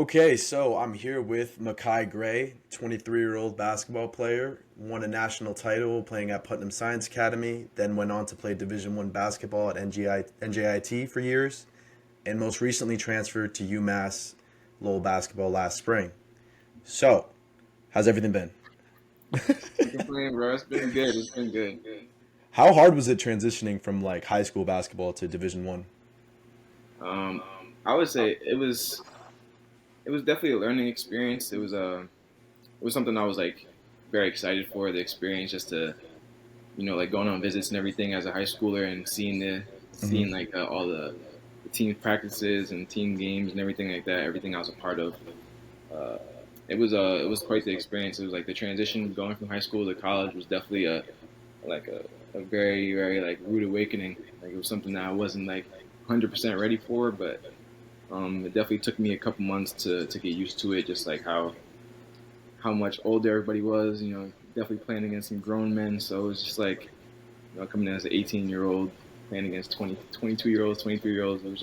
Okay, so I'm here with Mekhi Gray, 23-year-old basketball player, won a national title playing at Putnam Science Academy, then went on to play Division One basketball at NJIT for years, and most recently transferred to UMass Lowell basketball last spring. So, how's everything been? Can't complain, bro. It's been good. It's been good. How hard was it transitioning from like high school basketball to Division One? Um, I would say it was definitely a learning experience. It was something I was like very excited for the experience, just to like going on visits and everything as a high schooler and seeing like all the team practices and team games and everything like that. Everything I was a part of. Uh, it was quite the experience. It was like the transition going from high school to college was definitely a very very like rude awakening. Like it was something that I wasn't like 100% ready for, but it definitely took me a couple months to get used to it. Just like how much older everybody was. Definitely playing against some grown men. So it was just like coming in as an 18-year-old playing against 22-year-olds, 23-year-olds. It was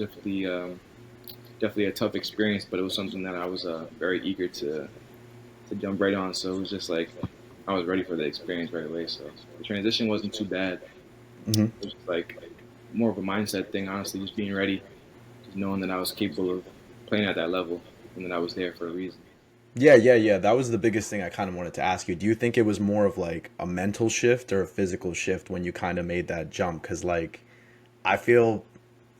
definitely a tough experience, but it was something that I was very eager to jump right on. So it was just like I was ready for the experience right away. So the transition wasn't too bad. Mm-hmm. It was just like more of a mindset thing, honestly, just being ready, just knowing that I was capable of playing at that level and that I was there for a reason. Yeah. That was the biggest thing I kind of wanted to ask you. Do you think it was more of like a mental shift or a physical shift when you kind of made that jump? Because like I feel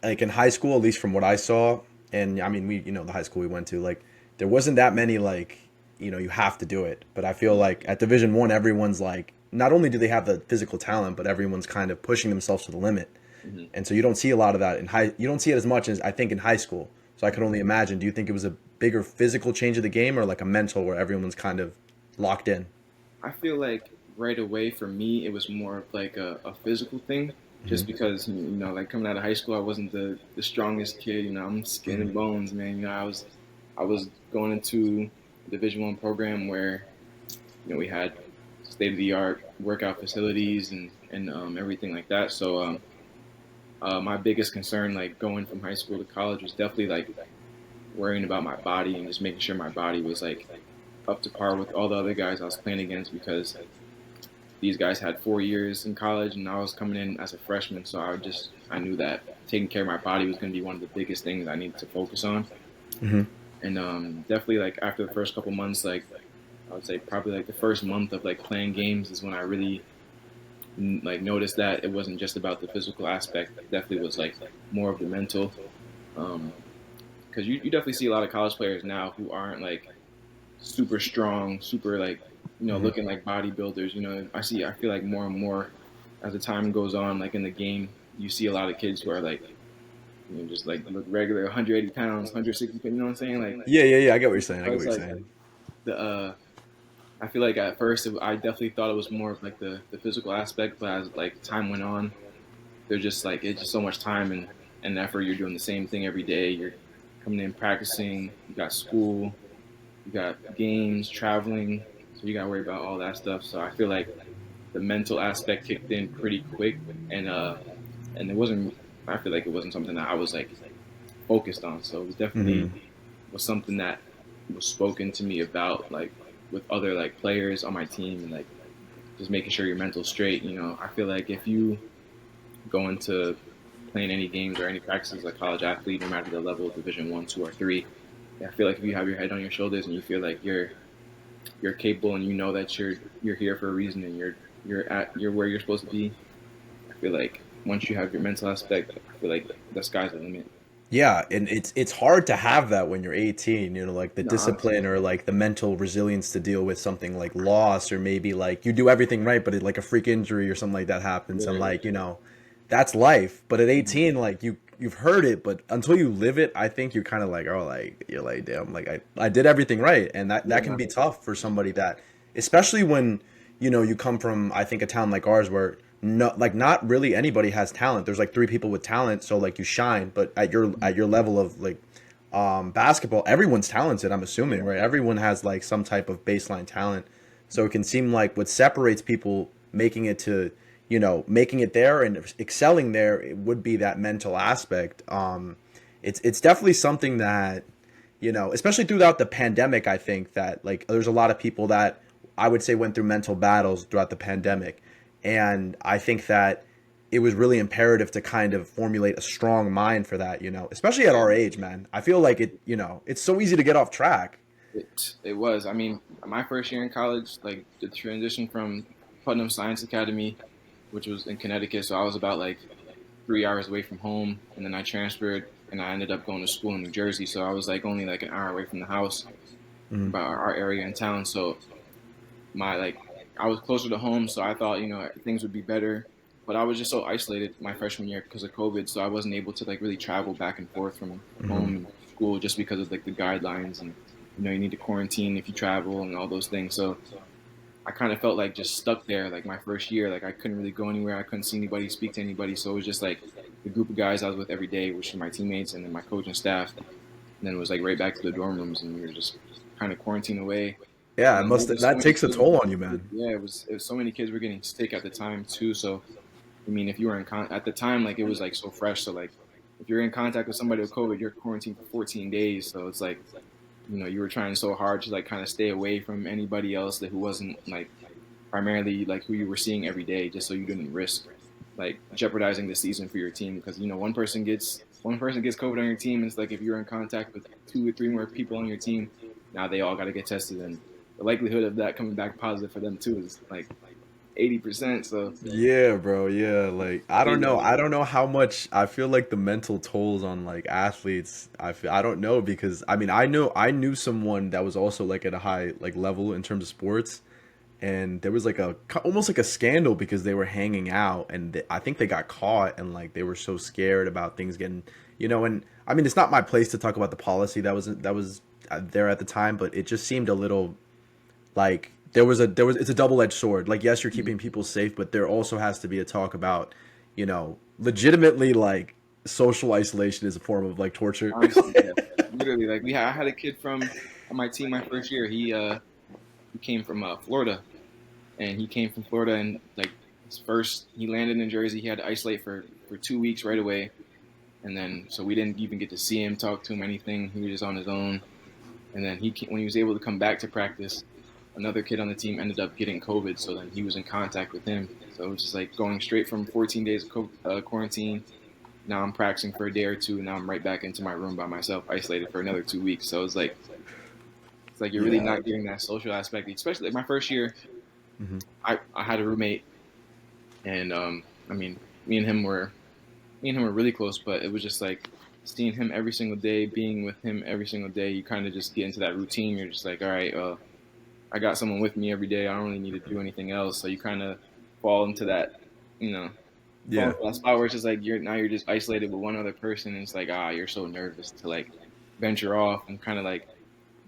like in high school, at least from what I saw, and I mean, the high school we went to, like, there wasn't that many, like, you have to do it. But I feel like at Division One, everyone's like, not only do they have the physical talent, but everyone's kind of pushing themselves to the limit. Hmm. And so you don't see a lot of that in you don't see it as much as I think in high school. So I could only imagine. Do you think it was a bigger physical change of the game or like a mental where everyone's kind of locked in? I feel like right away for me, it was more of like a physical thing, just Hmm. because like coming out of high school, I wasn't the strongest kid. I'm skin and Hmm. bones, man. I was going into a Division One program where we had state of the art workout facilities and everything like that. So my biggest concern, like going from high school to college, was definitely like worrying about my body and just making sure my body was like up to par with all the other guys I was playing against, because these guys had 4 years in college and I was coming in as a freshman. So I knew that taking care of my body was going to be one of the biggest things I needed to focus on. Hmm. And definitely like after the first couple months, like I would say probably like the first month of like playing games is when I really like noticed that it wasn't just about the physical aspect. It definitely was like more of the mental. Um, because you definitely see a lot of college players now who aren't like super strong, super like Hmm. looking like bodybuilders. I feel like more and more as the time goes on, like in the game, you see a lot of kids who are like just like look regular, 180 pounds, 160. You know what I'm saying? Like Yeah. I get what you're saying. I so get what it's you're like saying. the I feel like at first I definitely thought it was more of like the physical aspect, but as like time went on, they're just like it's just so much time and effort. You're doing the same thing every day. You're coming in practicing. You got school. You got games, traveling. So you got to worry about all that stuff. So I feel like the mental aspect kicked in pretty quick, and it wasn't. I feel like it wasn't something that I was like focused on. So it was definitely Hmm. was something that was spoken to me about like with other like players on my team, and like just making sure your mental's straight. I feel like if you go into playing any games or any practices like college athlete, no matter the level, Division One, two, or three, I feel like if you have your head on your shoulders and you feel like you're capable and you know that you're here for a reason and you're where you're supposed to be, I feel like once you have your mental aspect, I feel like the sky's the limit. Yeah, and it's hard to have that when you're 18, like the No, discipline or like the mental resilience to deal with something like loss or maybe like you do everything right, but like a freak injury or something like that happens and literally. like, that's life. But at Mhm. 18, like you've heard it, but until you live it, I think you're kind of like, oh, like you're like, damn, like I did everything right. And that Yeah, can no, be tough for somebody that especially when, you come from I think a town like ours where no like not really anybody has talent. There's like three people with talent, so like you shine, but at your level of like basketball, everyone's talented, I'm assuming, yeah, right? Everyone has like some type of baseline talent. So it can seem like what separates people making it to, making it there and excelling there, it would be that mental aspect. It's definitely something that especially throughout the pandemic, I think that like there's a lot of people that I would say went through mental battles throughout the pandemic. And I think that it was really imperative to kind of formulate a strong mind for that, especially at our age, man. I feel like it's so easy to get off track. It was. I mean, my first year in college, like the transition from Putnam Science Academy, which was in Connecticut, so I was about like 3 hours away from home, and then I transferred and I ended up going to school in New Jersey, so I was like only like an hour away from the house, Mhm. about our area in town. So my like I was closer to home, so I thought things would be better. But I was just so isolated my freshman year because of COVID, so I wasn't able to like really travel back and forth from Mhm. home and school just because of like the guidelines and you need to quarantine if you travel and all those things. So I kind of felt like just stuck there like my first year. Like I couldn't really go anywhere. I couldn't see anybody, speak to anybody. So it was just like the group of guys I was with every day, which were my teammates and then my coach and staff. And then it was like right back to the dorm rooms, and we were just kind of quarantined away. Yeah, And it then there must was so that many takes a kids. toll on you, man. Yeah, it was so many kids were getting sick at the time too. So I mean, if you were at the time, like it was like so fresh. So like if you're in contact with somebody with COVID, you're quarantined for 14 days. So it's like you were trying so hard to like kind of stay away from anybody else that who wasn't like primarily like who you were seeing every day, just so you didn't risk like jeopardizing the season for your team. Because one person gets COVID on your team, and it's like if you're in contact with 2 or 3 more people on your team, now they all got to get tested, and the likelihood of that coming back positive for them too is like 80%. So Yeah, bro. Yeah, like I don't know. yeah, I don't know how much I feel like the mental tolls on like athletes. I don't know because I mean I knew someone that was also like at a high like level in terms of sports, and there was like almost like a scandal because they were hanging out and I think they got caught and like they were so scared about things getting and I mean it's not my place to talk about the policy that was there at the time, but it just seemed a little like there was it's a double-edged sword. Like yes, you're keeping people safe, but there also has to be a talk about legitimately like social isolation is a form of like torture. honestly, yeah, literally, like I had a kid from on my team my first year. He came from Florida, and he came from Florida, and like his first he landed in Jersey. He had to isolate for 2 weeks right away, and then so we didn't even get to see him, talk to him, anything. He was just on his own. And then when he was able to come back to practice, another kid on the team ended up getting COVID. So then he was in contact with him. So it was just like going straight from 14 days of quarantine. Now I'm practicing for a day or two. Now I'm right back into my room by myself, isolated for another 2 weeks. So it's like you're really Yeah. not getting that social aspect. Especially like my first year, Hmm. I had a roommate, and I mean, me and him were really close, but it was just like seeing him every single day, being with him every single day. You kind of just get into that routine. You're just like, all right, I got someone with me every day. I don't really need to do anything else. So you kind of fall into that, you know, fall Yeah. into that spot where it's just like you're just isolated with one other person, and it's like you're so nervous to like venture off and kind of like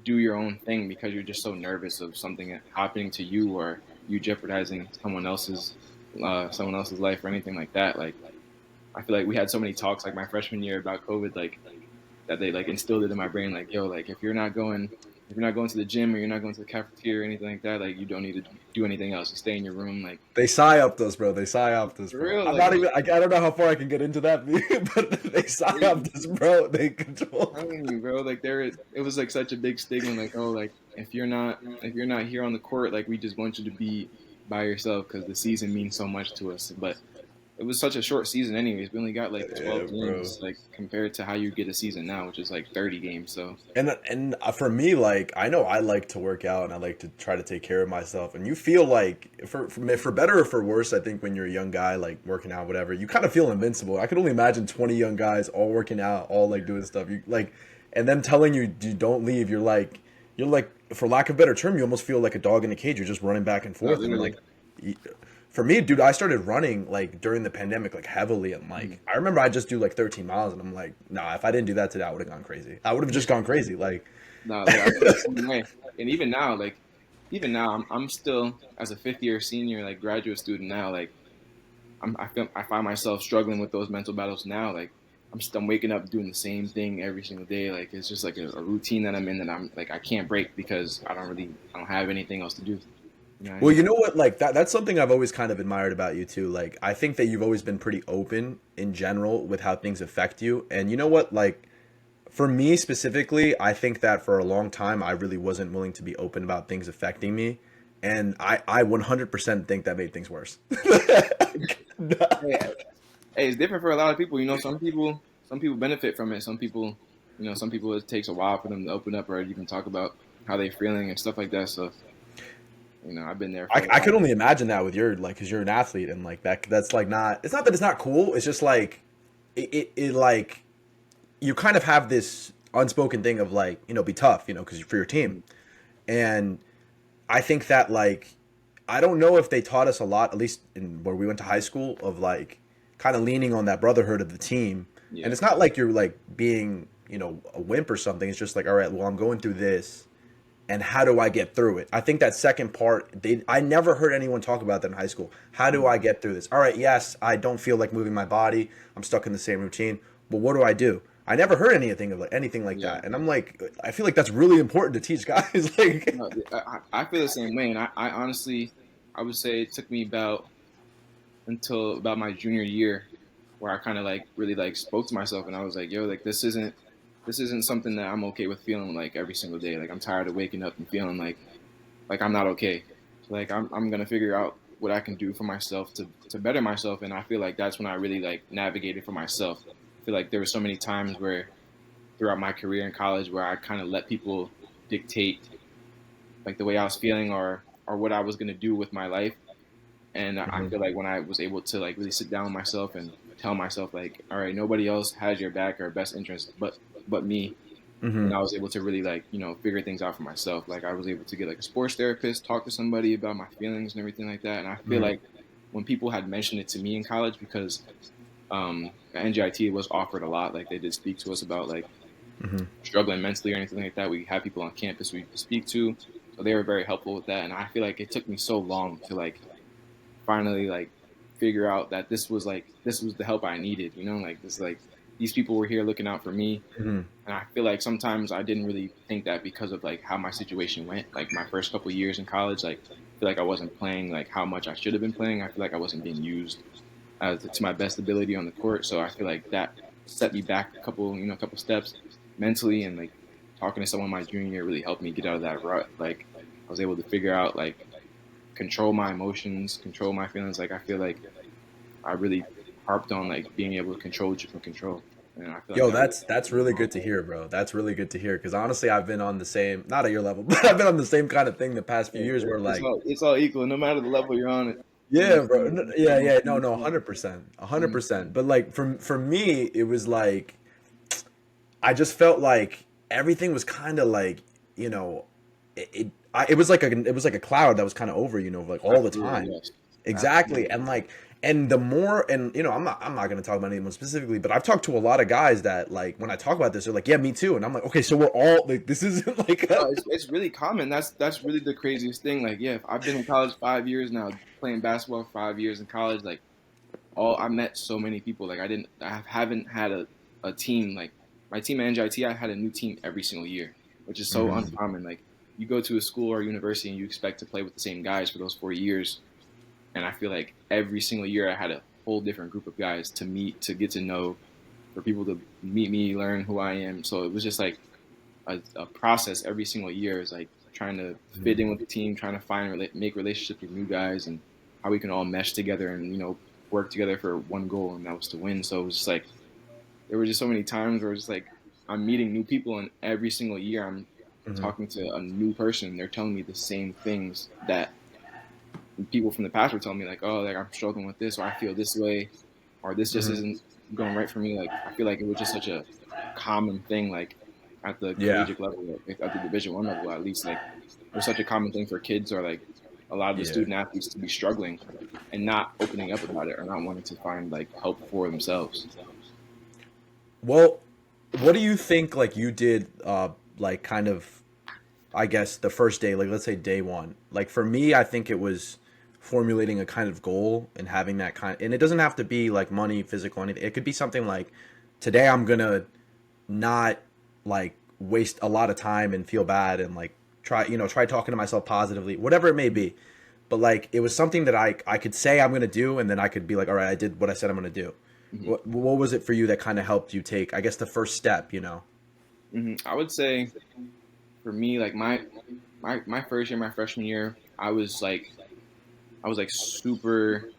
do your own thing because you're just so nervous of something happening to you or you jeopardizing someone else's life or anything like that. Like I feel like we had so many talks like my freshman year about COVID, like that they like instilled it in my brain, like yo, like if you're not going to the gym or you're not going to the cafeteria or anything like that, like you don't need to do anything else. You stay in your room, like They psyoped us, bro. They psyoped us, for bro. real, I'm like not even. I don't know how far I can get into that, but they crazy. psyoped us, bro. They I'm controlled. telling you, bro. Like it was like such a big stigma, like oh, like if you're not here on the court, like we just want you to be by yourself because the season means so much to us. But it was such a short season, anyways. We only got like Yeah, 12 bro. games, like compared to how you get a season now, which is like 30 games. So And for me, like I know I like to work out and I like to try to take care of myself. And you feel like for better or for worse, I think when you're a young guy like working out, whatever, you kind of feel invincible. I could only imagine 20 young guys all working out, all like doing stuff. You like, and them telling you don't leave. You're like for lack of a better term, you almost feel like a dog in a cage. You're just running back and no, forth and literally. like. For me, dude, I started running like during the pandemic, like heavily, and like I remember I just do like 13 miles, and I'm like, nah, if I didn't do that today, I would have gone crazy. I would have just gone crazy, like, No, like, I feel the same way. And even now, I'm still as a fifth year senior, like graduate student now. Like I find myself struggling with those mental battles now. Like I'm waking up doing the same thing every single day. Like it's just like a routine that I'm in that I'm like I can't break because I don't have anything else to do. You know what I well, mean? you know what, like that's something I've always kind of admired about you too. Like, I think that you've always been pretty open in general with how things affect you, and you know what, like For me specifically, I think that for a long time I really wasn't willing to be open about things affecting me, and I 100% think that made things worse. Hey, hey, it's different for a lot of people. You know, some people benefit from it. Some people, you know, some people it takes a while for them to open up or even talk about how they're feeling and stuff like that. So, you know, I've been there for a I could while. only imagine that with your like, because you're an athlete and like that's like not. It's not that it's not cool. It's just like it like you kind of have this unspoken thing of like be tough because for your team. Mhm. And I think that like I don't know if they taught us a lot, at least in where we went to high school, of like kind of leaning on that brotherhood of the team. And Yeah, it's not like you're like being a wimp or something. It's just like, all right, well, I'm going through this, and how do I get through it? I think that second part, I never heard anyone talk about that in high school. How do Mhm. I get through this? All right, yes, I don't feel like moving my body. I'm stuck in the same routine. But what do I do? I never heard anything like Yeah. that. And I'm like, I feel like that's really important to teach guys. Like, No, I feel the same way, and I honestly, I would say it took me about until about my junior year where I kind of like really like spoke to myself, and I was like, yo, like this isn't something that I'm okay with feeling like every single day. Like I'm tired of waking up and feeling like I'm not okay. So like I'm gonna figure out what I can do for myself to better myself, and I feel like that's when I really like navigated for myself. I feel like there were so many times where throughout my career in college where I kind of let people dictate like the way I was feeling or what I was gonna do with my life. And I Mhm. feel like when I was able to like really sit down with myself and tell myself like, all right, nobody else has your back or best interest but me. And Mhm. I was able to really like, you know, figure things out for myself. Like I was able to get like a sports therapist, talk to somebody about my feelings and everything like that. And I feel Mhm. like when people had mentioned it to me in college, because NGIT was offered a lot, like they did speak to us about like Mhm. struggling mentally or anything like that. We had people on campus we could speak to, so they were very helpful with that. And I feel like it took me so long to like finally like figure out that this was the help I needed. You know, like this like these people were here looking out for me. Mhm. And I feel like sometimes I didn't really think that because of like how my situation went. Like my first couple years in college, like I feel like I wasn't playing like how much I should have been playing. I feel like I wasn't being used to my best ability on the court. So I feel like that set me back a couple, you know, a couple steps mentally, and like talking to someone my junior year really helped me get out of that rut. Like I was able to figure out like control my emotions, control my feelings. Like I feel like I really harped on like being able to control what you can control, and I feel like Yo, that really that's helped me really along. good to hear, bro. That's really good to hear. Because honestly, I've been on the same, not at your level, but I've been on the same kind of thing the past few years where like, It's all equal, no matter the level you're on. It yeah, bro. Yeah, yeah. No, no, emotionally. 100%. Mhm. 100%. But like for me, it was like I just felt like everything was kind of like, you know, it was like a cloud that was kind of over, like all the Absolutely, time. yes, Exactly. absolutely. And like and the more and I'm not going to talk about anyone specifically, but I've talked to a lot of guys that like when I talk about this they're like, "Yeah, me too." And I'm like, "Okay, so we're all like this isn't like No, it's really common. That's really the craziest thing. Like, yeah, I've been in college 5 years now, playing basketball 5 years in college. Like, all I met so many people. Like, I haven't had a team like my team at NJIT. I had a new team every single year, which is so Mhm. uncommon. Like, you go to a school or university and you expect to play with the same guys for those 4 years, and I feel like every single year I had a whole different group of guys to meet, to get to know, for people to meet me, learn who I am. So it was just like a process every single year is like trying to fit Mhm. in with the team, trying to make relationships with new guys, and how we can all mesh together and work together for one goal, and that was to win. So it was just like there were just so many times where it's just like I'm meeting new people, and every single year I'm Mhm. talking to a new person. They're telling me the same things that people from the past were telling me, like, oh, like I'm struggling with this, or I feel this way, or this just Mhm. isn't going right for me. Like I feel like it was just such a common thing, like at the Yeah. collegiate level, like, at the Division 1 level, at least. Like it was such a common thing for kids or like a lot of the Yeah. student athletes to be struggling and not opening up about it or not wanting to find like help for themselves. Well, what do you think like you did like kind of I guess the first day, like let's say day one. Like for me, I think it was formulating a kind of goal and having that kind and it doesn't have to be like money, physical, anything. It could be something like today I'm gonna not like waste a lot of time and feel bad and like try talking to myself positively, whatever it may be. But like it was something that I could say I'm gonna do and then I could be like, all right, I did what I said I'm gonna do. Mm-hmm. What was it for you that kind of helped you take, I guess, the first step? I would say for me, like my first year, my freshman year, I was like super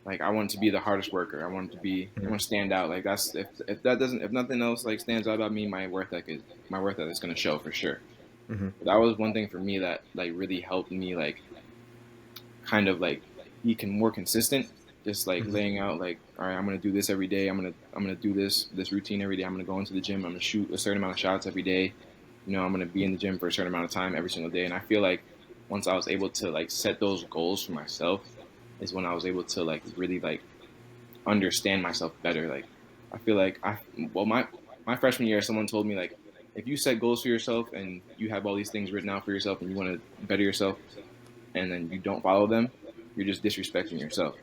like I wanted to be the hardest worker. I want to stand out. Like that's if that doesn't if nothing else like stands out about me, my worth ethic is gonna show for sure. Hmm. But that was one thing for me that like really helped me like kind of like be more consistent. Just like Hmm. laying out like, all right, I'm gonna do this every day. I'm gonna do this routine every day. I'm gonna go into the gym. I'm gonna shoot a certain amount of shots every day. You know, I'm gonna be in the gym for a certain amount of time every single day. And I feel like once I was able to like set those goals for myself, is when I was able to like really like understand myself better. Like I feel like my freshman year, someone told me like if you set goals for yourself and you have all these things written out for yourself and you want to better yourself and then you don't follow them, you're just disrespecting yourself.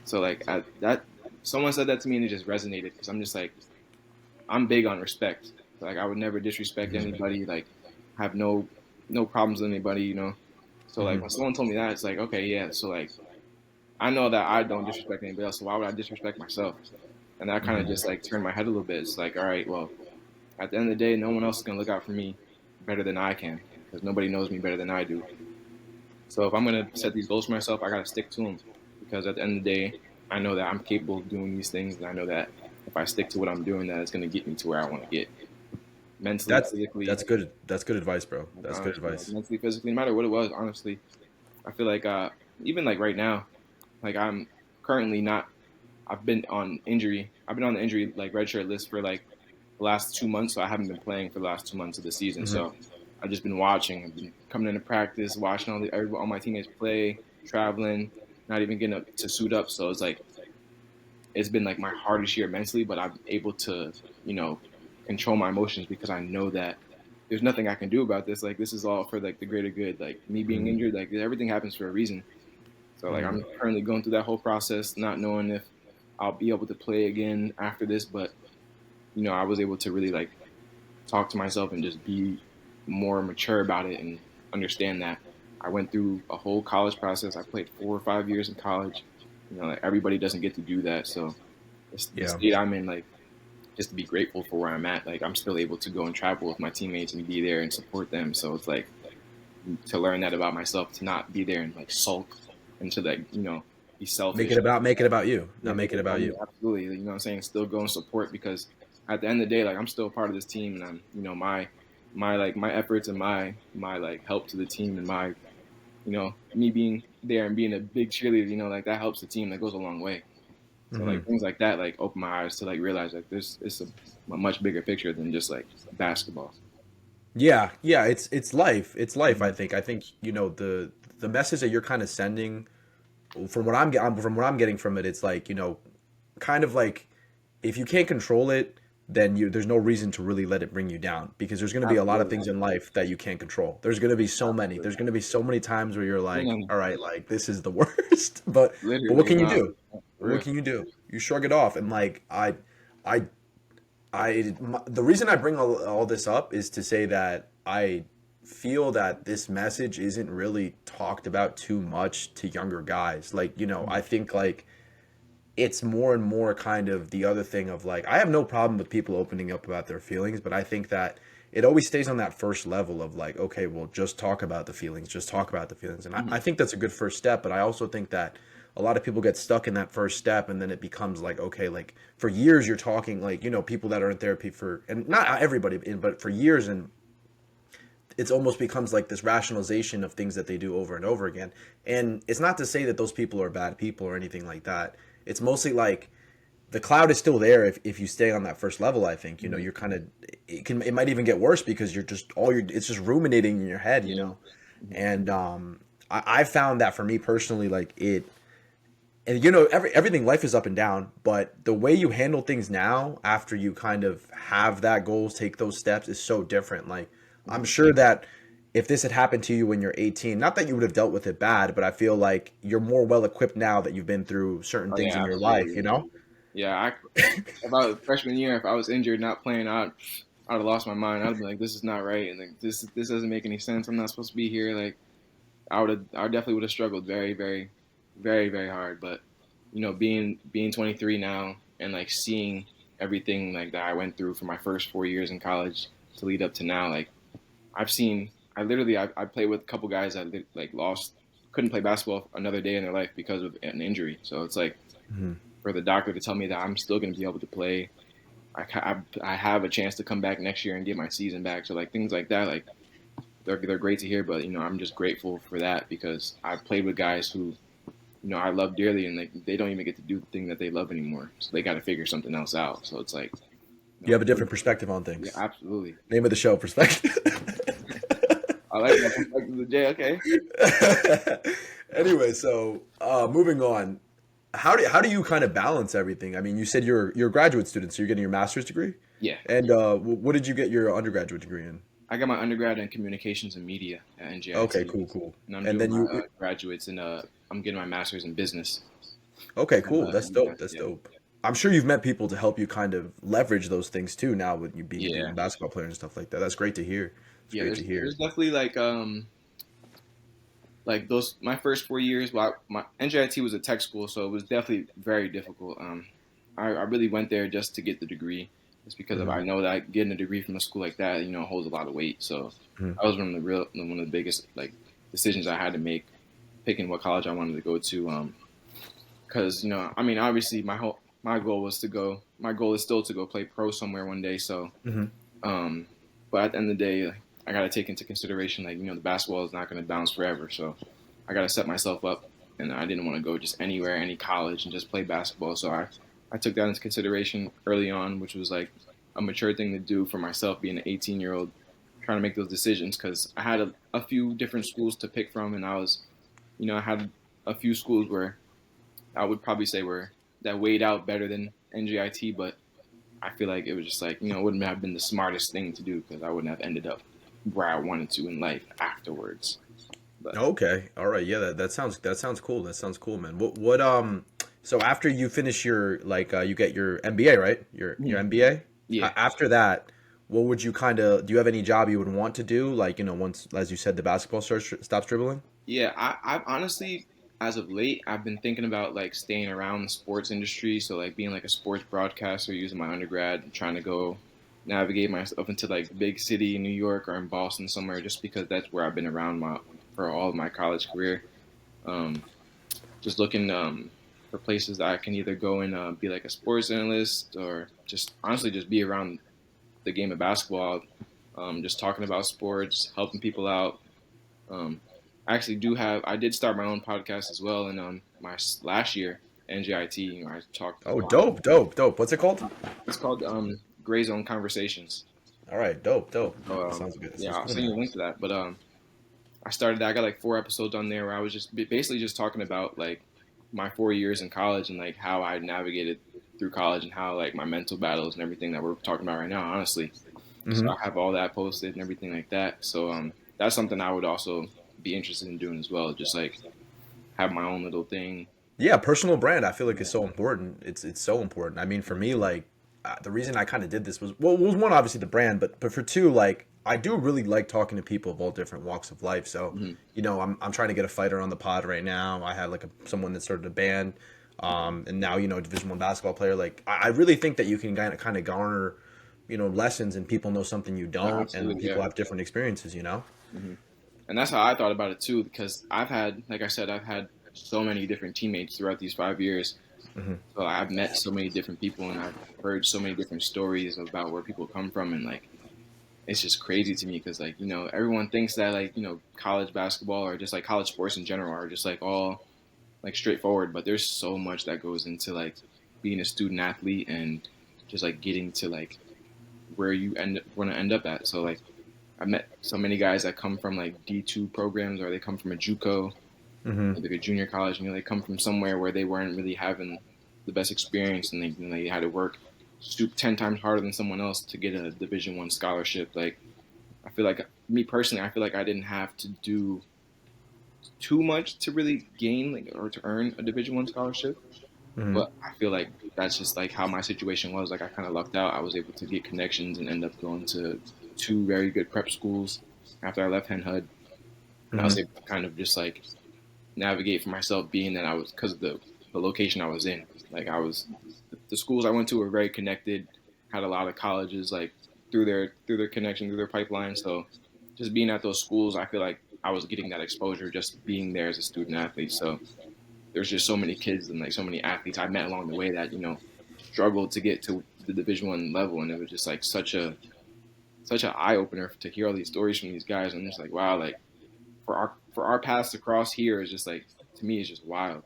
So like that someone said that to me and it just resonated because I'm just like I'm big on respect. Like I would never disrespect Hmm. anybody. Like have no problems with anybody. You know. So like Hmm. when someone told me that, it's like okay, yeah. So like I know that I don't disrespect anybody else. So why would I disrespect myself? And that kind of Hmm. just like turned my head a little bit. It's like all right, well, at the end of the day, no one else is gonna look out for me better than I can because nobody knows me better than I do. So if I'm gonna set these goals for myself, I gotta stick to them because at the end of the day, I know that I'm capable of doing these things, and I know that if I stick to what I'm doing, that it's gonna get me to where I want to get mentally, That's physically, that's good. That's good advice, bro. That's good honestly, like advice. mentally, physically, no matter what it was. Honestly, I feel like even like right now, like I'm currently not. I've been on injury. I've been on the injury like redshirt list for like the last 2 months, so I haven't been playing for the last 2 months of the season. Hmm. So I've just been watching. I've been coming into practice, watching all my teammates play, traveling, not even getting up to suit up. So it's been like my hardest year mentally, but I'm able to you know control my emotions because I know that there's nothing I can do about this. Like this is all for like the greater good. Like me being Hmm. injured, like everything happens for a reason. So like I'm Hmm. currently going through that whole process, not knowing if I'll be able to play again after this, but I was able to really like talk to myself and just be more mature about it and understand that I went through a whole college process. I played 4 or 5 years in college. Like everybody doesn't get to do that. So the Yeah. state I'm in, like just to be grateful for where I'm at. Like I'm still able to go and travel with my teammates and be there and support them. So it's like to learn that about myself, to not be there and like sulk and to like be selfish. Make it about you. Yeah, Not make make it it about about me. you. Absolutely. You know what I'm saying? Still go and support because at the end of the day, like I'm still a part of this team and I'm, my like my efforts and my like help to the team and my, me being there and being a big cheerleader, like that helps the team. That goes a long way. So Hmm. like things like that like open my eyes to like realize like this it's a much bigger picture than just like basketball. Yeah, yeah, it's life. It's life, I Mhm. think. I think, the message that you're kind of sending from what I'm getting from it, it's like, kind of like if you can't control it, then there's no reason to really let it bring you down because there's going to be a lot of Absolutely. things in life that you can't control. There's going to be so many. Absolutely. There's going to be so many times where you're like, Man, all right, like this is the worst. But what literally, can you nah, do? for What real. can you do? You shrug it off and like I the reason I bring all this up is to say that I feel that this message isn't really talked about too much to younger guys. Like, I think like it's more and more kind of the other thing of like I have no problem with people opening up about their feelings, but I think that it always stays on that first level of like, okay, well, just talk about the feelings, just talk about the feelings. And I Mhm. think that's a good first step, but I also think that a lot of people get stuck in that first step and then it becomes like, okay, like for years you're talking like, people that are in therapy for, and not everybody, but for years, and it's almost becomes like this rationalization of things that they do over and over again. And it's not to say that those people are bad people or anything like that. It's mostly like the cloud is still there if you stay on that first level. I think Mhm. you're kind of it might even get worse because you're just it's just ruminating in your head, Yeah. Mhm. and I found that for me personally, like it, and everything, life is up and down, but the way you handle things now after you kind of have that goals, take those steps, is so different. Like I'm Mhm. sure that if this had happened to you when you're 18, not that you would have dealt with it bad, but I feel like you're more well equipped now that you've been through certain Oh things yeah, in your life, absolutely. Yeah, if I was freshman year, if I was injured, not playing, I'd have lost my mind. I'd be like, this is not right, and like this doesn't make any sense. I'm not supposed to be here. Like I definitely would have struggled very, very, very, very hard. But being 23 now and like seeing everything like that I went through for my first 4 years in college to lead up to now. Like I've seen, I played with a couple guys that like lost, couldn't play basketball another day in their life because of an injury. So it's like Hmm. for the doctor to tell me that I'm still going to be able to play. I have a chance to come back next year and get my season back. So like things like that, like they're great to hear. But I'm just grateful for that because I've played with guys who I love dearly, and like they don't even get to do the thing that they love anymore. So they got to figure something else out. So it's like, You have a different perspective on yeah, things. absolutely. Name of the show, perspective. I like that perspective of Jay. Okay. Anyway, so moving on, how do you kind of balance everything? I mean, you said you're a graduate student, so you're getting your master's degree, Yeah. and what did you get your undergraduate degree in? I got my undergrad in communications and media at Okay, NJIT, cool, cool. and I'm And doing then my you, graduates in I'm getting my master's in business. okay, cool. That's dope. UMass, That's yeah. dope. I'm sure you've met people to help you kind of leverage those things too. Now with you being a Yeah. D1 basketball player and stuff like that, that's great to hear. It's Yeah. great to There's hear. definitely like those my first 4 years. Well, my NJIT was a tech school, so it was definitely very difficult. I really went there just to get the degree, just because of Hmm. I know that getting a degree from a school like that, holds a lot of weight. So Hmm. that was one of the biggest like decisions I had to make, picking what college I wanted to go to. Because I mean, obviously my goal was to go. My goal is still to go play pro somewhere one day. So, Hmm. um, but at the end of the day, like, I got to take into consideration like the basketball is not going to bounce forever. So I got to set myself up, and I didn't want to go just anywhere, any college, and just play basketball. So I took that into consideration early on, which was like a mature thing to do for myself, being an 18-year-old, trying to make those decisions because I had a few different schools to pick from, and I had a few schools where I would probably say were that weighed out better than NGIT, but I feel like it was just like it wouldn't have been the smartest thing to do because I wouldn't have ended up where I wanted to in life afterwards. But Okay. All right. Yeah, that sounds cool. That sounds cool, man. What so after you finish your like you get your MBA, right? Your mhm, MBA? yeah, After that, what would you kind of do you have any job you would want to do like, once as you said the basketball stops dribbling? yeah, I've honestly, as of late, I've been thinking about like staying around the sports industry, so like being like a sports broadcaster, using my undergrad, and trying to go navigate myself into like big city in New York or in Boston somewhere, just because that's where I've been around my for all of my college career. Um, just looking for places that I can either go and be like a sports analyst or just honestly just be around the game of basketball, just talking about sports, helping people out. Um, I did start my own podcast as well in my last year, NGIT. I talked a Oh, lot. dope, dope, dope. What's it called? It's called Gray Zone Conversations. All right, dope, dope. So That sounds good. That yeah, sounds I'll cool, send you man. a link to that. But I started that. I got like 4 episodes on there where I was just basically just talking about like my 4 years in college and like how I navigated through college and how like my mental battles and everything that we're talking about right now, honestly. So Hmm. I have all that posted and everything like that. So that's something I would also be interested in doing as well. Just like have my own little thing. Yeah, personal brand. I feel like is Yeah. so important. It's so important. I mean, for me, like the reason I kind of did this was one obviously the brand, but for two, like I do really like talking to people of all different walks of life. So Hmm. I'm trying to get a fighter on the pod right now. I had like someone that started a band, and now Division 1 basketball player. Like I really think that you can kind of garner lessons and people know something you No, don't, and absolutely, people yeah. have different experiences. Hmm. And that's how I thought about it too, because like I said, I've had so many different teammates throughout these 5 years. Hmm. So I've met so many different people, and I've heard so many different stories about where people come from, and like it's just crazy to me because like everyone thinks that like college basketball or just like college sports in general are just like all like straightforward, but there's so much that goes into like being a student athlete and just like getting to like where you want to end up at. So like I met so many guys that come from like D2 programs or they come from a JUCO, Hmm. like a junior college. They come from somewhere where they weren't really having the best experience, and they had to work 10 times harder than someone else to get a Division 1 scholarship. Like I feel like me personally, I feel like I didn't have to do too much to really gain like, or to earn a Division 1 scholarship. Hmm. But I feel like that's just like how my situation was. Like I kind of lucked out. I was able to get connections and end up going to two very good prep schools after I left Hen Hud, and I was Hmm. able to kind of just like navigate for myself, being that I was because of the location I was in. Like I was the schools I went to were very connected, had a lot of colleges like through their connection through their pipeline. So just being at those schools, I feel like I was getting that exposure just being there as a student athlete. So there's just so many kids and like so many athletes I met along the way that struggled to get to the Division 1 level, and it was just like such an eye opener to hear all these stories from these guys. I'm just like, wow, like for our paths to cross here is just like, to me, it's just wild.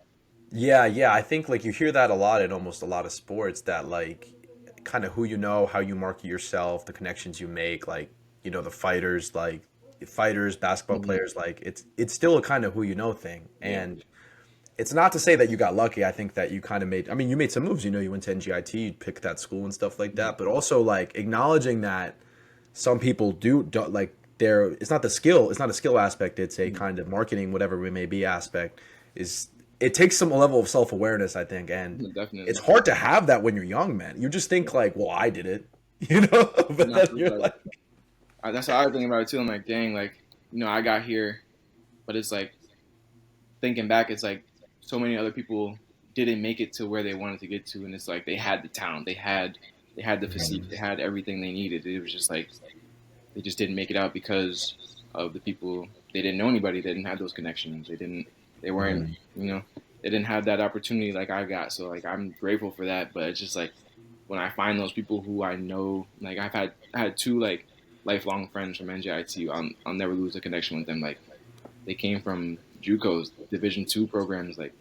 Yeah, yeah. I think like you hear that a lot in almost a lot of sports that like kind of who you know, how you market yourself, the connections you make, like, the fighters, basketball Mm-hmm. players, like it's still a kind of who you know thing. Yeah. And it's not to say that you got lucky. I think that you kind of made, I mean, you made some moves, you went to NGIT, you picked that school and stuff like Mm-hmm. that, but also like acknowledging that some people do like it's not the skill, it's not a skill aspect, it's a kind of marketing, whatever it may be aspect is it takes some level of self-awareness, I think, and it's Definitely. hard to have that when you're young, man. You just think like, well, I did it, but Not then just you're like like, that's how I think about it too. I'm like, dang, like I got here, but it's like thinking back, it's like so many other people didn't make it to where they wanted to get to, and it's like they had the talent, they had the physique, they had everything they needed. It was just like they just didn't make it out because of the people. They didn't know anybody. They didn't have those connections. They didn't. They weren't. They didn't have that opportunity like I got. So like I'm grateful for that. But it's just like when I find those people who I know, like I had two like lifelong friends from NJIT. I'll never lose a connection with them. Like they came from JUCOs, Division 2 programs. Like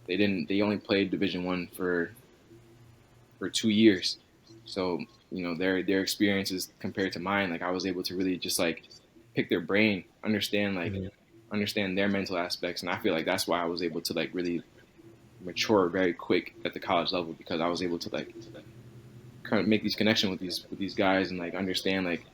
they didn't. They only played Division 1 for 2 years. So their experiences compared to mine, like I was able to really just like pick their brain, understand their mental aspects, and I feel like that's why I was able to like really mature very quick at the college level because I was able to like kind of make these connections with these guys and like understand like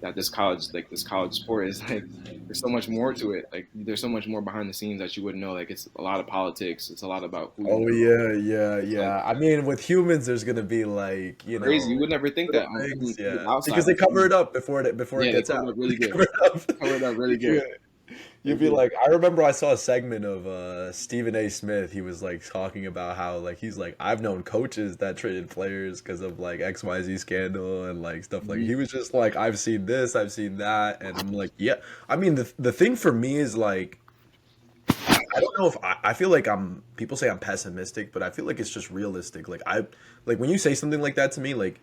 that this college sport is like there's so much more to it. Like there's so much more behind the scenes that you wouldn't know. Like it's a lot of politics. It's a lot about who you oh know. yeah, yeah, It's like yeah. I mean, with humans, there's gonna be like, crazy. You would never think little that on things, to the yeah, outside. because they Like cover it up before it yeah, they gets covered out. up really They good. cover it up. Covered up really Yeah. good. They You'd be did. like, I remember I saw a segment of Stephen A. Smith. He was like talking about how like he's like I've known coaches that traded players because of like XYZ scandal and like stuff like he Mhm. was just like I've seen this, I've seen that, and I'm like yeah. I mean the thing for me is like I don't know if I feel like people say I'm pessimistic, but I feel like it's just realistic. Like when you say something like that to me, like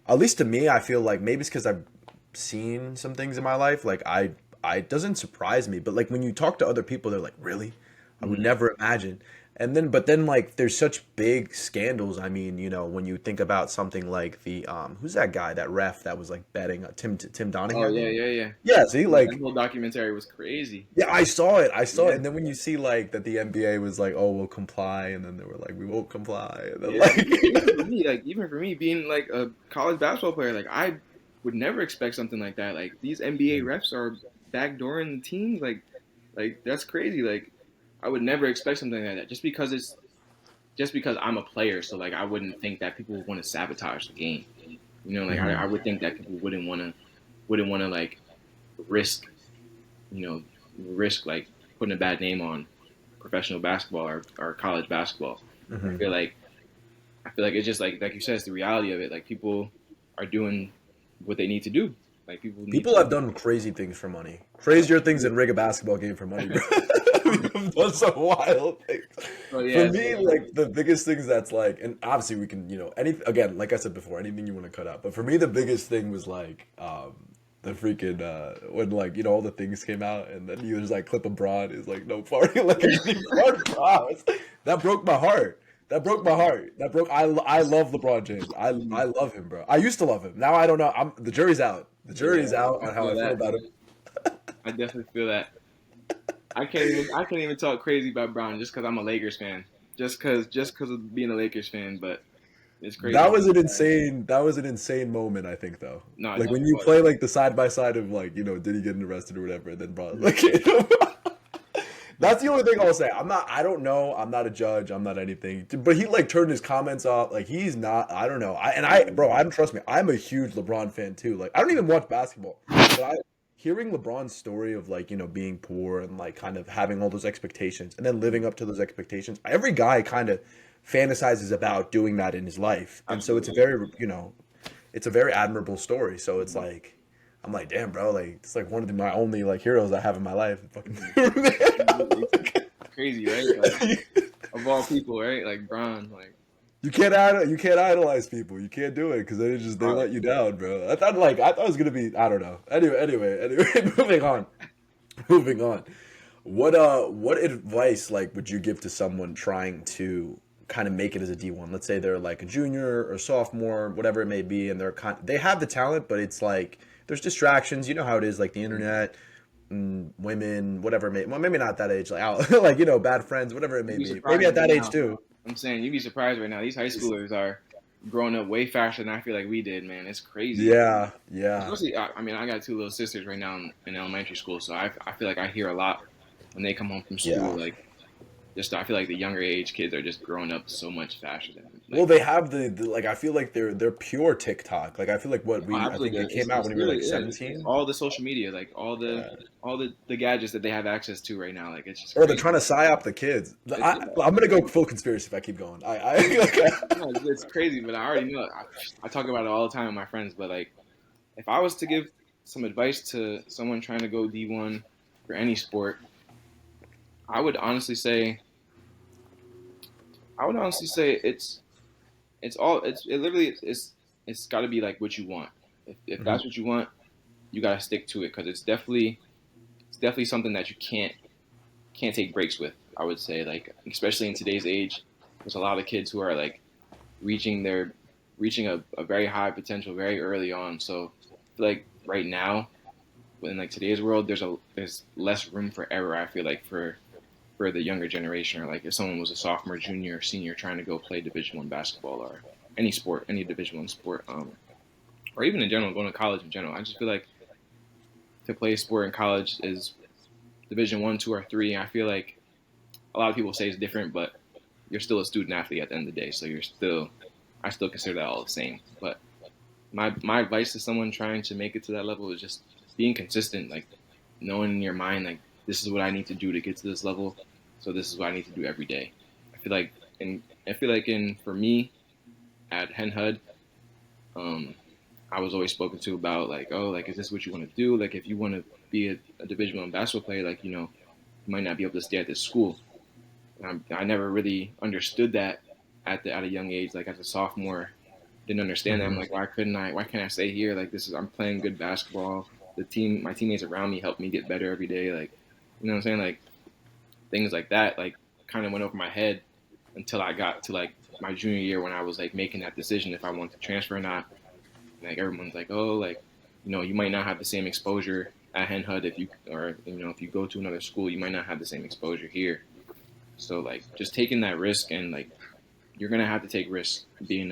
at least to me, I feel like maybe it's because I've seen some things in my life. Like I it doesn't surprise me, but like when you talk to other people, they're like, really? I would Mhm. never imagine. But then like there's such big scandals. I mean, when you think about something like the who's that guy, that ref that was like betting Tim Donahue, Oh I yeah, think. yeah, yeah. Yeah, see, Yeah, that like whole documentary was crazy. yeah, I saw it. I saw it. Yeah, And then when you see like that the NBA was like, "Oh, we'll comply," and then they were like, "We won't comply," and then yeah. like, Even for me, being like a college basketball player, like I would never expect something like that. Like these NBA refs are backdooring the teams. Like that's crazy. Like I would never expect something like that. Just because I'm a player, so like I wouldn't think that people would want to sabotage the game. Like I Mhm. would think that people wouldn't want to like risk you know, risk like putting a bad name on professional basketball or college basketball. I Mhm. feel like I feel like it's just like you said, it's the reality of it. Like people are doing what they need to do. Like people need People to. have done crazy things for money, crazier things than rig a basketball game for money, bro. People have done some wild things. Oh For yeah, me, like the biggest things that's like, and obviously we can, any again, like I said before, anything you want to cut out. But for me, the biggest thing was like, the freaking when like all the things came out, and then there's like clip of Braun is like no party, like yeah. he Braun Bros. That broke my heart. That broke my heart. That broke. I love LeBron James. I Mhm. love him, bro. I used to love him. Now I don't know. The jury's out. The Yeah, jury's out I on how feel I feel that. about him. I definitely feel that. I can't even talk crazy about Brown just because I'm a Lakers fan. Just because of being a Lakers fan, but it's crazy. That was an insane moment, I think though. No, it Like when definitely you was. play like the side by side of like, did he get arrested or whatever, and then bro Mhm. like that's the only thing I'll say. I don't know. I'm not a judge. I'm not anything. But he like turned his comments off. Like he's not, I don't know. Bro, I'm trust me. I'm a huge LeBron fan too. Like I don't even watch basketball. But hearing LeBron's story of like, being poor and like kind of having all those expectations and then living up to those expectations. Every guy kind of fantasizes about doing that in his life. And so it's a Absolutely. very, it's a very admirable story. So it's like, I'm like, damn, bro, like it's like one of my only like heroes I have in my life. Fucking Mhm. Absolutely. Crazy, right? Like of all people, right? Like Bron, like you can't idolize people. You can't do it because they hard. let you down, bro. I thought it was gonna be I don't know. Anyway, moving on. Moving on. What advice like would you give to someone trying to kind of make it as a D1? Let's say they're like a junior or sophomore, whatever it may be, and they have the talent, but it's like there's distractions. You know how it is, like the internet, women, whatever it may. Well, maybe not that age, like like bad friends, whatever it You'd may be be. Maybe surprised at right that age now. too. I'm saying you'd be surprised right now. These high schoolers are growing up way faster than I feel like we did, man. It's crazy. Yeah, yeah, Especially, I mean, I got two little sisters right now in elementary school, so I feel like I hear a lot when they come home from yeah. school. Like, just I feel like the younger age kids are just growing up so much faster than Well, like. they have the like. I feel like they're pure TikTok. Like I feel like Oh, I absolutely, think it came out it's when we were literally like it's 17. all the social media, like Yeah. all the gadgets that they have access to right now. Like, it's just Or they're trying crazy. to psyop the kids. Yeah, I'm gonna go full conspiracy if I keep going. no, it's crazy, but I already know. I talk about it all the time with my friends, but like, if I was to give some advice to someone trying to go D1 for any sport, I would honestly say it's all it literally it's got to be like what you want. If Mhm. that's what you want, you got to stick to it because it's definitely something that you can't take breaks with. I would say like especially in today's age, there's a lot of kids who are like reaching their reaching a very high potential very early on. So I feel like right now in like today's world, there's less room for error. I feel like for the younger generation, or like if someone was a sophomore, junior, or senior trying to go play Division 1 basketball or any sport, any Division 1 sport, or even in general going to college in general. I just feel like to play a sport in college is Division 1, 2, or 3. I feel like a lot of people say it's different, but you're still a student athlete at the end of the day. So I still consider that all the same. But my advice to someone trying to make it to that level is just being consistent, like knowing in your mind like this is what I need to do to get to this level, so this is what I need to do every day. I feel like I feel like in for me at Hen Hud, um, I was always spoken to about like, oh, like is this what you want to do? Like if you want to be a Division 1 basketball player, like you might not be able to stay at this school. I never really understood that at a young age, like as a sophomore, didn't understand that. I'm Mhm. like, why can't I stay here? Like this is I'm playing good basketball. My teammates around me help me get better every day. Like, you know what I'm saying? Like things like that, like kind of went over my head until I got to like my junior year when I was like making that decision if I wanted to transfer or not. Like everyone's like, oh, like you might not have the same exposure at Hen Hud if you or if you go to another school, you might not have the same exposure here. So like just taking that risk and like you're gonna have to take risks being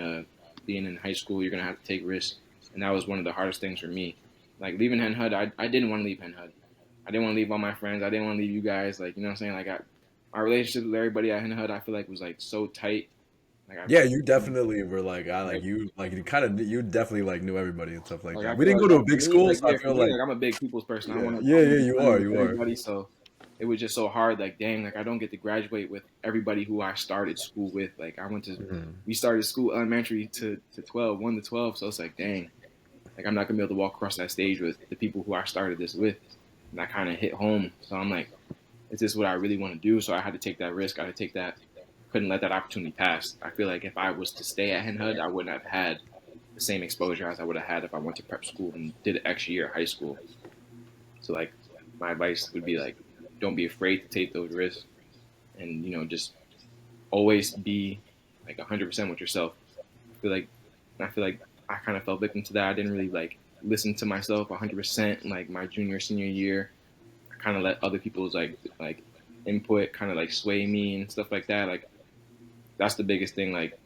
in high school. You're gonna have to take risks, and that was one of the hardest things for me. Like leaving Hen Hud, I didn't want to leave Hen Hud. I didn't want to leave all my friends. I didn't want to leave you guys. Like you know what I'm saying. Like my relationship with everybody at Hen Hud, I feel like was like so tight. Like Yeah, you definitely were like I like, like you kind of you definitely like knew everybody and stuff like like that. I We feel didn't like go to a for big me, school, like so I yeah, for feel me, like like I'm a big people's person. yeah, I yeah, want yeah, to be you friendly are, with you are. everybody. So it was just so hard. Like dang, like I don't get to graduate with everybody who I started school with. Like Mhm. we started school elementary to 12, 1 to 12. So it's like dang, like I'm not gonna be able to walk across that stage with the people who I started this with. And that kind of hit home. So I'm like, is this what I really want to do? So I had to take that risk. I had to take that. Couldn't let that opportunity pass. I feel like if I was to stay at Hen Hud, I wouldn't have had the same exposure as I would have had if I went to prep school and did an extra year of high school. So like, my advice would be like, don't be afraid to take those risks, and just always be like 100% with yourself. I feel like I kind of fell victim to that. I didn't really like listen to myself 100% like my junior senior year. I kind of let other people's like input kind of like sway me and stuff like that. Like that's the biggest thing. Like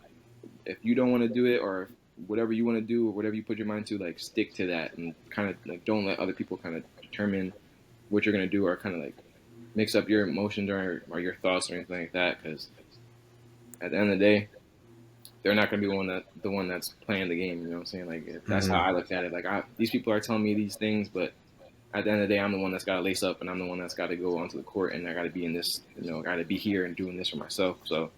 if you don't want to do it or whatever you want to do or whatever you put your mind to, like stick to that and kind of like don't let other people kind of determine what you're gonna do or kind of like mix up your emotions or your thoughts or anything like that. Because at the end of the day, they're not gonna be the one that's playing the game. You know what I'm saying? Like that's how Mhm. I look at it. Like these people are telling me these things, but at the end of the day, I'm the one that's got to lace up and I'm the one that's got to go onto the court and I got to be in this. Got to be here and doing this for myself. So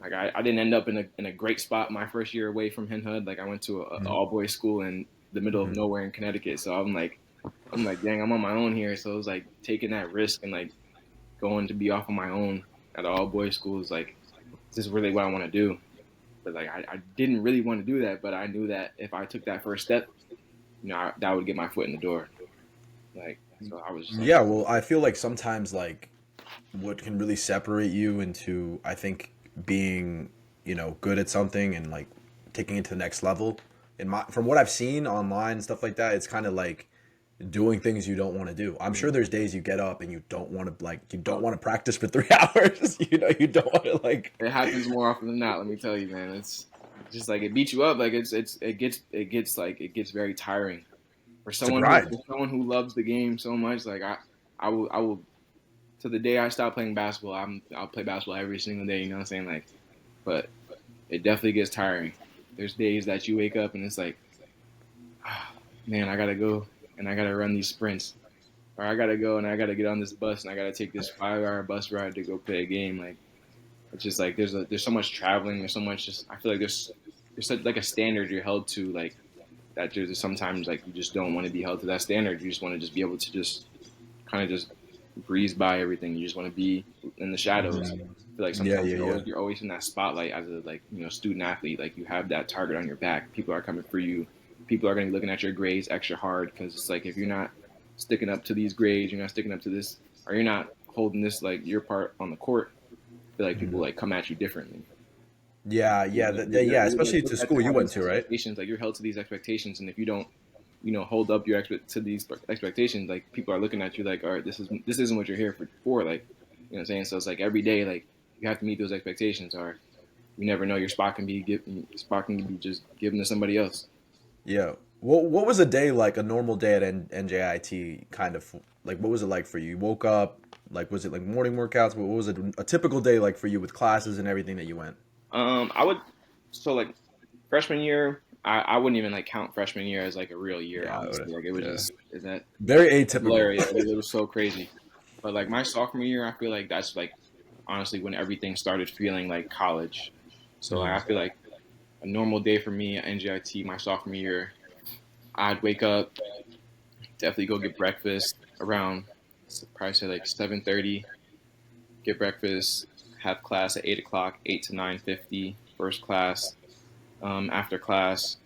Like I didn't end up in a great spot my first year away from Henhood. Like I went to a Mhm. all boys school in the middle of Mhm. nowhere in Connecticut. So I'm like, dang, I'm on my own here. So it was like taking that risk and like going to be off on my own at an all boys school is like, this is really what I want to do. But like I didn't really want to do that, but I knew that if I took that first step, that would get my foot in the door. Like so I was just like, Yeah, well, I feel like sometimes like what can really separate you into I think being, good at something and like taking it to the next level. In my from what I've seen online and stuff like that, it's kind of like doing things you don't want to do. I'm sure there's days you get up and you don't want to like you don't oh, want to practice for 3 hours. You don't want to like it happens more often than not. Let me tell you, man. It's just like it beats you up. Like it gets very tiring it's a grind. for someone who loves the game so much. Like I will to the day I stop playing basketball. I'll play basketball every single day. You know what I'm saying? Like, but it definitely gets tiring. There's days that you wake up and it's like, ah, man, I gotta go and I gotta run these sprints, or I gotta go and I gotta get on this bus and I gotta take this 5 hour bus ride to go play a game. Like it's just like there's so much traveling. There's so much just I feel like there's such like a standard you're held to like that. There's sometimes like you just don't want to be held to that standard. You just want to just be able to just kind of just breeze by everything. You just want to be in the shadows. I feel like Yeah, sometimes yeah, yeah. you're always in that spotlight as a like student athlete. Like you have that target on your back. People are coming for you. People are going to be looking at your grades extra hard because it's like if you're not sticking up to these grades, you're not sticking up to this, or you're not holding this like your part on the court. I feel like people like come at you differently. Yeah, yeah, yeah, You're like especially to looked at to school you have went these to, right? expectations. Like you're held to these expectations, and if you don't hold up your to these expectations, like people are looking at you like, all right, this isn't what you're here for. Like, what I'm saying? So it's like every day, like you have to meet those expectations, or you never know your spot can be just given to somebody else. Yeah. What was a day like, a normal day at NJIT kind of like what was it like for you? You woke up, like was it like morning workouts? What was it a typical day like for you with classes and everything that you went? I would so like freshman year, I wouldn't even like count freshman year as like a real year, Yeah, I would. honestly. Like it was Yeah. just is that Very atypical. blur, yeah, it was so crazy. But like my sophomore year, I feel like that's like honestly when everything started feeling like college. So like, Mhm. I feel like a normal day for me at NGIT my sophomore year, I'd wake up, definitely go get breakfast around probably say like 7:30, get breakfast, have class at 8 o'clock, 8 to 9:50, first class. After class,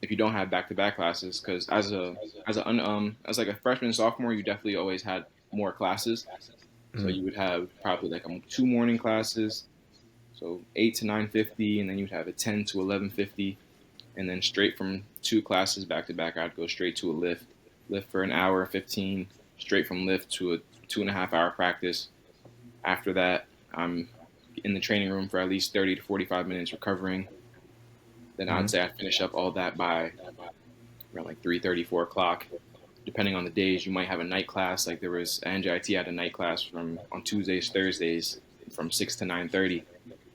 if you don't have back-to-back classes, because as like a freshman and sophomore, you definitely always had more classes. So Mhm. you would have probably like two morning classes, so 8 to 9:50, and then you'd have a 10 to 11:50, and then straight from two classes back to back, I'd go straight to a lift for an hour 15, straight from lift to a 2.5 hour practice. After that, I'm in the training room for at least 30 to 45 minutes recovering. Then I'd Mhm. say I finish up all that by around like 3:30, 4 o'clock. Depending on the days, you might have a night class. Like there was NJIT had a night class from on Tuesdays, Thursdays from 6 to 9:30.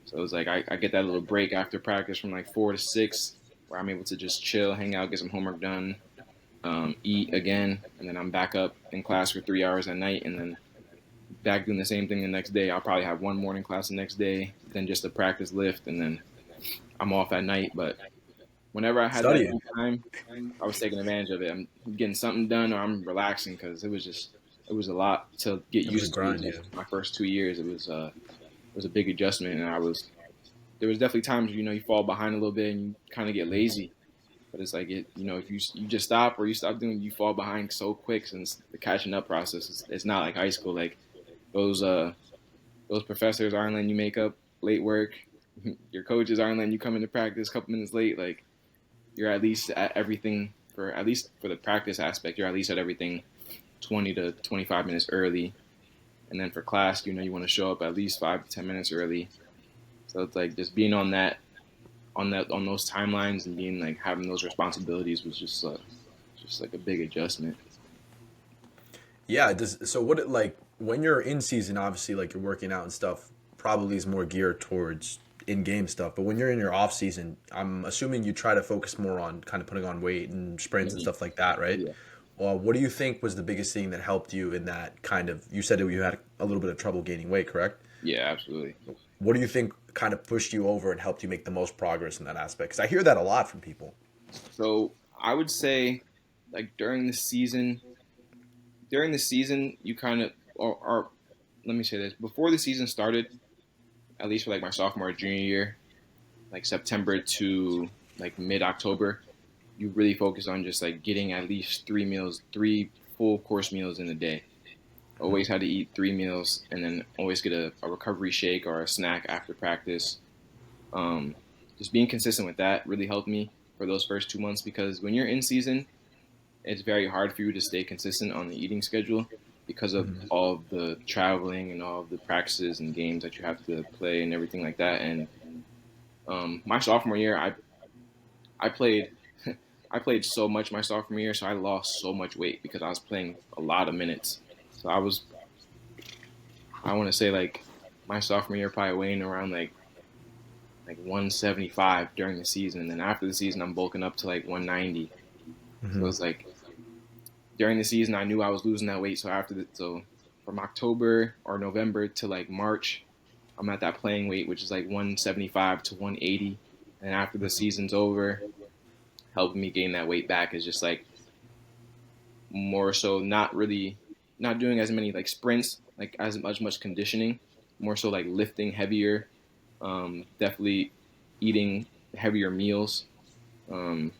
So it was like I get that little break after practice from like 4 to 6, where I'm able to just chill, hang out, get some homework done, eat again, and then I'm back up in class for 3 hours at night, and then back doing the same thing the next day. I'll probably have one morning class the next day, then just a practice lift, and then I'm off at night. But whenever I had that Studying. free time, I was taking advantage of it. I'm getting something done, or I'm relaxing because it was a lot to get It was a used to. grind, Like yeah. my first 2 years, it was a big adjustment, and I was there was definitely times you fall behind a little bit and you kind of get lazy. But it's like if you just stop or you stop doing, you fall behind so quick. Since the catching up process it's not like high school. Like those uh those professors aren't letting you make up late work. Your coaches aren't letting you come into practice a couple minutes late. Like you're at least at everything for at least for the practice aspect. You're at least at everything 20 to 25 minutes early. And then for class, you want to show up at least 5 to 10 minutes early. So it's like just being on those timelines and being like having those responsibilities was just like a big adjustment. Yeah, so what it like when you're in season, obviously like you're working out and stuff, probably is more geared towards in-game stuff. But when you're in your off season, I'm assuming you try to focus more on kind of putting on weight and sprints and Mhm. stuff like that, right? Yeah. Well, what do you think was the biggest thing that helped you in that kind of? You said that you had a little bit of trouble gaining weight, correct? Yeah, absolutely. what do you think kind of pushed you over and helped you make the most progress in that aspect? Because I hear that a lot from people. So I would say, like during the season, you kind of, or let me say this, before the season started, at least for like my sophomore or junior year, like September to like mid October, you really focus on just like getting at least 3 meals, 3 full course meals in a day. Always had to eat 3 meals, and then always get a recovery shake or a snack after practice. Um, just being consistent with that really helped me for those first 2 months, because when you're in season, it's very hard for you to stay consistent on the eating schedule because of Mhm. all of the traveling and all of the practices and games that you have to play and everything like that. And my sophomore year, I played I played so much my sophomore year, so I lost so much weight because I was playing a lot of minutes. So I want to say like my sophomore year probably weighing around like 175 during the season, and then after the season I'm bulking up to like 190. So Mhm. it's like during the season I knew I was losing that weight. So from October or November to like March, I'm at that playing weight, which is like 175 to 180. And after the season's over, helping me gain that weight back is just like more so not doing as many like sprints, like as much conditioning, more so like lifting heavier, definitely eating heavier meals. Um,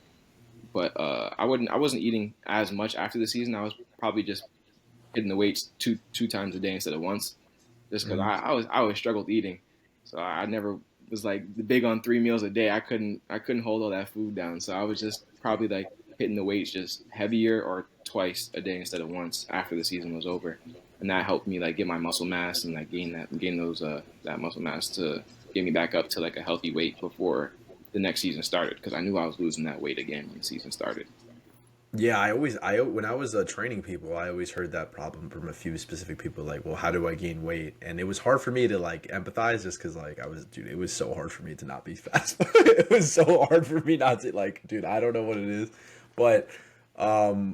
but I wasn't eating as much after the season. I was probably just hitting the weights two times a day instead of once, just because Mhm. I always struggled eating, so I never was like the big on 3 meals a day. I couldn't hold all that food down, so I was just probably like hitting the weights just heavier or twice a day instead of once after the season was over, and that helped me like get my muscle mass and like gain those that muscle mass to get me back up to like a healthy weight before the next season started, because I knew I was losing that weight again when the season started. Yeah, when I was training people, I always heard that problem from a few specific people. Like, well, how do I gain weight? And it was hard for me to like empathize, just because like dude, it was so hard for me to not be fat. It was so hard for me not to like, dude, I don't know what it is, but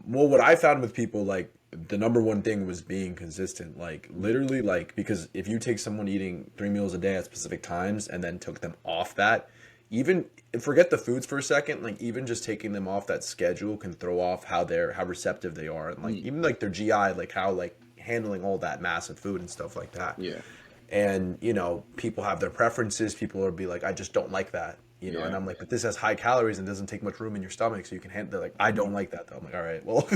well, what I found with people, like the number one thing was being consistent. Like literally, like because if you take someone eating 3 meals a day at specific times and then took them off that, even forget the foods for a second, like even just taking them off that schedule can throw off how receptive they are, and like Mm, even like their GI, like how like handling all that massive food and stuff like that. yeah, And people have their preferences. People will be like, I just don't like that, and yeah. I'm like, but this has high calories and doesn't take much room in your stomach, so you can handle. They're like, I don't like that though. I'm like, all right, well,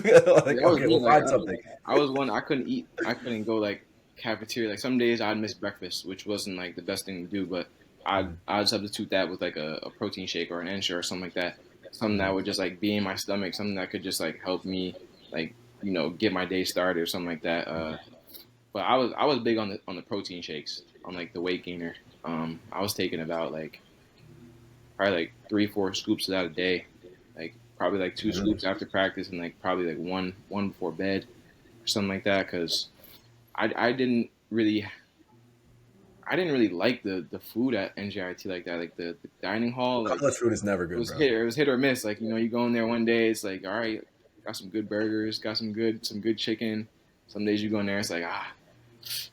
like, That was okay, me. we'll Like find something. I was one. I couldn't eat. I couldn't go like cafeteria. Like some days I'd miss breakfast, which wasn't like the best thing to do. But I'd substitute that with like a protein shake or an Ensure or something like that. Something that Mhm. would just like be in my stomach. Something that could just like help me like get my day started or something like that. But I was big on the protein shakes, on like the weight gainer. I was taking about like probably like 3 4 scoops of that a day, like probably like 2 scoops after practice, and like probably like one before bed or something like that. Because I I didn't really like the food at NJIT like that, like the dining hall. Like College food is never good, bro. it was hit or miss. Like you go in there one day, it's like, all right, got some good burgers, got some good chicken. Some days you go in there, it's like,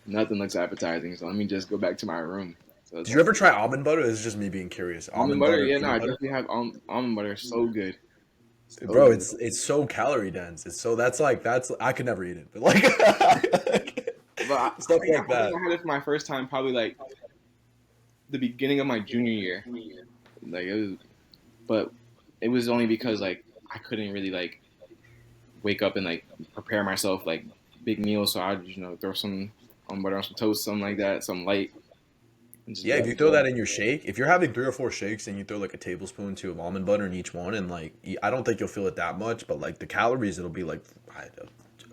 nothing looks appetizing, so let me just go back to my room. So it's Did you like ever try almond butter? This is just me being curious. almond Almond butter. butter, Yeah, no, peanut I butter. definitely have almond butter. So good, so Bro, good. it's so calorie dense. It's so that's I could never eat it, but like But stuff like I think that. I had it for my first time probably like the beginning of my junior year. Like it was, but it was only because like I couldn't really like wake up and like prepare myself like big meals. So I'd throw some on butter on some toast, something like that, some light, and just Yeah, if let you it throw go. that in your shake, if you're having 3 or 4 shakes and you throw like a tablespoon to of almond butter in each one, and like I don't think you'll feel it that much, but like the calories, it'll be like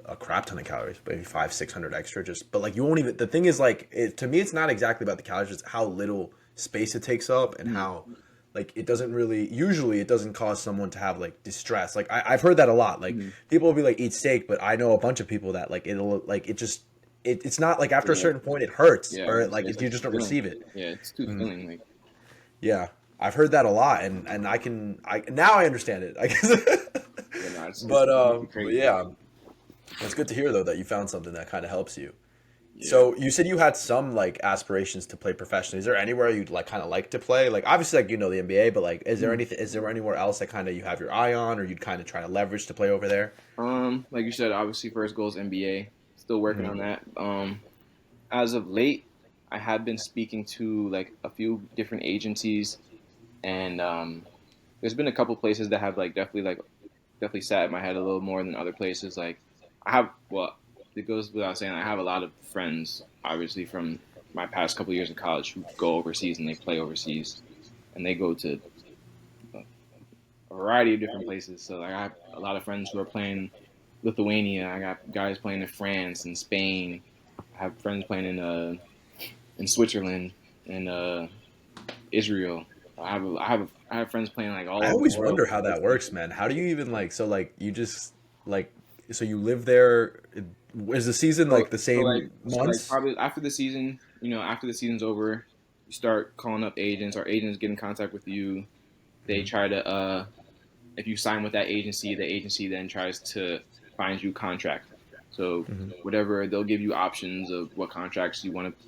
a crap ton of calories, maybe 500 600 extra. Just but like you won't even. The thing is like to me, it's not exactly about the calories; it's how little space it takes up and Mm, how like it doesn't really usually it doesn't cause someone to have like distress. Like I've heard that a lot. Like mm, people will be like eat steak, but I know a bunch of people that like it'll like it just it's not like after a yeah, certain point it hurts yeah. or It's like like you too just don't filling. receive it. Yeah, it's too Mhm. filling. Like Yeah, I've heard that a lot, and I now I understand it. I guess, you know, it's but crazy. yeah, it's good to hear though that you found something that kind of helps you. Yeah. So you said you had some like aspirations to play professionally. Is there anywhere you'd like kind of like to play? Like obviously like the NBA, but like is there anywhere else that kind of you have your eye on or you'd kind of try to leverage to play over there? Like you said, obviously first goal is NBA. Still working Hmm. on that. As of late, I have been speaking to like a few different agencies, and there's been a couple places that have definitely sat in my head a little more than other places. Like I have, well, it goes without saying, I have a lot of friends, obviously from my past couple years of college, who go overseas and they play overseas, and they go to a variety of different places. So like I have a lot of friends who are playing Lithuania. I got guys playing in France and Spain. I have friends playing in Switzerland and Israel. I have friends playing like all I over the always world. wonder how that works, man. How do you even like so like you just like so you live there is the season like the same So like months? probably after the season, after the season's over, you start calling up agents. Or agents get in contact with you. They Hmm. try to if you sign with that agency, the agency then tries to find you contract. So Hmm. whatever, they'll give you options of what contracts you want to,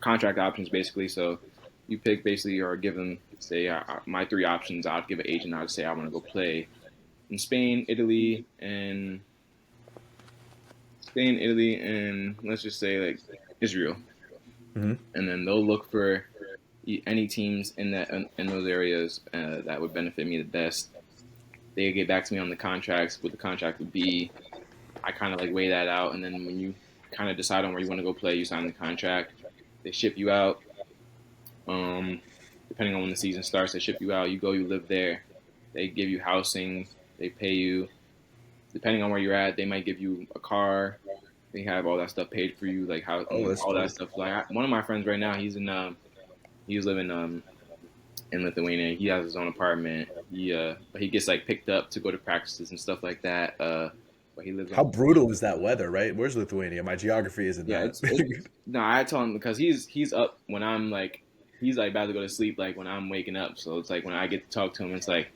contract options basically. So you pick basically or give them say my three options. I'd give an agent. I'd say I want to go play in Spain, Italy, and let's just say like Israel, Hmm. and then they'll look for any teams in those areas that would benefit me the best. They get back to me on the contracts, what the contract would be. I kind of like weigh that out, and then when you kind of decide on where you want to go play, you sign the contract. They ship you out. Um, Depending on when the season starts, they ship you out. You go, you live there. They give you housing. They pay you. Depending on where you're at, they might give you a car. They have all that stuff paid for you, like how Oh, that's all that dope. stuff. Like one of my friends right now, he's living in Lithuania. He has his own apartment. But he gets like picked up to go to practices and stuff like that. But he lives How on. brutal is that weather, right? Where's Lithuania? My geography isn't Yeah, that. it's no. I told him because he's up when I'm like he's like about to go to sleep like when I'm waking up. So it's like when I get to talk to him, it's like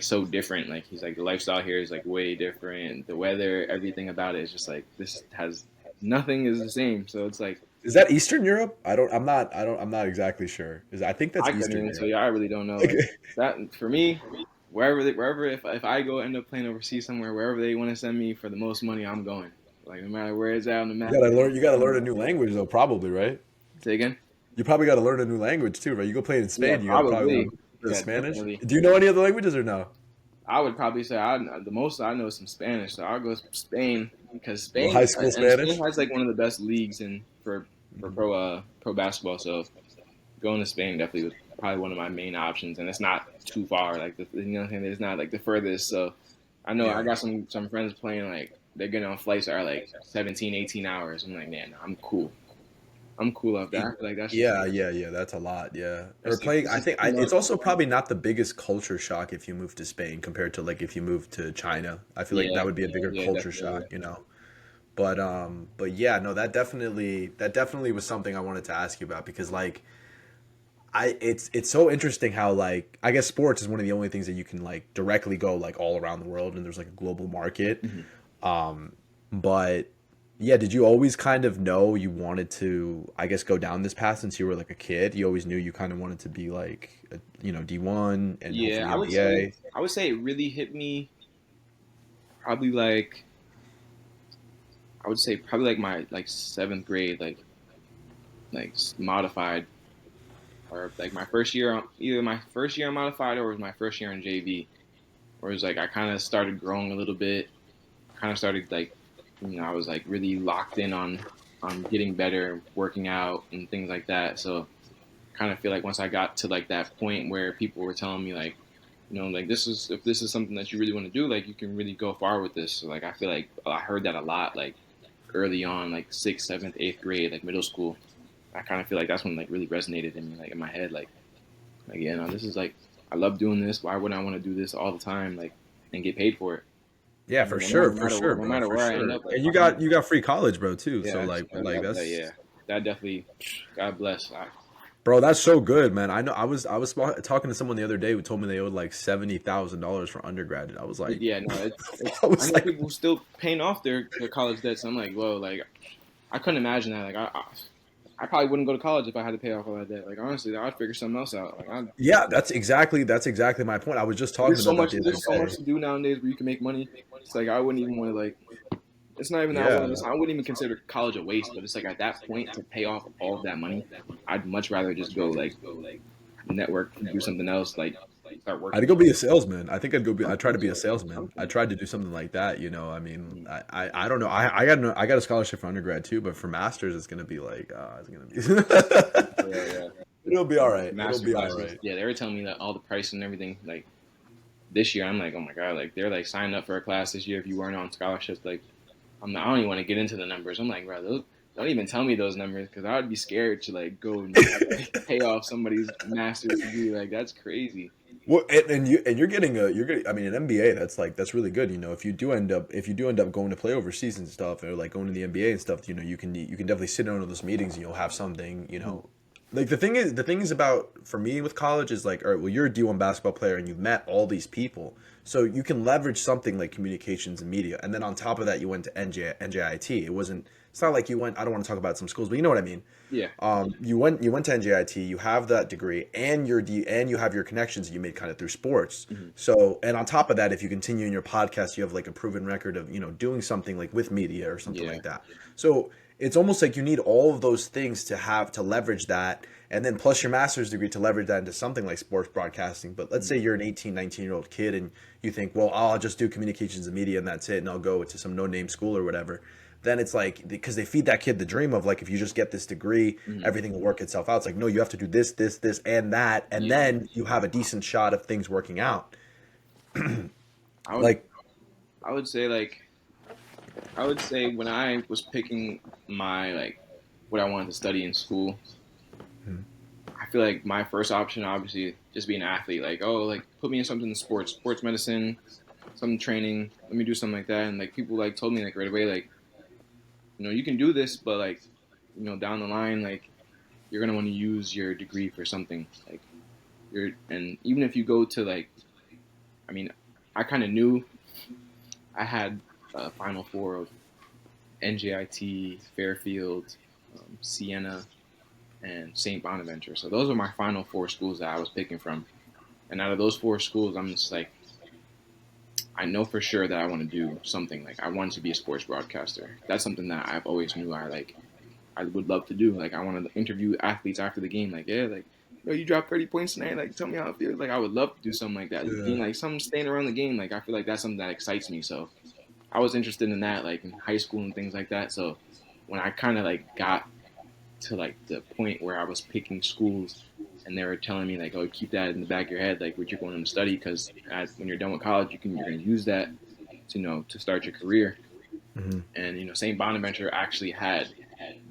so different. Like he's like the lifestyle here is like way different. The weather, everything about it is just like this has nothing is the same. So it's like Is that Eastern Europe? I'm not exactly sure. Is I think that's I couldn't Eastern even tell Europe. you. I really don't know. Like Okay. that for me, wherever if I go end up playing overseas somewhere, wherever they want to send me for the most money, I'm going. Like no matter where it's at on the map. You gotta learn a new language though, probably, right? Say again. You probably gotta learn a new language too, right? You go play in Yeah, Spain, you gotta probably learn probably. a bit of Yeah, Spanish. definitely. Do you know any other languages or no? I would probably say the most I know is some Spanish, so I'll go Spain because A little high Spain school and Spain Spanish? has like one of the best leagues in for pro basketball. So going to Spain definitely was probably one of my main options, and it's not too far. Like it's not like the furthest. So I know I Yeah. got some friends playing like they're getting on flights that are like 17, 18 hours. I'm like, man, I'm cool. I'm cool off that. I feel like that's just Yeah. That's a lot. Yeah. Or that's like playing. this I is think too it's much. also probably not the biggest culture shock if you move to Spain compared to like if you move to China. I feel like Yeah, that would be a bigger yeah, culture definitely. shock, you know. But yeah, no, that definitely was something I wanted to ask you about because like it's so interesting how like I guess sports is one of the only things that you can like directly go like all around the world and there's like a global market. Mhm. Um, but yeah, did you always kind of know you wanted to, I guess, go down this path since you were like a kid? You always knew you kind of wanted to be like, D1 and Yeah, hopefully NBA. I would say it really hit me probably like I would say probably like my like seventh grade, like modified or like my first year either my first year in modified or it was my first year in JV. Where it was like I kind of started growing a little bit, kind of started like I was like really locked in on getting better, working out and things like that. So kind of feel like once I got to like that point where people were telling me like like this is if this is something that you really want to do, like you can really go far with this. So like I feel like I heard that a lot, like early on, like sixth, seventh, eighth grade, like middle school. I kind of feel like that's when like really resonated in me, like in my head, like yeah, no, this is like I love doing this. Why wouldn't I want to do this all the time, like and get paid for it? Yeah, And no for matter sure, no bro, matter for where I end sure. up, like And I'm you got free college, bro, too. So yeah, like yeah, that's that definitely, God bless. bro, that's so good, man. I know I was talking to someone the other day who told me they owed like $70,000 for undergrad, and I was like, Yeah, no, it's I I was know like, people still paying off their college debts. I'm like, whoa, like I couldn't imagine that. Like I probably wouldn't go to college if I had to pay off all that debt. Like honestly, I'd figure something else out. Like I Yeah, that's exactly my point. I was just talking about that the there's so other much day. to do nowadays where you can make money. It's like I wouldn't even want to like. It's not even that Yeah. I wouldn't even consider college a waste. But it's like at that point to pay off all of that money, I'd much rather just go like network, do something else, like start I'd working. go be a salesman. I think I'd try to be a salesman. I tried to do something like that, you know. I mean, I don't know. I got no, I got a scholarship for undergrad too, but for masters it's gonna be like it's gonna be Yeah, yeah. it'll be all right. It'll Master be all classes. right. Yeah, they were telling me that all the price and everything. Like this year, I'm like, oh my god, like they're like signing up for a class this year if you weren't on scholarships. Like I don't even want to get into the numbers. I'm like, bro, don't even tell me those numbers because I would be scared to like go and like, pay off somebody's master's degree. Like that's crazy. Well, and you're getting. I mean, an MBA. That's really good. You know, if you do end up going to play overseas and stuff, or like going to the NBA and stuff, you know, you can definitely sit in on those meetings and you'll have something. You Mhm. know, like the thing is about for me with college is like, all right, well, you're a D1 basketball player and you've met all these people, so you can leverage something like communications and media, and then on top of that, you went to NJIT. It wasn't. It's not like you went. I don't want to talk about some schools, but you know what I mean. Yeah. You went to NJIT, you have that degree, and and you have your connections that you made kind of through sports. Hmm. So, and on top of that, if you continue in your podcast, you have like a proven record of doing something like with media or something Yeah. like that. So it's almost like you need all of those things to have to leverage that, and then plus your master's degree to leverage that into something like sports broadcasting. But let's Mhm. say you're an 18, 19-year-old kid and you think, well, I'll just do communications and media and that's it, and I'll go to some no-name school or whatever. Then it's like because they feed that kid the dream of like if you just get this degree, Hmm. everything will work itself out. It's like no, you have to do this, and that, and Yeah. then you have a decent shot of things working out. I would Like, I would say like I would say when I was picking my like what I wanted to study in school, I feel like my first option obviously just be an athlete. Like oh like put me in something in sports medicine, some training. Let me do something like that. And like people like told me like right away like you can do this, but like down the line like you're gonna want to use your degree for something like and even if you go to like I mean I kind of knew I had a Final Four of NJIT, Fairfield, Siena, and St. Bonaventure. So those were my Final Four schools that I was picking from. And out of those four schools, I'm just like, I know for sure that I want to do something. Like I want to be a sports broadcaster. That's something that I've always knew I like. I would love to do. Like I want to interview athletes after the game. Like yeah, like yo, you dropped 30 points tonight. Like tell me how it feels. Like I would love to do something like that. yeah, Being like something staying around the game. Like I feel like that's something that excites me. So I was interested in that, like in high school and things like that. So when I kind of like got to like the point where I was picking schools, and they were telling me like, oh, keep that in the back of your head, like what you're going to study, because when you're done with college, you're going to use that to to start your career. hmm And St. Bonaventure actually had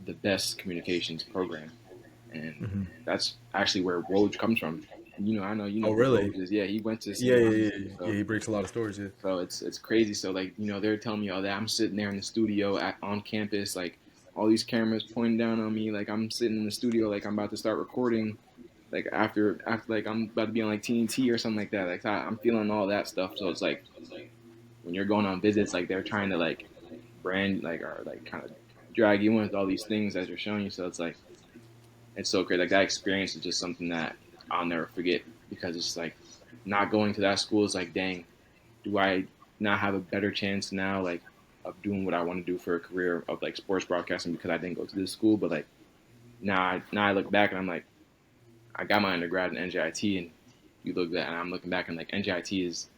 the best communications program, and hmm that's actually where Woj comes from. I know you know oh who really? Woj is. Yeah, he went to Yeah, St. yeah, Bonaventure. yeah, yeah. Yeah, So he breaks a lot of stories. Yeah. so it's crazy. So like they're telling me all that I'm sitting there in the studio on campus, like all these cameras pointing down on me, like I'm sitting in the studio, like I'm about to start recording, like after like I'm about to be on like TNT or something like that. Like I'm feeling all that stuff. So it's like when you're going on visits, like they're trying to like brand like or like kind of drag you in with all these things as they're showing you. So it's like it's so great. Like that experience is just something that I'll never forget because it's like not going to that school is like dang, do I not have a better chance now, like, of doing what I want to do for a career of like sports broadcasting because I didn't go to this school? But like now I look back and I'm like, I got my undergrad in NJIT, and you look at that, and I'm looking back and like NJIT is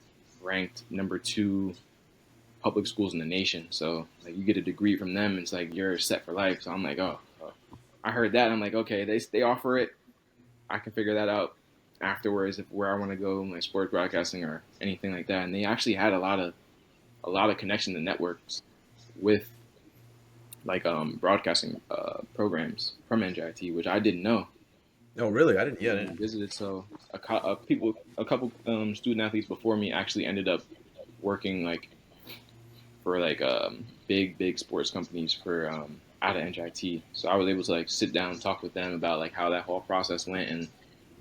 ranked number 2 public schools in the nation. So like you get a degree from them, and it's like you're set for life. So I'm like, oh. I heard that. And I'm like, okay, they offer it. I can figure that out afterwards if where I want to go, like sports broadcasting or anything like that. And they actually had a lot of connection to networks with like broadcasting programs from NJIT, which I didn't know. Oh really? I didn't. Yeah. I When I didn't. visited, so a couple student athletes before me actually ended up working like for like big sports companies for out of NJIT. So I was able to like sit down and talk with them about like how that whole process went, and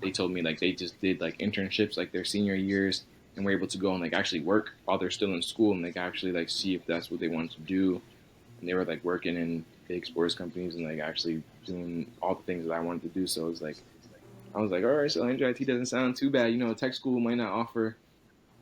they told me like they just did like internships like their senior years and were able to go and like actually work while they're still in school and like actually like see if that's what they wanted to do. And they were like working in big sports companies and like actually doing all the things that I wanted to do. So it's like I was like, all right, so NJIT doesn't sound too bad. Tech school might not offer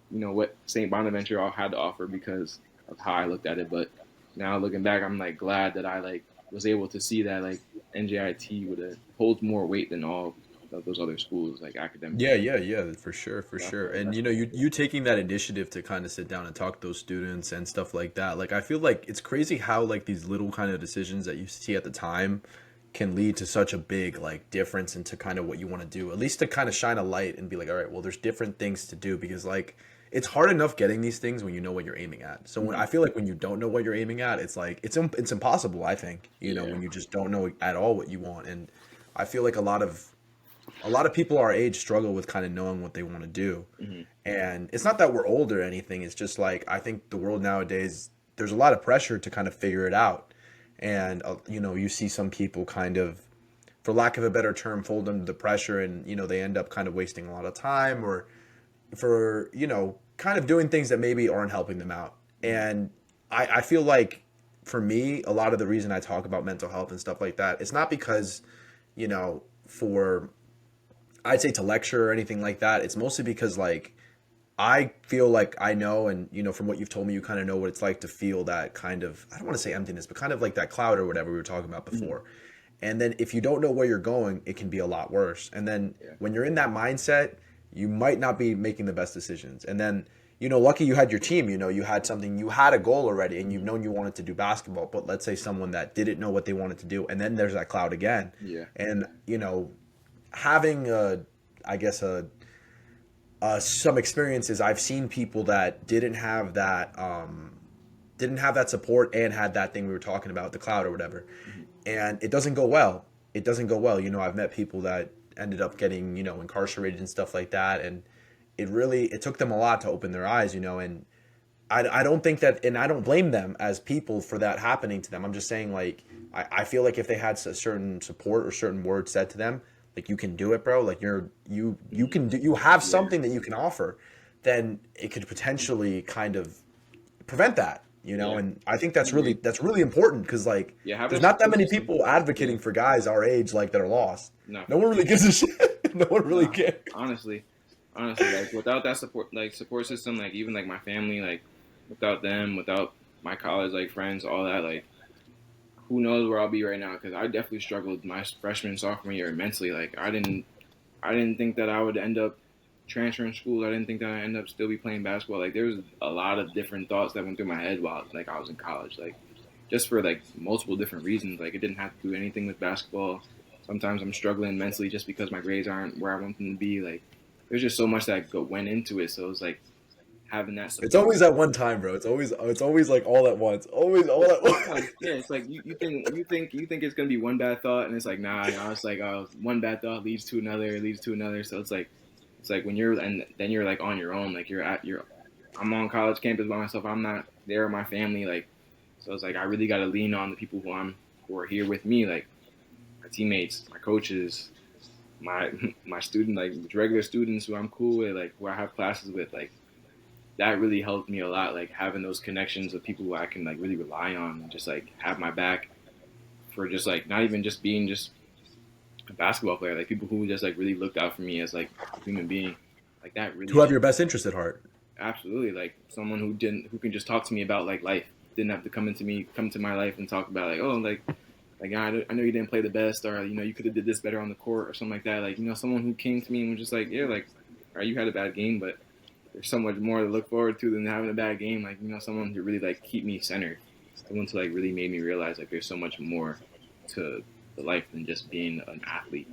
what St. Bonaventure all had to offer because of how I looked at it. But now looking back, I'm like glad that I like was able to see that like NJIT would have holds more weight than all of those other schools like Yeah, academically. yeah, yeah, for sure, for So I sure. feel like And that's you taking that initiative to kind of sit down and talk to those students and stuff like that. Like I feel like it's crazy how like these little kind of decisions that you see at the time can lead to such a big like difference into kind of what you want to do. At least to kind of shine a light and be like, all right, well, there's different things to do because like it's hard enough getting these things when you know what you're aiming at. So when Mhm. I feel like when you don't know what you're aiming at, it's like it's impossible, I think, Yeah. when you just don't know at all what you want. And I feel like a lot of people our age struggle with kind of knowing what they want to do. Hmm. And it's not that we're old or anything. It's just like I think the world nowadays, there's a lot of pressure to kind of figure it out. And, you see some people kind of, for lack of a better term, fold under the pressure and, they end up kind of wasting a lot of time or for, kind of doing things that maybe aren't helping them out. Hmm. And I feel like for me, a lot of the reason I talk about mental health and stuff like that, it's not because, for I'd say to lecture or anything like that. It's mostly because like I feel like I know, and from what you've told me, you kind of know what it's like to feel that kind of, I don't want to say emptiness, but kind of like that cloud or whatever we were talking about Hmm. before. And then if you don't know where you're going, it can be a lot worse. And then Yeah. when you're in that mindset, you might not be making the best decisions. And then, lucky you had your team, you had something, you had a goal already and you've Hmm. known you wanted to do basketball. But let's say someone that didn't know what they wanted to do, and then there's that cloud again. Yeah. And, having I guess some experiences, I've seen people that didn't have that support and had that thing we were talking about, the cloud or whatever, Hmm. and it doesn't go well. It doesn't go well. I've met people that ended up getting incarcerated and stuff like that, and it took them a lot to open their eyes, and I don't think that, and I don't blame them as people for that happening to them. I'm just saying, like, I feel like if they had a certain support or certain words said to them, like, you can do it, bro. Like, you Hmm. can do, you have Yeah. something that you can offer, then it could potentially kind of prevent that, Yeah. And I think I that's agree. that's really important because, like, Yeah. Having there's a not that support many system. people Yeah. advocating for guys our age, like, that are lost. No, No for one sure. really gives a shit. No one really No. cares. Honestly. Honestly, like without that support system, like even like my family, like without them, without my college like friends, all that, like who knows where I'll be right now? Because I definitely struggled my freshman sophomore year immensely. Like I didn't think that I would end up transferring schools. I didn't think that I'd end up still be playing basketball. Like there was a lot of different thoughts that went through my head while like I was in college. Like just for like multiple different reasons. Like it didn't have to do anything with basketball. Sometimes I'm struggling mentally just because my grades aren't where I want them to be. Like there's just so much that went into it. So it was like having that It's support. always at one time, bro. It's always like all at once. Always all Yeah, at once. sometimes, yeah, it's like you think it's gonna be one bad thought, and it's like nah, it's like one bad thought leads to another, leads to another. So it's like when you're and then you're like on your own, like I'm on college campus by myself. I'm not there with my family, like so it's like I really got to lean on the people who are here with me, like my teammates, my coaches, my my student, like regular students who I'm cool with, like who I have classes with, like that really helped me a lot. Like having those connections with people who I can like really rely on and just like have my back for just like not even just being just a basketball player, like people who just like really looked out for me as like a human being. Like that really To have just your best interest at heart. absolutely like someone who can just talk to me about like life. Didn't have to come to my life and talk about like oh like I know you didn't play the best or you could have did this better on the court or something like that. Like someone who came to me and was just like yeah like all right, you had a bad game but there's so much more to look forward to than having a bad game. Like someone to really like keep me centered, someone to like really made me realize like there's so much more to the life than just being an athlete.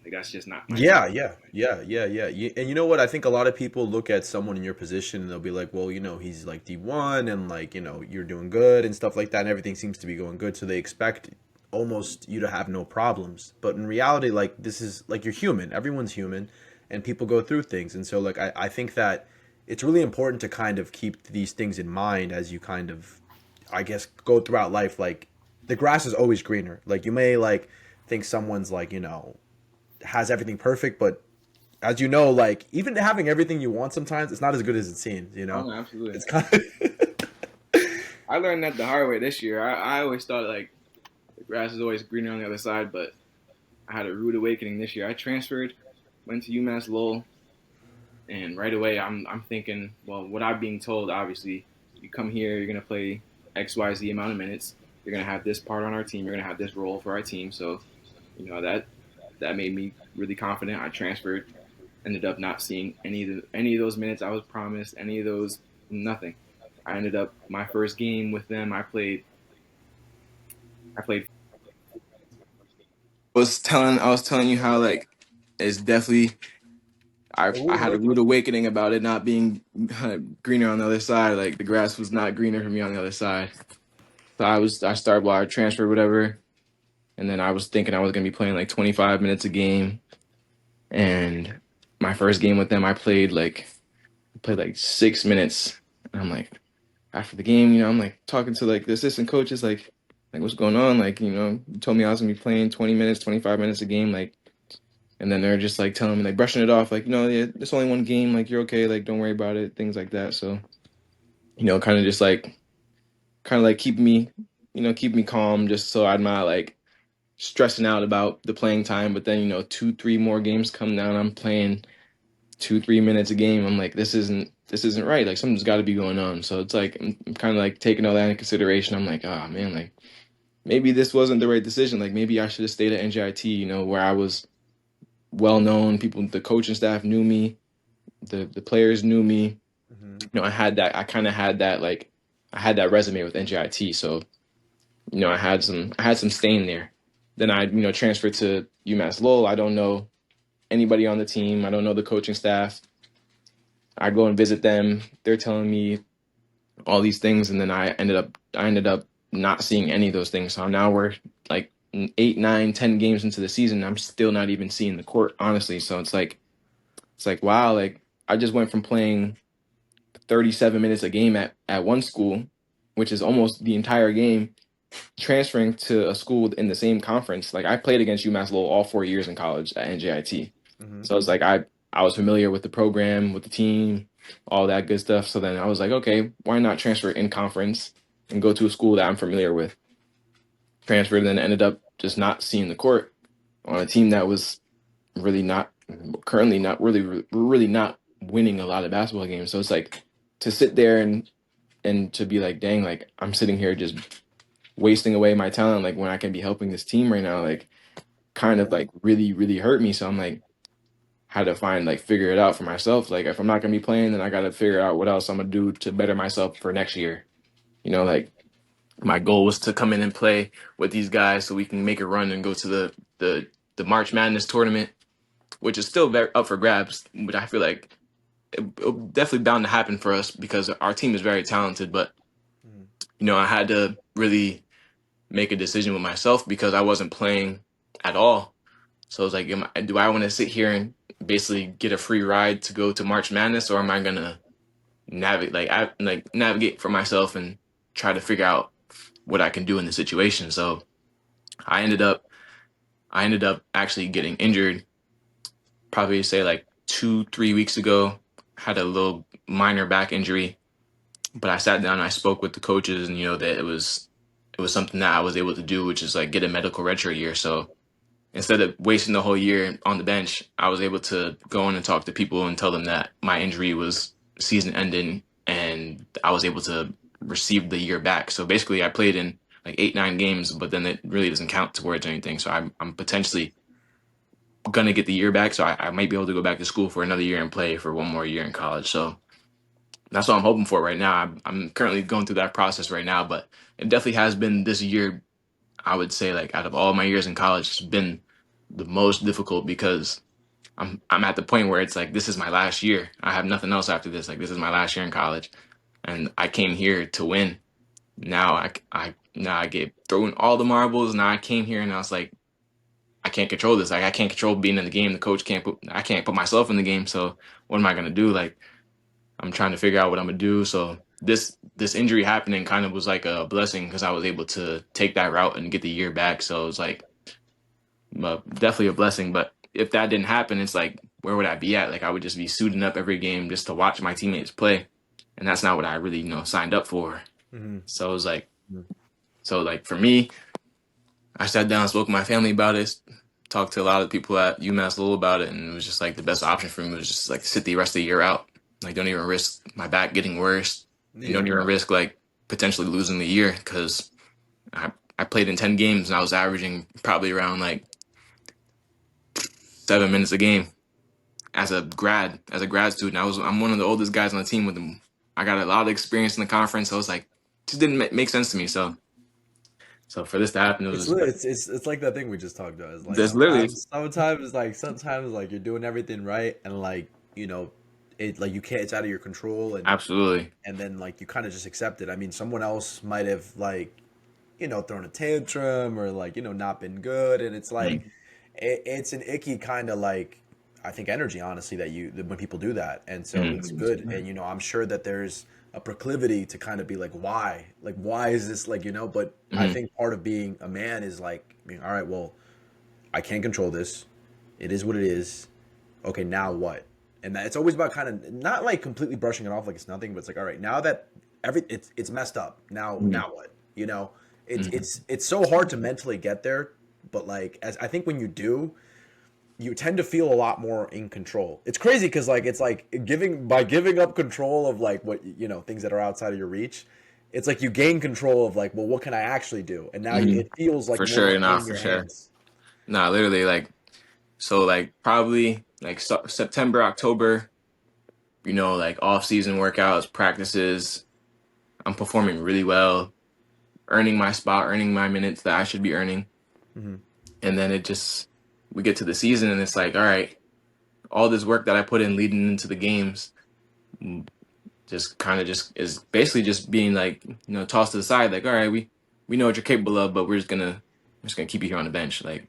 Like that's just not my Yeah, job. yeah, yeah, yeah, yeah. And you know what? I think a lot of people look at someone in your position and they'll be like, well, he's like D1 and like, you're doing good and stuff like that and everything seems to be going good. So they expect almost you to have no problems. But in reality, like this is like you're human. Everyone's human and people go through things. And so like I think that it's really important to kind of keep these things in mind as you kind of, I guess, go throughout life. Like the grass is always greener. Like you may like think someone's like, has everything perfect, but as you know, like even having everything you want sometimes it's not as good as it seems, Oh no, absolutely. It's kind of I learned that the hard way this year. I always thought like the grass is always greener on the other side. But I had a rude awakening this year. I transferred, went to UMass Lowell, and right away I'm thinking, well, what I'm being told, obviously, you come here, you're gonna play XYZ amount of minutes. You're gonna have this part on our team. You're gonna have this role for our team. So, that made me really confident. I transferred, ended up not seeing any of those minutes I was promised, any of those nothing. I ended up my first game with them. I played. I was telling you how like it's definitely I had a rude awakening about it not being greener on the other side. Like the grass was not greener for me on the other side. So I started while I transferred whatever, and then I was thinking I was gonna be playing like 25 minutes a game. And my first game with them, I played like 6 minutes. And I'm like, after the game, I'm like talking to like the assistant coaches, like what's going on? Like, you told me I was gonna be playing 20 minutes, 25 minutes a game, like, and then they're just like telling me, like brushing it off, like, yeah, it's only one game, like you're okay, like don't worry about it, things like that. So, kind of just like keep me calm, just so I'm not like stressing out about the playing time. But then, 2, 3 more games come down, I'm playing 2, 3 minutes a game. I'm like, this isn't right. Like something's got to be going on. So it's like I'm kind of like taking all that into consideration. I'm like, oh man, like maybe this wasn't the right decision. Like maybe I should have stayed at NJIT, where I was well known. People, the coaching staff knew me, the players knew me. Hmm. I kind of had that like I had that resume with NJIT. So I had some stain there. Then I transferred to UMass Lowell. I don't know anybody on the team. I don't know the coaching staff. I go and visit them. They're telling me all these things, and then I ended up not seeing any of those things. So now we're like 8, 9, 10 games into the season. I'm still not even seeing the court, honestly. So it's like wow, like I just went from playing 37 minutes a game at one school, which is almost the entire game, transferring to a school in the same conference. Like I played against UMass Lowell all 4 years in college at NJIT. Hmm. So it's like I was familiar with the program, with the team, all that good stuff. So then I was like, okay, why not transfer in conference and go to a school that I'm familiar with? Transferred and then ended up just not seeing the court on a team that was really not currently not really not winning a lot of basketball games. So it's like to sit there and to be like, dang, like I'm sitting here just wasting away my talent, like when I can be helping this team right now, like kind of like really, really hurt me. So I'm like, how to figure it out for myself. Like if I'm not gonna be playing, then I gotta figure out what else I'm gonna do to better myself for next year. Like my goal was to come in and play with these guys so we can make a run and go to the March Madness tournament, which is still very up for grabs. But I feel like it definitely bound to happen for us because our team is very talented. But I had to really make a decision with myself because I wasn't playing at all. So it's like, do I want to sit here and basically get a free ride to go to March Madness, or am I gonna navigate for myself and try to figure out what I can do in the situation? So I ended up I ended up actually getting injured, probably say like 2, 3 weeks ago. Had a little minor back injury, but I sat down and I spoke with the coaches, and that it was something that I was able to do, which is like get a medical redshirt year. So instead of wasting the whole year on the bench, I was able to go in and talk to people and tell them that my injury was season ending and I was able to receive the year back. So basically I played in like 8, 9 games, but then it really doesn't count towards anything. So I'm potentially gonna get the year back. So I might be able to go back to school for another year and play for one more year in college. So that's what I'm hoping for right now. I'm currently going through that process right now, but it definitely has been this year. I would say like out of all my years in college, it's been the most difficult because I'm at the point where it's like this is my last year. I have nothing else after this. Like this is my last year in college, and I came here to win. Now I get thrown all the marbles. Now I came here and I was like, I can't control this. Like I can't control being in the game. The coach can't put. I can't put myself in the game. So what am I gonna do? Like I'm trying to figure out what I'm gonna do. So this injury happening kind of was like a blessing because I was able to take that route and get the year back. So it was like definitely a blessing. But if that didn't happen, it's like where would I be at? Like I would just be suiting up every game just to watch my teammates play, and that's not what I really signed up for. Hmm. So it was like for me, I sat down, spoke with my family about it, talked to a lot of people at UMass Lowell about it, and it was just like the best option for me was just like sit the rest of the year out. Like, don't even risk my back getting worse, and don't Yeah. even risk like potentially losing the year because I played in 10 games and I was averaging probably around like 7 minutes a game as a grad student. I'm one of the oldest guys on the team with them. I got a lot of experience in the conference, so it's like just didn't make sense to me. So for this to happen, it It's was li- it's like that thing we just talked about. It's like there's literally sometimes you're doing everything right and like it like you can't, it's out of your control, absolutely. and then like you kind of just accept it. I mean, someone else might have like thrown a tantrum or like not been good, and it's like Mm-hmm. it's an icky kind of like I think energy, honestly, that when people do that, and so it's Mm-hmm. good. And I'm sure that there's a proclivity to kind of be like why is this like but I Mm-hmm. think part of being a man is like being all right, well, I can't control this, it is what it is, okay, now what? And that it's always about kind of not like completely brushing it off like it's nothing, but it's like all right, now that it's messed up, now what? It's Mm-hmm. it's it's so hard to mentally get there, but like as I think when you do, you tend to feel a lot more in control. It's crazy because like it's like giving up control of like what things that are outside of your reach. It's like you gain control of like, well, what can I actually do? And now Mm-hmm. it feels like For more sure, nah, in for your sure. hands. Nah, literally, like so, like probably like September, October. Like off season workouts, practices. I'm performing really well, earning my spot, earning my minutes that I should be earning. Hmm. And then we get to the season and it's like, all right, all this work that I put in leading into the games just kind of just is basically just being like, tossed to the side. Like, all right, we know what you're capable of, but we're just gonna keep you here on the bench. Like,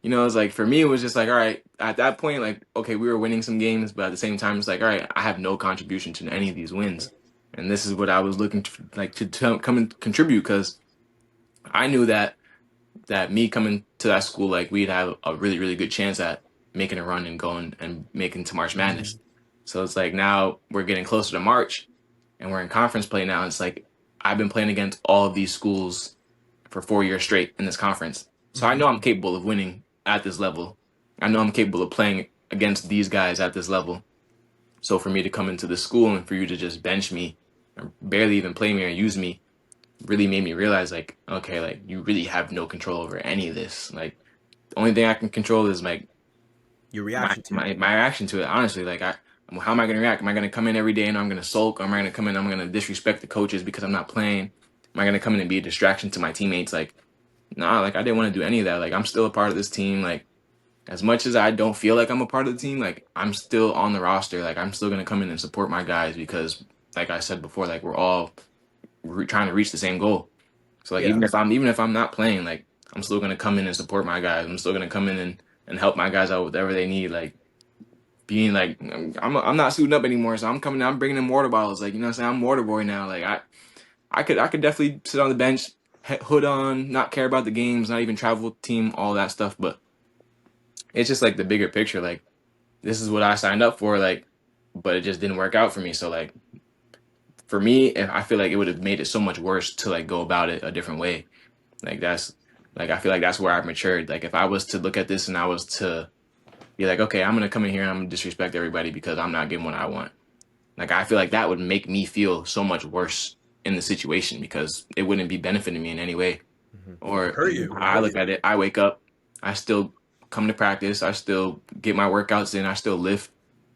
it's like for me, it was just like, all right, at that point, like, okay, we were winning some games, but at the same time, it's like, all right, I have no contribution to any of these wins. And this is what I was looking to like to come and contribute because I knew that me coming to that school, like we'd have a really, really good chance at making a run and going and making to March Madness. So it's like now we're getting closer to March and we're in conference play now. It's like I've been playing against all of these schools for 4 years straight in this conference. So I Hmm. know I'm capable of winning at this level. I know I'm capable of playing against these guys at this level. So for me to come into this school and for you to just bench me or barely even play me or use me really made me realize like, okay, like you really have no control over any of this. Like the only thing I can control is like Your my reaction to it. my, my reaction to it. Honestly, like how am I gonna react? Am I gonna come in every day and I'm gonna sulk? Or am I gonna come in? I'm gonna disrespect the coaches because I'm not playing. Am I gonna come in and be a distraction to my teammates? Like, nah, like I didn't want to do any of that. Like I'm still a part of this team. Like as much as I don't feel like I'm a part of the team, like I'm still on the roster. Like I'm still gonna come in and support my guys because, like I said before, like we're all trying to reach the same goal. So like Yeah. even if I'm not playing, like I'm still gonna come in and support my guys. I'm still gonna come in and help my guys out with whatever they need. Like being like I'm not suiting up anymore, so I'm coming. I'm bringing in water bottles. Like what I'm saying, I'm water boy now. Like I could definitely sit on the bench, hood on, not care about the games, not even travel with the team, all that stuff. But it's just like the bigger picture. Like this is what I signed up for. Like, but it just didn't work out for me. So like for me, I feel like it would have made it so much worse to like go about it a different way. Like that's like I feel like that's where I've matured. Like if I was to look at this and I was to be like, okay, I'm gonna come in here and I'm gonna disrespect everybody because I'm not getting what I want. Like I feel like that would make me feel so much worse in the situation because it wouldn't be benefiting me in any way. Hmm. It would Or hurt you. It would I hurt look you. at it, I wake up, I still come to practice, I still get my workouts in, I still lift,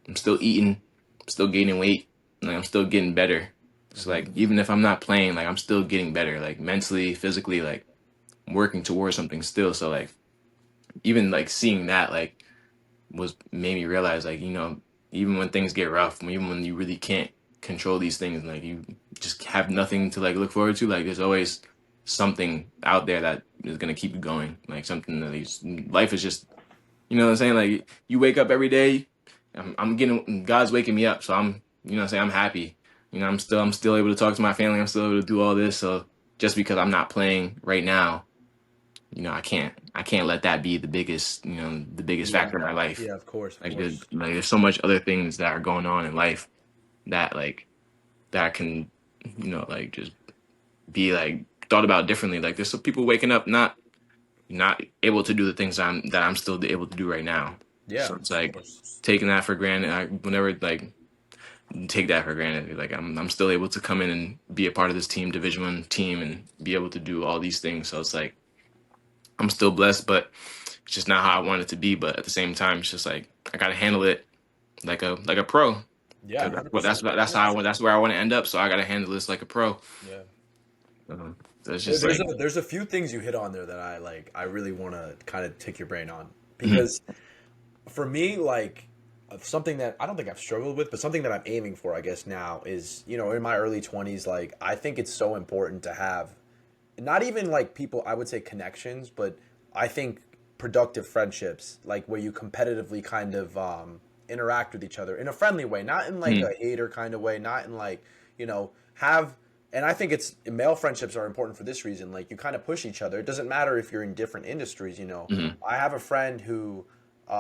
I'm still eating, I'm still gaining weight, like I'm still getting better. So Hmm. like even if I'm not playing, like I'm still getting better, like mentally, physically, like working towards something still. So like even like seeing that like was made me realize like even when things get rough, even when you really can't control these things, like you just have nothing to like look forward to. Like there's always something out there that is gonna keep you going. Like something that life is just what I'm saying. Like you wake up every day. I'm getting God's waking me up, so I'm what I'm saying. I'm happy. I'm still able to talk to my family. I'm still able to do all this. So just because I'm not playing right now I can't let that be the biggest Yeah. factor in my life. Yeah. Of course. Of Like course. there's so much other things that are going on in life that like that can like just be like thought about differently. Like there's some people waking up not not able to do the things I'm still able to do right now. Yeah, So it's of like course. taking that for granted. I whenever like take that for granted. Like I'm still able to come in and be a part of this team, Division 1 team, and be able to do all these things. So it's like I'm still blessed, but it's just not how I want it to be. But at the same time, it's just like I gotta handle it like a pro. Yeah, Because hundred percent, that's how I 100%. want. That's where I want to end up. So I gotta handle this like a pro. Yeah. So it's just like, There's a few things you hit on there that I like. I really want to kind of take your brain on mhm, because for me, like something that I don't think I've struggled with, but something that I'm aiming for, I guess now is in my early 20s. Like I think it's so important to have not even like people I would say connections, but I think productive friendships, like where you competitively kind of interact with each other in a friendly way, not in like mhm, a hater kind of way, not in like have. And I think it's male friendships are important for this reason. Like you kind of push each other. It doesn't matter if you're in different industries. mhm, I have a friend who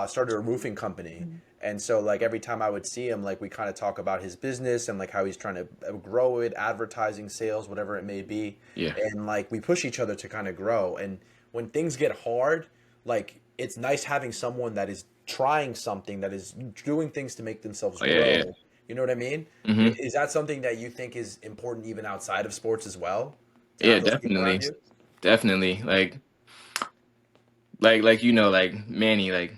started a roofing company, and so like every time I would see him, like we kind of talk about his business and like how he's trying to grow it, advertising, sales, whatever it may be, yeah, and like we push each other to kind of grow. And when things get hard, like it's nice having someone that is trying something, that is doing things to make themselves oh, yeah, yeah, grow. You know what I mean? hmm, Is that something that you think is important even outside of sports as well? To yeah, have those people around definitely, you? definitely. Like like Manny, like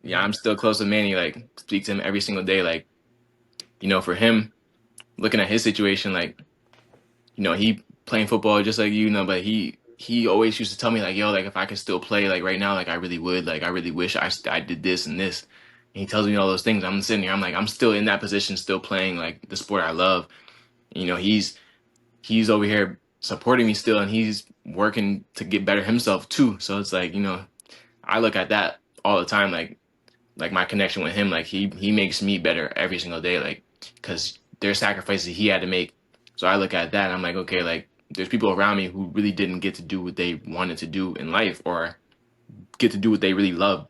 yeah, Hmm. I'm still close with Manny. Like speak to him every single day. Like for him, looking at his situation, like he playing football just like but he always used to tell me like, yo, like if I could still play like right now, like I really would, like I really wish I did this and this. And he tells me all those things. I'm sitting here, I'm like, I'm still in that position, still playing like the sport I love. He's over here supporting me still, and he's working to get better himself too. So it's like, I look at that all the time, like my connection with him, like he makes me better every single day, like because there's sacrifices he had to make. So I look at that and I'm like, okay, like there's people around me who really didn't get to do what they wanted to do in life or get to do what they really love.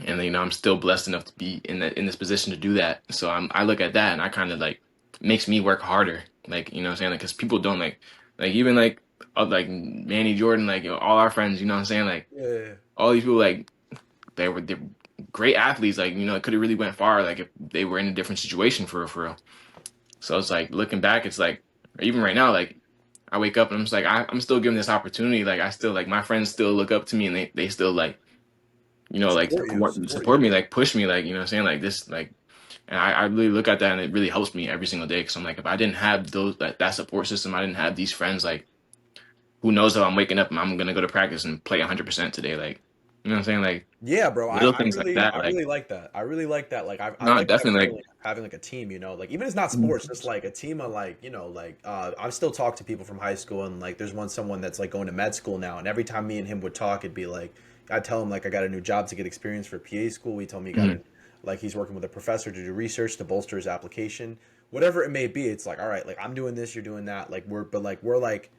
And I'm still blessed enough to be in this position to do that. So I look at that and I kind of like makes me work harder. Like what I'm saying, like because people don't like even like Manny Jordan, like all our friends. You know what I'm saying, like Yeah. all these people like they're great athletes. Like it could have really went far. Like if they were in a different situation for real. So it's like looking back, it's like or even right now, like I wake up and I'm just like I'm still given this opportunity. Like I still like my friends still look up to me and they still like like Support you, support support you. me, like push me, like what I'm saying, like this, like, and I really look at that and it really helps me every single day because I'm like, if I didn't have that support system, I didn't have these friends, like, who knows how I'm waking up and I'm gonna go to practice and play 100% today, like, what I'm saying, like Yeah, bro. little things like that, I like, really like that. I really like that. Like I no, like that definitely, feeling of having like a team, like even if it's not sports, just like a team of like, like I still talk to people from high school, and like there's someone that's like going to med school now, and every time me and him would talk, it'd be like I'd tell him like I got a new job to get experience for PA school. He told me he got mm-hmm, a like he's working with a professor to do research to bolster his application. Whatever it may be, it's like, all right, like I'm doing this, you're doing that. We're like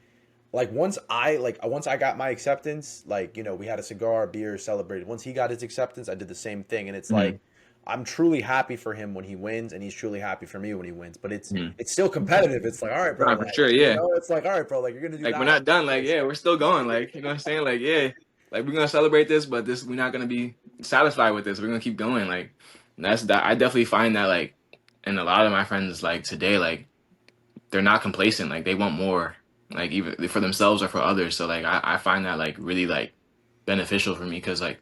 once I got my acceptance, like we had a cigar, beer, celebrated. Once he got his acceptance, I did the same thing, and it's mm-hmm, like I'm truly happy for him when he wins, and he's truly happy for me when he wins. But mm-hmm. it's still competitive. It's like, all right, bro, Nah, for sure, yeah, it's like, all right, bro, like you're gonna do like we're that. not done, like, This. yeah, we're still going, like, what I'm saying, like, yeah, like we're gonna celebrate this, but this we're not gonna be satisfied with this. We're gonna keep going, like, and that's that. I definitely find that, like, and a lot of my friends, like today, like they're not complacent. Like they want more, like even for themselves or for others. So like I find that like really like beneficial for me because like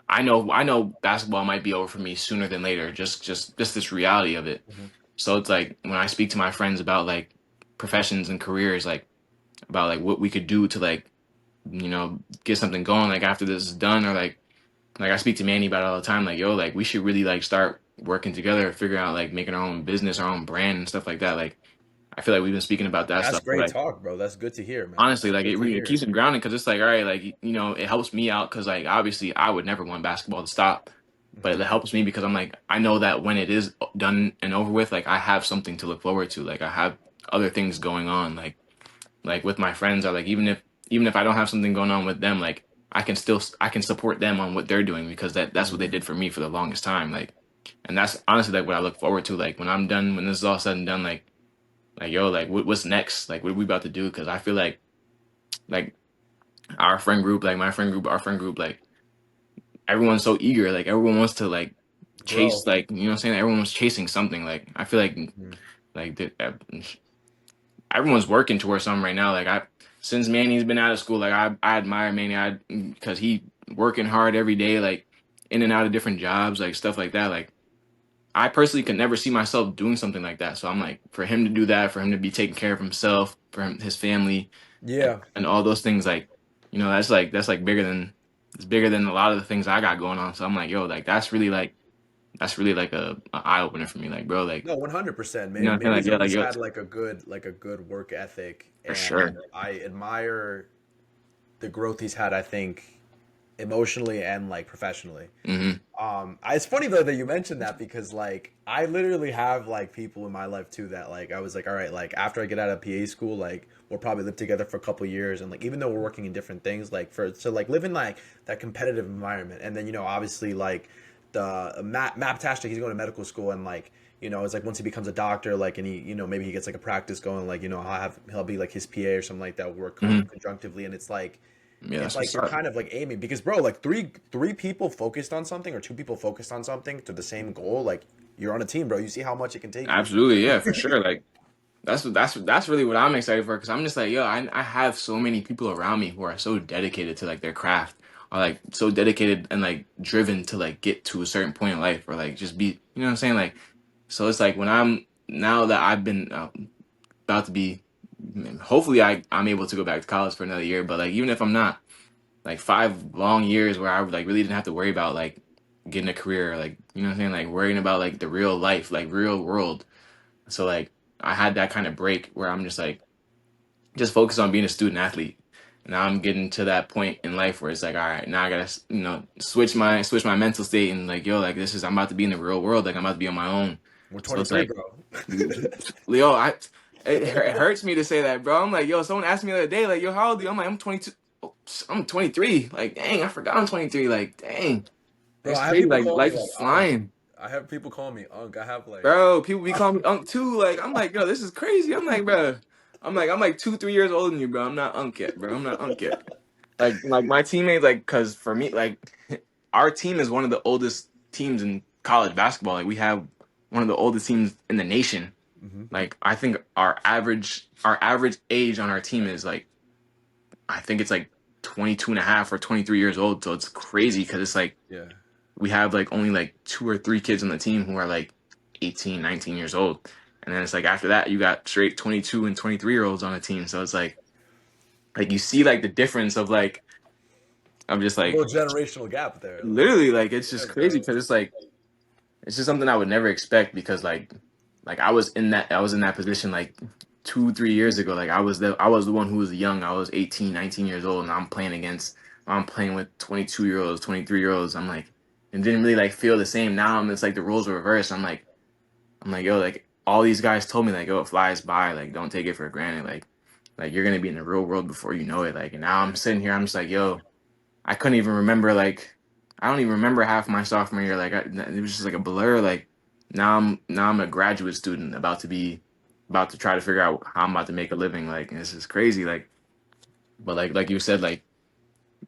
I know basketball might be over for me sooner than later. Just this reality of it. Mhm. So it's like when I speak to my friends about like professions and careers, like about like what we could do to like get something going like after this is done or like I speak to Manny about it all the time. Like yo, like we should really like start working together, figure out like making our own business, our own brand and stuff like that. Like I feel like we've been speaking about that That's stuff, but great like talk, bro. That's good to hear, man. honestly, That's like good to it hear. keeps me grounded because it's like, all right, like it helps me out because like obviously I would never want basketball to stop, but it Hmm. helps me because I'm like I know that when it is done and over with, like I have something to look forward to. Like I have other things going on, like with my friends, or like even if I don't have something going on with them, like I can support them on what they're doing because that's what they Hmm. did for me for the longest time. Like, and that's honestly like what I look forward to. Like when I'm done, when this is all said and done, like yo, like what's next? Like what are we about to do? Because I feel like our friend group, like my friend group, our friend group, like everyone's so eager, like everyone wants to like chase, Grow. like you know what I'm saying. Everyone's chasing something. Like I feel Mhm. like everyone's working towards something right now. Like I since Manny's been out of school, like I admire Manny, I because he working hard every day, like in and out of different jobs, like stuff like that. Like I personally could never see myself doing something like that. So I'm like, for him to do that, for him to be taking care of himself, for him, his family, Yeah. and all those things, like, you know, that's like bigger than it's bigger than a lot of the things I got going on. So I'm like, yo, like that's really like a eye opener for me, like, bro, like, No, 100%. you know what I'm saying, like, Manny's yeah, like, always yo, had like a good work ethic, for and sure. I admire the growth he's had, I think, emotionally and like professionally. Hmm. It's funny though that you mentioned that because like I literally have like people in my life too that like I was like, all right, like after I get out of PA school, like we'll probably live together for a couple years, and like even though we're working in different things, like for to like live in like that competitive environment, and then obviously like the Map Tashnik, he's going to medical school, and like it's like once he becomes a doctor, like and he maybe he gets like a practice going, like he'll be like his PA or something like that, work Hmm. conjunctively, and it's like Yeah, it's that's like what's you're up. kind of like aiming because bro, like three people focused on something or two people focused on something to the same goal, like you're on a team, bro. You see how much it can take you. Absolutely, yeah, for sure. Like that's really what I'm excited for because I'm just like, yo, I have so many people around me who are so dedicated to like their craft, or like so dedicated and like driven to like get to a certain point in life, or like just be, you know what I'm saying, like. So it's like when I'm now that I've been about to be, hopefully I'm able to go back to college for another year, but like even if I'm not, like 5 long years where I like really didn't have to worry about like getting a career, like you know what I'm saying, like worrying about like the real life, like real world. So like I had that kind of break where I'm just like just focused on being a student athlete. Now I'm getting to that point in life where it's like, all right, now I gotta, switch my mental state and like, yo, like this is I'm about to be in the real world, like I'm about to be on my own. We're So it's 23, like, bro. Leo, it hurts me to say that, bro. I'm like, yo, someone asked me the other day, like, yo, how old are you? I'm like, I'm 22. Oh, I'm 23. Like, dang, I forgot I'm 23. Like, dang, Bro, that's I have crazy. people Like, call me life like is Unk. flying. I have people call me Unk. I have like Bro, people be calling me Unk too. Like, I'm like, yo, this is crazy. I'm like, bro, I'm like 2, 3 years older than you, bro. I'm not Unk yet, bro. I'm not Unk yet. Like my teammates, like, cause for me, like, our team is one of the oldest teams in college basketball. Like, we have one of the oldest teams in the nation. Mhm. Like, I think our average age on our team is like, I think it's like 22 and a half or 23 years old. So it's crazy because it's like Yeah. we have like only like 2 or 3 kids on the team who are like 18, 19 years old. And then it's like after that, you got straight 22 and 23-year olds on the team. So it's like you see like the difference of like, I'm just A little like, generational gap there. Like, literally, like it's yeah, just crazy bro. because it's like, it's just something I would never expect because like I was in that position like 2, 3 years ago. Like I was the one who was young. I was 18, 19 years old, and I'm playing with 22-year olds, 23-year olds. I'm like, and didn't really like feel the same. Now it's like the roles are reversed. I'm like, yo, like all these guys told me like, yo, it flies by. Like, don't take it for granted. Like you're gonna be in the real world before you know it. Like, and now I'm sitting here. I'm just like, yo, I couldn't even remember like I don't even remember half my sophomore year. Like it was just like a blur. Like now I'm a graduate student about to try to figure out how I'm about to make a living. Like and this is crazy. Like but like you said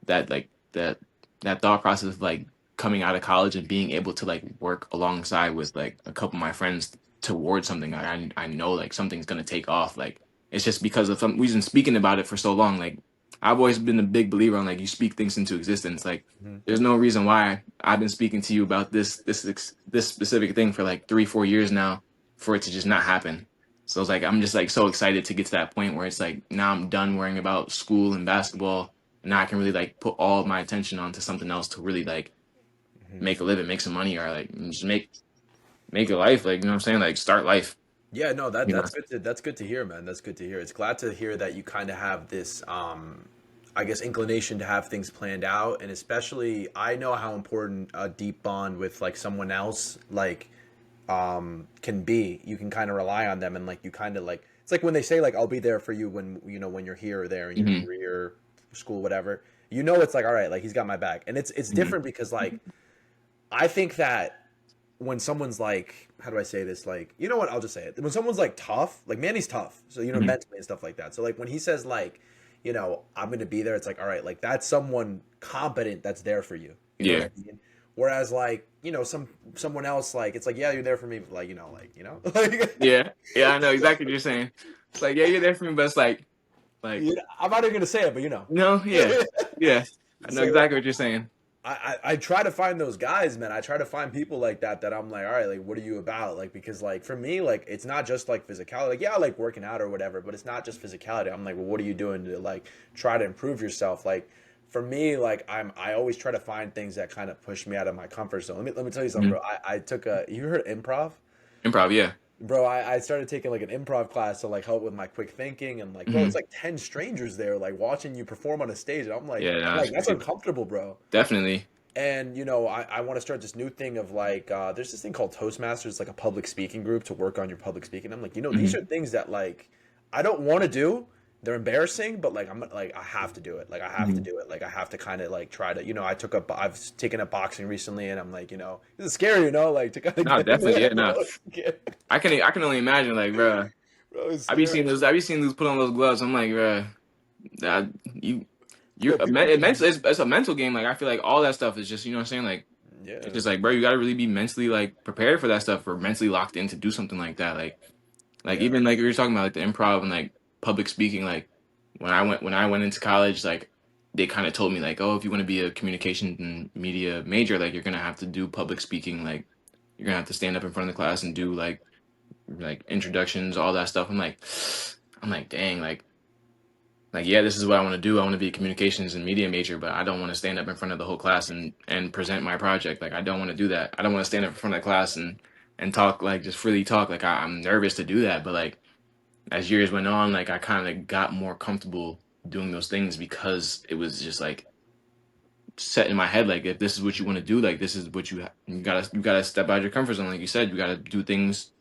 that thought process of like coming out of college and being able to like work alongside with like a couple of my friends towards something I know like something's gonna take off. Like it's just because of some we've been speaking about it for so long. Like I've always been a big believer on like you speak things into existence. Like Mhm. there's no reason why I've been speaking to you about this specific thing for like 3, 4 years now for it to just not happen. So it's like I'm just like so excited to get to that point where it's like now I'm done worrying about school and basketball. Now I can really like put all of my attention onto something else to really like Mhm. make a living, make some money, or like just make a life. Like you know what I'm saying? Like start life. Yeah, no, You know? that's good to hear, man. That's good to hear. It's glad to hear that you kind of have this I guess inclination to have things planned out, and especially I know how important a deep bond with like someone else like can be. You can kind of rely on them, and like you kind of like it's like when they say like I'll be there for you when when you're here or there in your Hmm. career, school, whatever. It's like all right, like he's got my back. And it's Hmm. different because like I think that when someone's like, how do I say this? Like, you know what? I'll just say it. When someone's like tough, like Manny's tough. So, Hmm. mentally and stuff like that. So, like, when he says, like, I'm gonna be there. It's like, all right, like that's someone competent that's there for you. You know what Yeah. I mean? Whereas like, someone else, like it's like, yeah, you're there for me, but like, like Yeah. Yeah, I know exactly what you're saying. It's like, yeah, you're there for me, but it's like, I'm not even gonna say it, but no, yeah. Yeah. I know So exactly what you're saying. I try to find those guys, man. I try to find people like that I'm like, all right, like, what are you about? Like, because like for me, like, it's not just like physicality. Like, yeah, I like working out or whatever, but it's not just physicality. I'm like, well, what are you doing to like try to improve yourself? Like, for me, like, I always try to find things that kind of push me out of my comfort zone. Let me tell you something, Mhm. bro. I took you heard improv? Improv, yeah. Bro, I started taking like an improv class to like help with my quick thinking, and like, bro, it's Hmm. like 10 strangers there like watching you perform on a stage, and Yeah, I'm no, like, it's that's crazy. uncomfortable, bro. Definitely. And I want to start this new thing of like, there's this thing called Toastmasters, like a public speaking group to work on your public speaking. I'm like, these Hmm. are things that like I don't want to do. They're embarrassing, but like I have to do it. Like I have to Hmm. do it. Like I have to kind of like try to. I've taken up boxing recently, and I'm like, this is scary, like to kind of No, get in definitely, there. yeah, no. I can only imagine, like, bro. Bro, it's scary. I be seeing those put on those gloves. I'm like, bro, that you Bro, people be, it's a mental game. Like I feel like all that stuff is just, you know what I'm saying? Like it's yeah, just like, bro, you gotta really be mentally like prepared for that stuff or mentally locked in to do something like that. Like yeah. even like we were talking about like the improv and like public speaking, like when I went into college, like they kind of told me like, oh, if you want to be a communication and media major, like you're gonna have to do public speaking, like you're gonna have to stand up in front of the class and do like introductions, all that stuff. I'm like, dang, like yeah, this is what I want to do. I want to be a communications and media major, but I don't want to stand up in front of the whole class and present my project. Like I don't want to do that. I don't want to stand up in front of the class and talk, like just freely talk. Like I'm nervous to do that, but like as years went on, like I kind of got more comfortable doing those things because it was just like set in my head. Like if this is what you want to do, like this is what you gotta step out of your comfort zone. Like you said, you gotta do things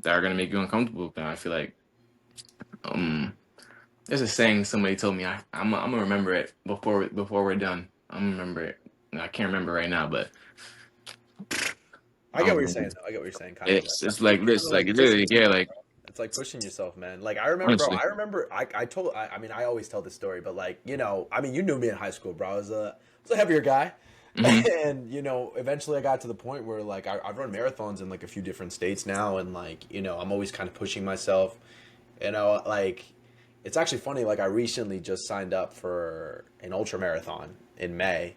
that are gonna make you uncomfortable. And I feel like um there's a saying somebody told me. I'm gonna remember it before we're done. I'm gonna remember it. I can't remember right now, but I I'm get gonna what you're remember saying, it. though. I get what you're saying, kind of like It's like kind this, of like like it pushing really, yeah, yourself. like It's like pushing yourself, man. Like I remember, bro. honestly. I remember. I mean, I always tell this story, but like, I mean, you knew me in high school, bro. I was a heavier guy, Hmm. and eventually I got to the point where like I've run marathons in like a few different states now, and like I'm always kind of pushing myself. Like it's actually funny. Like I recently just signed up for an ultra marathon in May,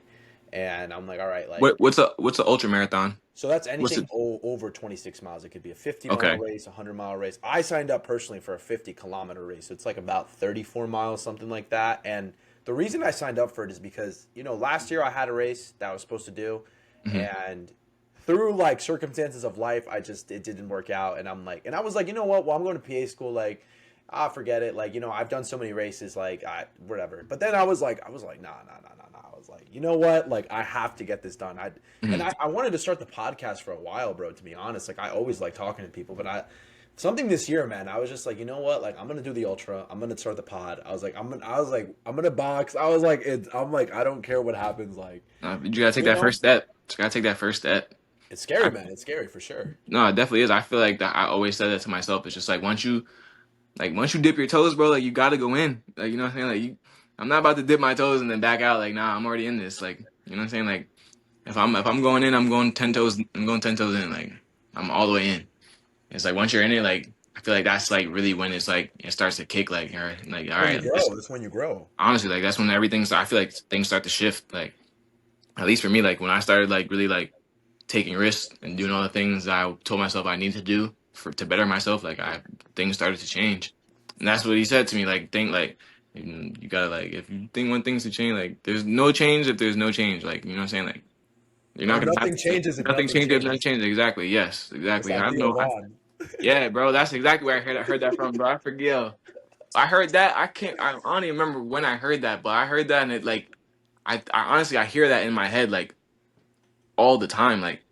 and I'm like, all right, like What's a ultra marathon? so that's What's anything it? over 26 miles. It could be a 50-mile Okay. race, a 100-mile race. I signed up personally for a 50-kilometer race. So it's like about 34 miles, something like that. And the reason I signed up for it is because, last year I had a race that I was supposed to do. Hmm. And through like circumstances of life, it didn't work out. And I'm like, and I was like, you know what? Well, I'm going to PA school. Like, forget it. Like, I've done so many races, like, whatever. But then I was like, nah, nah, nah, nah, nah. I was like, you know what? Like, I have to get this done. And Hmm. I wanted to start the podcast for a while, bro, to be honest. Like, I always like talking to people, but something this year, man, I was just like, you know what? Like, I'm gonna do the ultra. I'm gonna start the pod. I'm gonna box. I'm like, I don't care what happens. Like, You gotta take you that know, first step. Just gotta take that first step. it's scary, I, man. It's scary for sure. no, it definitely is. I feel like that. I always said that to myself. It's just like once you dip your toes, bro. Like you gotta go in. Like you know what I'm saying. I'm not about to dip my toes and then back out. Like nah, I'm already in this. Like you know what I'm saying. Like if I'm going in, I'm going 10 toes. I'm going 10 toes in. Like I'm all the way in. It's like once you're in it, like I feel like that's like really when it's like it starts to kick. Like all When you right, grow, that's when you grow. honestly, like that's when I feel like things start to shift. Like at least for me, like when I started like really like taking risks and doing all the things I told myself I need to do to better myself, like things started to change. And that's what he said to me. Like think like you gotta like if you think one thing's to change, like there's no change if there's no change. Like you know what I'm saying? Like you're not Or gonna have nothing changes if nothing nothing changes if nothing changes. changes. Exactly. Yes. It's Exactly. like I don't Theo know. Vaughn. Yeah, bro. That's exactly where I heard that from, bro. I forget. Yo. I heard that. I don't even remember when I heard that, but I heard that and it like I honestly I hear that in my head like all the time. Like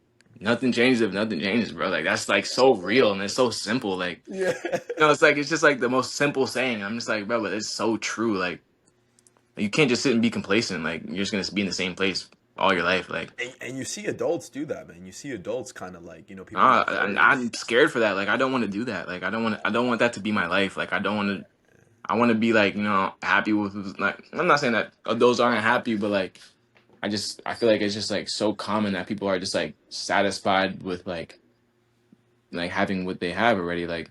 nothing changes if nothing changes, bro. Like that's like so real and it's so simple. Like Yeah. it's just like the most simple saying. I'm just like, bro, but it's so true. Like you can't just sit and be complacent. Like you're just gonna be in the same place all your life. Like And you see adults do that, man. You see adults kind of like, people in nah, their 30s. I'm scared for that. Like I don't want to do that. Like I don't want that to be my life. Like I don't want to. I want to be like, happy with, like, I'm not saying that those aren't happy, but like I feel like it's just like so common that people are just like satisfied with like having what they have already. Like,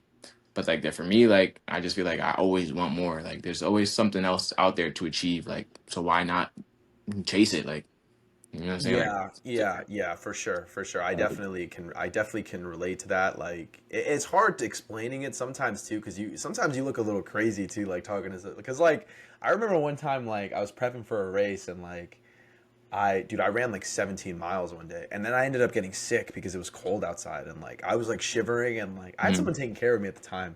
but like that for me, like I just feel like I always want more. Like there's always something else out there to achieve. Like, so why not chase it? Like, you know what I'm saying? Like, Yeah, yeah, yeah, for sure, for sure. I definitely can relate to that. Like, it's hard to explaining it sometimes too, because sometimes you look a little crazy too, like talking to, because like I remember one time like I was prepping for a race and like I ran like 17 miles one day, and then I ended up getting sick because it was cold outside, and like I was like shivering, and like I had mhm. someone taking care of me at the time,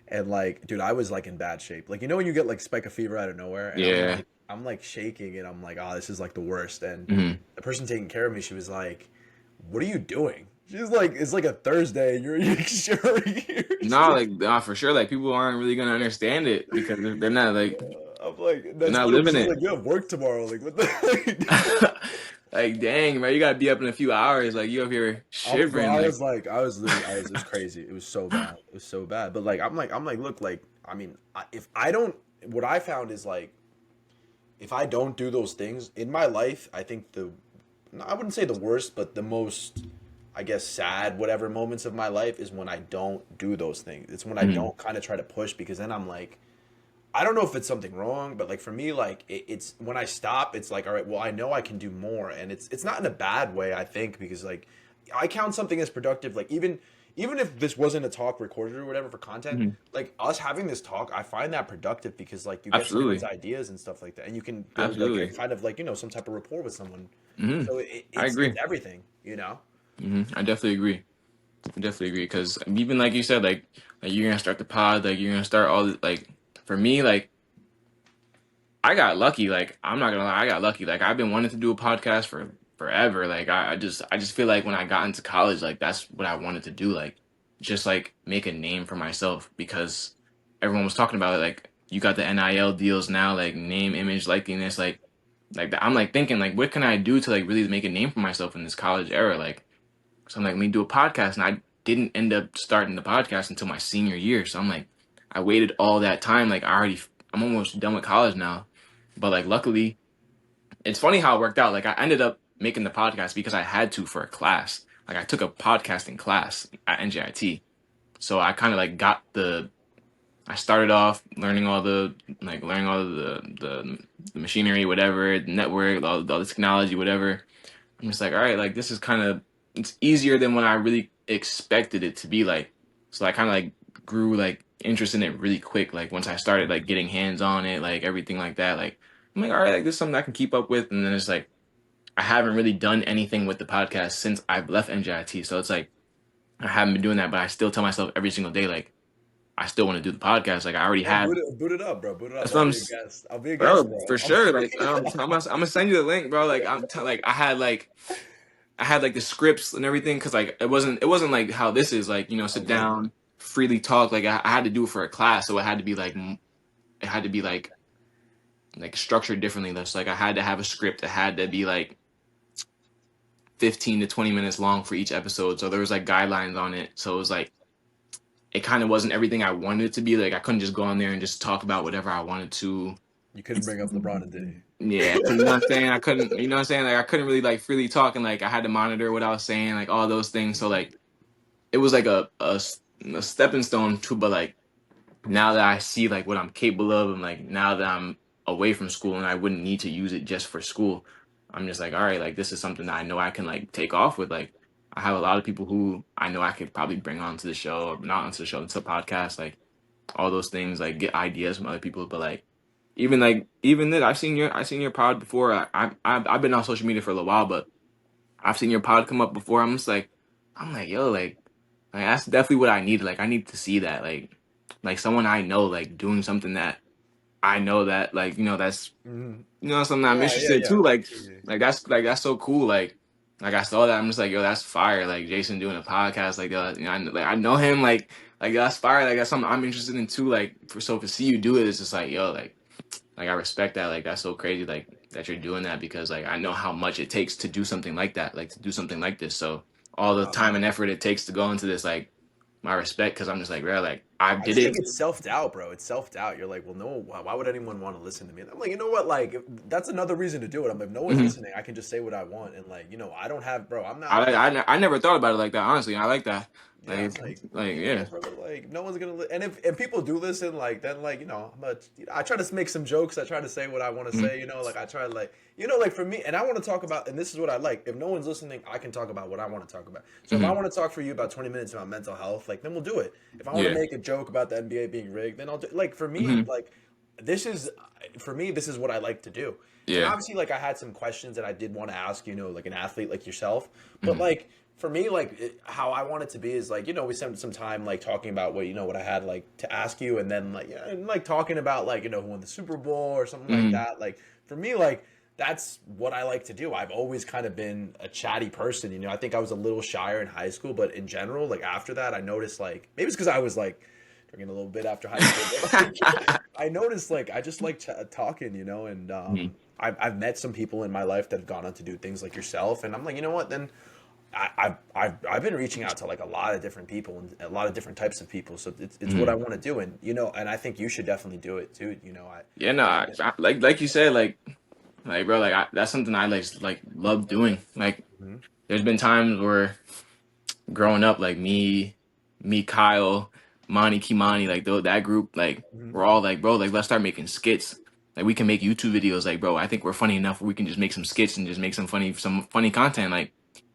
and like, dude, I was like in bad shape. Like, you know when you get like spike of fever out of nowhere, and Yeah. I'm like shaking, and I'm like, oh, this is like the worst. And Hmm. the person taking care of me, she was like, "What are you doing?" She's like, "It's like a Thursday, and you're shivering here." No, like, nah, for sure. Like, people aren't really gonna understand it because they're not like I'm like, they're that's not funny. But living she's it. like, "You have work tomorrow." Like, what the? Like, dang, man, you gotta be up in a few hours. Like, you up here Bro, shivering. I Like, was like, it was crazy. It was so bad. It was so bad. But like, I'm like, look, like, I mean, if I don't, what I found is like, if I don't do those things in my life, I think I wouldn't say the worst, but the most, I guess, sad, whatever moments of my life is when I don't do those things. It's when I mhm, don't kind of try to push because then I'm like, I don't know if it's something wrong, but like for me, like it's when I stop, it's like, all right, well, I know I can do more, and it's not in a bad way, I think, because like I count something as productive, like even if this wasn't a talk recorded or whatever for content, mhm. like us having this talk, I find that productive because like you get someone's Absolutely, ideas and stuff like that, and you can build like a absolutely. kind of like some type of rapport with someone. Hmm. So I it's agree. everything, you know. I definitely agree. I definitely agree because even like you said, like you're gonna start the pod, like you're gonna start all like for me, like I got lucky. Like I'm not gonna lie, I got lucky. Like I've been wanting to do a podcast for forever. Like I just feel like when I got into college, like that's what I wanted to do. Like just like make a name for myself because everyone was talking about it. Like you got the NIL deals now, like name, image, likeness, like that. I'm like thinking like what can I do to like really make a name for myself in this college era? Like so I'm like, let me do a podcast. And I didn't end up starting the podcast until my senior year. So I'm like, I waited all that time. Like I'm almost done with college now. But like, luckily, it's funny how it worked out. Like I ended up making the podcast because I had to for a class. Like I took a podcasting class at NJIT. So I kind of like I started off learning all the machinery, whatever, the network, all the technology, whatever. I'm just like, all right, like this is kind of it's easier than what I really expected it to be like. So I kind of like grew like interest in it really quick. Like once I started like getting hands on it, like everything like that, like I'm like, all right, like this is something I can keep up with. And then it's like I haven't really done anything with the podcast since I've left NJIT. So it's like I haven't been doing that, but I still tell myself every single day, like I still want to do the podcast. Like I already Bro, have. boot it up, bro. Boot it up. That's what I'll be a guest. I'll be a guest, bro, bro. for sure. Like I'm gonna send you the link, bro. Like like I had like the scripts and everything because like it wasn't like how this is like sit Okay. down freely talk like I had to do it for a class so it had to be like structured differently. That's like I had to have a script. It had to be like 15 to 20 minutes long for each episode. So there was like guidelines on it. So it was like it kind of wasn't everything I wanted it to be. Like I couldn't just go on there and just talk about whatever I wanted to. You couldn't bring up LeBron and Diddy. Yeah, 'cause you know what I'm saying? I couldn't, you know what I'm saying? Like I couldn't really like freely talk and like I had to monitor what I was saying, like all those things. So like it was like a stepping stone to, but like now that I see like what I'm capable of and like now that I'm away from school and I wouldn't need to use it just for school, I'm just like, all right, like this is something that I know I can like take off with. Like I have a lot of people who I know I could probably bring onto the show or not onto the show, into the podcast, like all those things, like get ideas from other people. But even then, I've seen your pod before. I've been on social media for a little while, but I've seen your pod come up before. I'm like, yo, like that's definitely what I need. Like I need to see that, like someone I know, like doing something that I know that, like that's Hmm. something I'm Yeah, yeah, interested yeah. too. Like Yeah. that's so cool. Like I saw that, I'm just like, yo, that's fire. Like Jason doing a podcast, like I know him, like that's fire. Like that's something I'm interested in too. Like to see you do it, it's just like, yo, like I respect that. Like that's so crazy. Like that you're doing that because like I know how much it takes to do something like that. Like to do something like this. So all the Uh, time and effort it takes to go into this, like my respect. Because I'm just like, bro, like I I did just think it. it's self doubt, bro. It's self doubt. You're like, well, no, why would anyone want to listen to me? And I'm like, you know what? Like, that's another reason to do it. I'm like, if no one's Mhm. listening, I can just say what I want, and like, I don't have, bro. I'm I not like like, I never thought about it like that. Honestly, I like that. yeah, I'm Like like, like you know yeah. what, brother? Like, no one's gonna, and if people do listen, like, then like, I try to make some jokes. I try to say what I want to Mhm. say. Like, I try to like, like for me, and I want to talk about, and this is what I like. If no one's listening, I can talk about what I want to talk about. So if I Mhm. want to talk for you about 20 minutes about mental health, like, then we'll do it. If I want to Yeah. make a joke about the NBA being rigged, then I'll do. Like for me, Mhm. like this is for me, this is what I like to do. And Yeah. obviously, like I had some questions that I did want to ask, like an athlete like yourself. But Mhm. like for me, like how I want it to be is like we spent some time like talking about what I had like to ask you, and then like and like talking about like who won the Super Bowl or something like Mhm. that. Like for me, like that's what I like to do. I've always kind of been a chatty person. I think I was a little shyer in high school, but in general, like after that, I noticed like maybe it's because I was like drinking a little bit after high school, but like I noticed like I just like talking, and Mhm. I've met some people in my life that have gone on to do things like yourself, and I'm like, you know what? Then I've been reaching out to like a lot of different people and a lot of different types of people, so it's what I Mhm. want to do, and and I think you should definitely do it too. Yeah, no, like you said, like bro, like that's something I like love doing. Like Mhm. there's been times where growing up, like me, Kyle, Monty, Kimani, like that group, like Mhm. we're all like, bro, like let's start making skits. Like we can make YouTube videos. Like, bro, I think we're funny enough where we can just make some skits and just make some funny content. Like,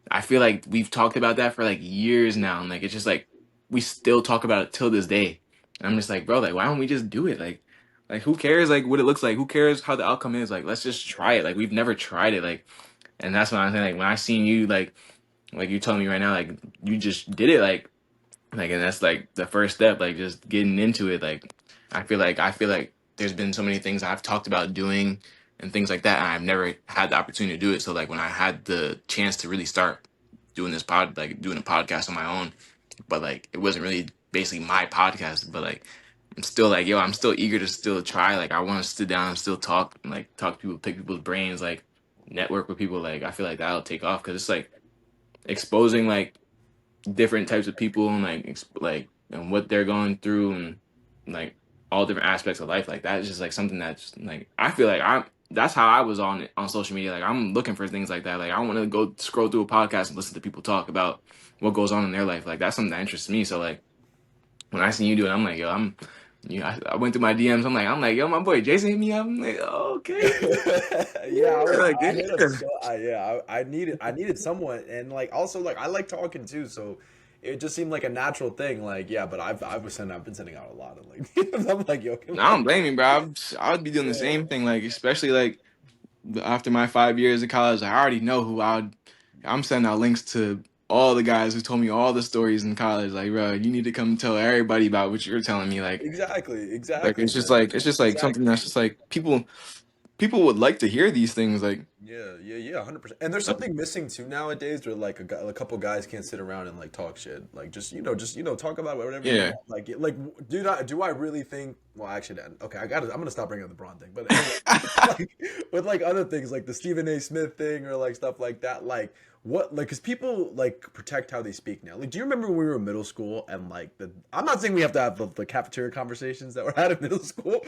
I feel like we've talked about that for like years now, and like it's just like we still talk about it till this day. And I'm just like, bro, like why don't we just do it? Like who cares like what it looks like? Who cares how the outcome is? Like, let's just try it. Like we've never tried it. Like, and that's what I'm saying. Like when I seen you, like you telling me right now, like you just did it, like, and that's like the first step, like just getting into it. Like, I feel like there's been so many things I've talked about doing and things like that, and I've never had the opportunity to do it. So like when I had the chance to really start doing like doing a podcast on my own, but like it wasn't really basically my podcast, but like I'm still like, yo, I'm still eager to still try. Like I want to sit down and still talk and like talk to people, pick people's brains, like network with people. Like I feel like that'll take off because it's like exposing like different types of people and like like and what they're going through and like all different aspects of life. Like that is just like something that's like I feel like I'm that's how I was on social media. Like I'm looking for things like that. Like I want to go scroll through a podcast and listen to people talk about what goes on in their life. Like that's something that interests me. So like when I seen you do it, I'm like, yo, I went through my DMs. I'm like, yo, my boy Jason hit me up. I'm like, oh, okay, Yeah, yeah, like I hit up yeah. I needed someone, and like also like I like talking too, so it just seemed like a natural thing. Like yeah, but I've been sending out a lot of like I'm like yo, come I on. don't blame you, bro. I would be doing the same thing. Like especially like after my 5 years of college, I already know who I'm sending out links to all the guys who told me all the stories in college. Like, bro, you need to come tell everybody about what you're telling me. Exactly, Like exactly, man. it's just like something Exactly. that's just like people would like to hear these things. Yeah, yeah, yeah, 100%. And there's something missing too nowadays, where like a couple guys can't sit around and like talk shit, like just talk about whatever you yeah. want. Like, do I really think? Well, actually, okay, I'm gonna stop bringing up the Braun thing. But anyway, like with like other things, like the Stephen A. Smith thing, or like stuff like that, like what, like, because people like protect how they speak now. Like, do you remember when we were in middle school and like I'm not saying we have to have the cafeteria conversations that were had in middle school,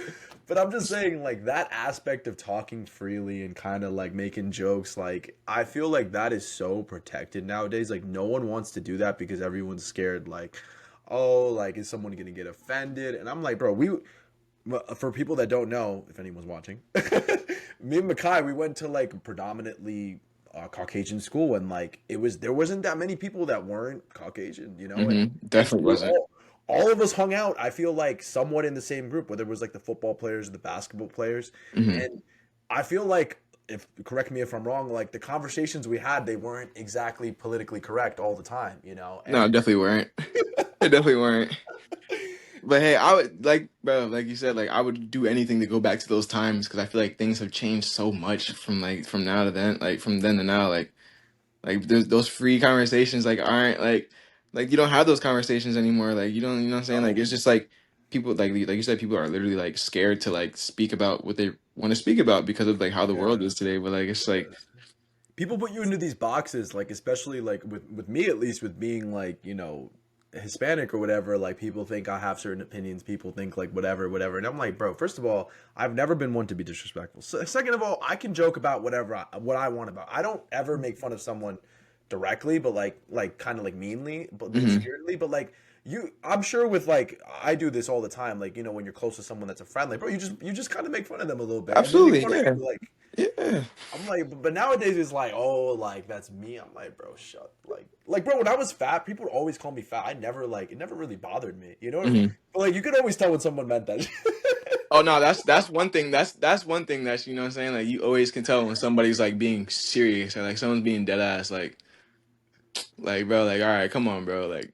but I'm just saying, like, that aspect of talking freely and kind of like making jokes, like, I feel like that is so protected nowadays. Like, no one wants to do that because everyone's scared, like, oh, like, is someone gonna get offended? And I'm like, bro, for people that don't know, if anyone's watching, me and Mekhi, we went to like predominantly Caucasian school, and like there wasn't that many people that weren't Caucasian, and Definitely we wasn't. all of us hung out. I feel like somewhat in the same group, whether it was like the football players or the basketball players, hmm and I feel like, if correct me if I'm wrong, like the conversations we had, they weren't exactly politically correct all the time, No, and definitely weren't. They definitely weren't. But hey, I would like, bro, like you said, like I would do anything to go back to those times because I feel like things have changed so much from now to then, like from then to now. Like there's those free conversations like aren't like you don't have those conversations anymore. Like you don't, you know what I'm saying? Like no, it's just like people like you said, people are literally like scared to like speak about what they want to speak about because of like how the yeah. world is today. But like it's like People put you into these boxes, like especially like with me, at least, with being like Hispanic or whatever, like people think I have certain opinions. People think like whatever. And I'm like, bro, first of all, I've never been one to be disrespectful. So, second of all, I can joke about what I want about. I don't ever make fun of someone directly, but like kind of like meanly, but mean Hmm. spiritedly. But like I'm sure with like I do this all the time. Like when you're close to someone that's a friend, like bro, you just kind of make fun of them a little bit, and they make Absolutely, fun of yeah, you. Like yeah. I'm like, but nowadays it's like, oh, like that's me. I'm like, bro, shut. Like, bro, when I was fat, people would always call me fat. I never like it. Never really bothered me. You know what I mean? Hmm. But like, you could always tell when someone meant that. Oh no, that's one thing. That's one thing that's you know what I'm saying. Like you always can tell when somebody's like being serious or like someone's being dead ass. Like bro, like all right, come on, bro. Like,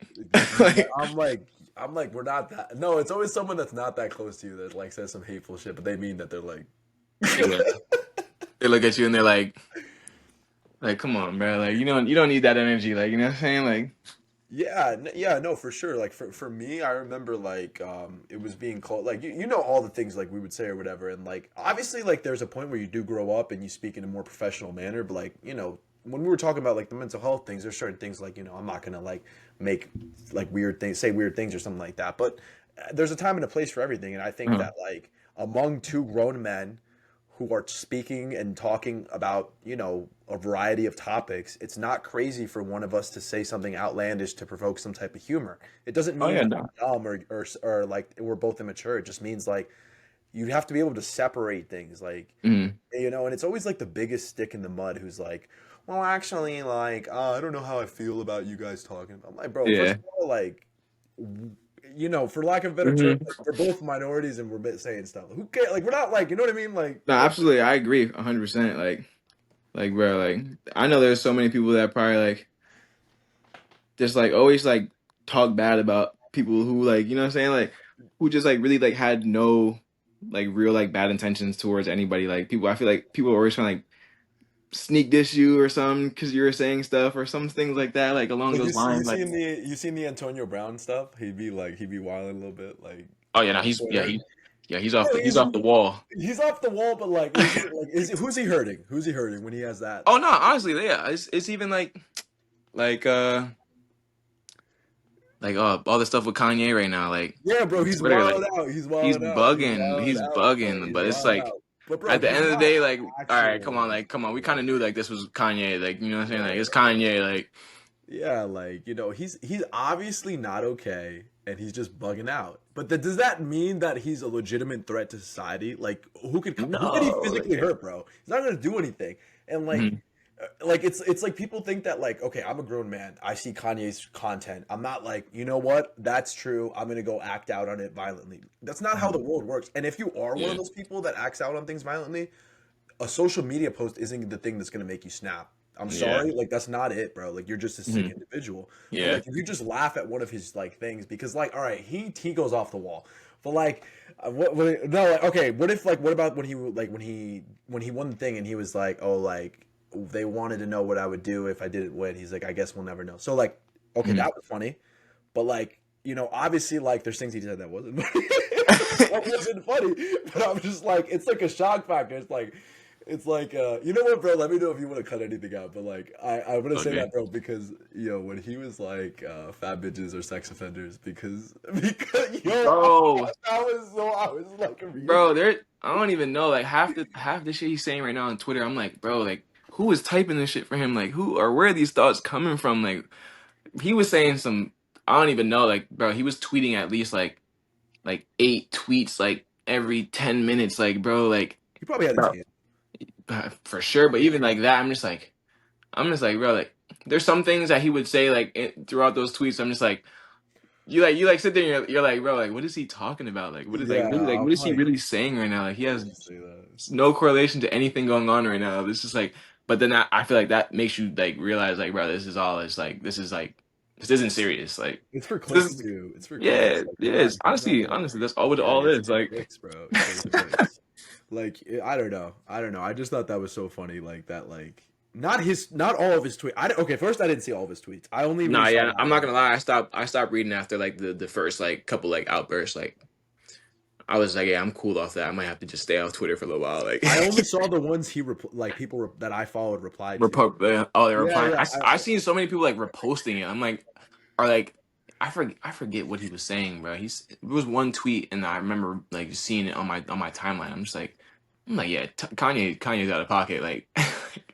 like I'm like, we're not that. No, it's always someone that's not that close to you that like says some hateful shit, but they mean that they're like. yeah, they look at you and they're like, come on, bro. Like you don't need that energy. Like you know what I'm saying. Like, Yeah, yeah, no, for sure. Like for me, I remember like it was being called like you know all the things like we would say or whatever, and like obviously like there's a point where you do grow up and you speak in a more professional manner, but like when we were talking about like the mental health things, there's certain things like I'm not gonna like make like weird things, say weird things or something like that, but there's a time and a place for everything, and I think uh, that like among two grown men who are speaking and talking about, a variety of topics, it's not crazy for one of us to say something outlandish to provoke some type of humor. It doesn't oh mean yeah, that no. we're dumb or like we're both immature. It just means like you have to be able to separate things. Like, Hmm. and it's always like the biggest stick in the mud who's like, well, actually, like, I don't know how I feel about you guys talking about. I'm like, bro, first Yeah. of all, like, for lack of a better term, Hmm. like, we're both minorities and we're saying stuff. Who cares? Like, we're not like, you know what I mean? Like, No, absolutely. I agree 100%. Like, bro, like I know there's so many people that probably like just like always like talk bad about people who like you know what I'm saying like who just like really like had no like real like bad intentions towards anybody. Like people, I feel like people are always trying to like sneak diss you or something because you were saying stuff or some things like that, like along like those lines. Like, you seen the Antonio Brown stuff? He'd be wilding a little bit like oh yeah, no, on he's yeah Twitter. he's No, he's off the wall. he's off the wall, but like, who's he hurting? Who's he hurting when he has that? Oh no, honestly, yeah, it's even like all the stuff with Kanye right now, like Yeah, bro, he's Twitter, wilding like out. He's wilding out. he's Bro. bugging, He's but it's wilding like out. But bro, at the he's end of the not day, like, all right, actually come on. We kind of like, knew like this was Kanye, like you know what I'm saying, like it's bro. Kanye, like Yeah, like he's obviously not okay, and he's just bugging out. But does that mean that he's a legitimate threat to society? Like, who could he no, physically like, hurt, bro? He's not gonna do anything. And mhm, like it's like people think that like, okay, I'm a grown man. I see Kanye's content. I'm not like, you know what? That's true. I'm gonna go act out on it violently. That's not how mhm, the world works. And if you are one of yeah, those people that acts out on things violently, a social media post isn't the thing that's gonna make you snap. I'm yeah, sorry, like that's not it, bro. Like you're just a sick mhm, individual. But yeah, like if you just laugh at one of his like things, because like all right, he goes off the wall. But like no, like, okay, what about when he won the thing and he was like, oh, like they wanted to know what I would do if I didn't win. He's like, I guess we'll never know. So like, okay, mhm. that was funny. But like, obviously like there's things he said that wasn't that wasn't funny. But I'm just like, it's like a shock factor. It's like you know what, bro? Let me know if you want to cut anything out. But like, I'm gonna say Okay, that, bro, because when he was like, fat bitches are sex offenders, because bro, I was like, bro, there. I don't even know like half the shit he's saying right now on Twitter. I'm like, bro, like who is typing this shit for him? Like who or where are these thoughts coming from? Like he was saying some. I don't even know. Like, bro, he was tweeting at least like 8 tweets like every 10 minutes. Like, bro, like he probably had a bro, team. for sure. But even like that, I'm just like, bro, like there's some things that he would say like throughout those tweets. I'm just like, you like sit there and you're like, bro, like what is he talking about? Like what is like Yeah, really like what I'm is he like, really saying right now? Like he has don't say that. no correlation to anything going on right now. This is like, but then I feel like that makes you like realize like, bro, this is all. It's like this isn't serious. Like It's for this clicks is too. It's for clicks. yeah, Like yeah. It's he's not gonna. honestly that's all what it Yeah, all it's is. for Like. clicks, bro. It's for clicks. Like I don't know. I don't know. I just thought that was so funny. Like that. Like not all of his tweets. Okay, first I didn't see all of his tweets. I only really Nah, saw yeah, that I'm not one. gonna lie. I stopped reading after like the first like couple like outbursts. Like I was like, yeah, I'm cool off that. I might have to just stay off Twitter for a little while. Like, I only saw the ones like people that I followed replied to. oh, they're Yeah, replying. yeah. I seen so many people like reposting it. I'm like, are like, I forget what he was saying, bro. It was one tweet, and I remember like just seeing it on my timeline. I'm like, yeah, Kanye's out of pocket. Like,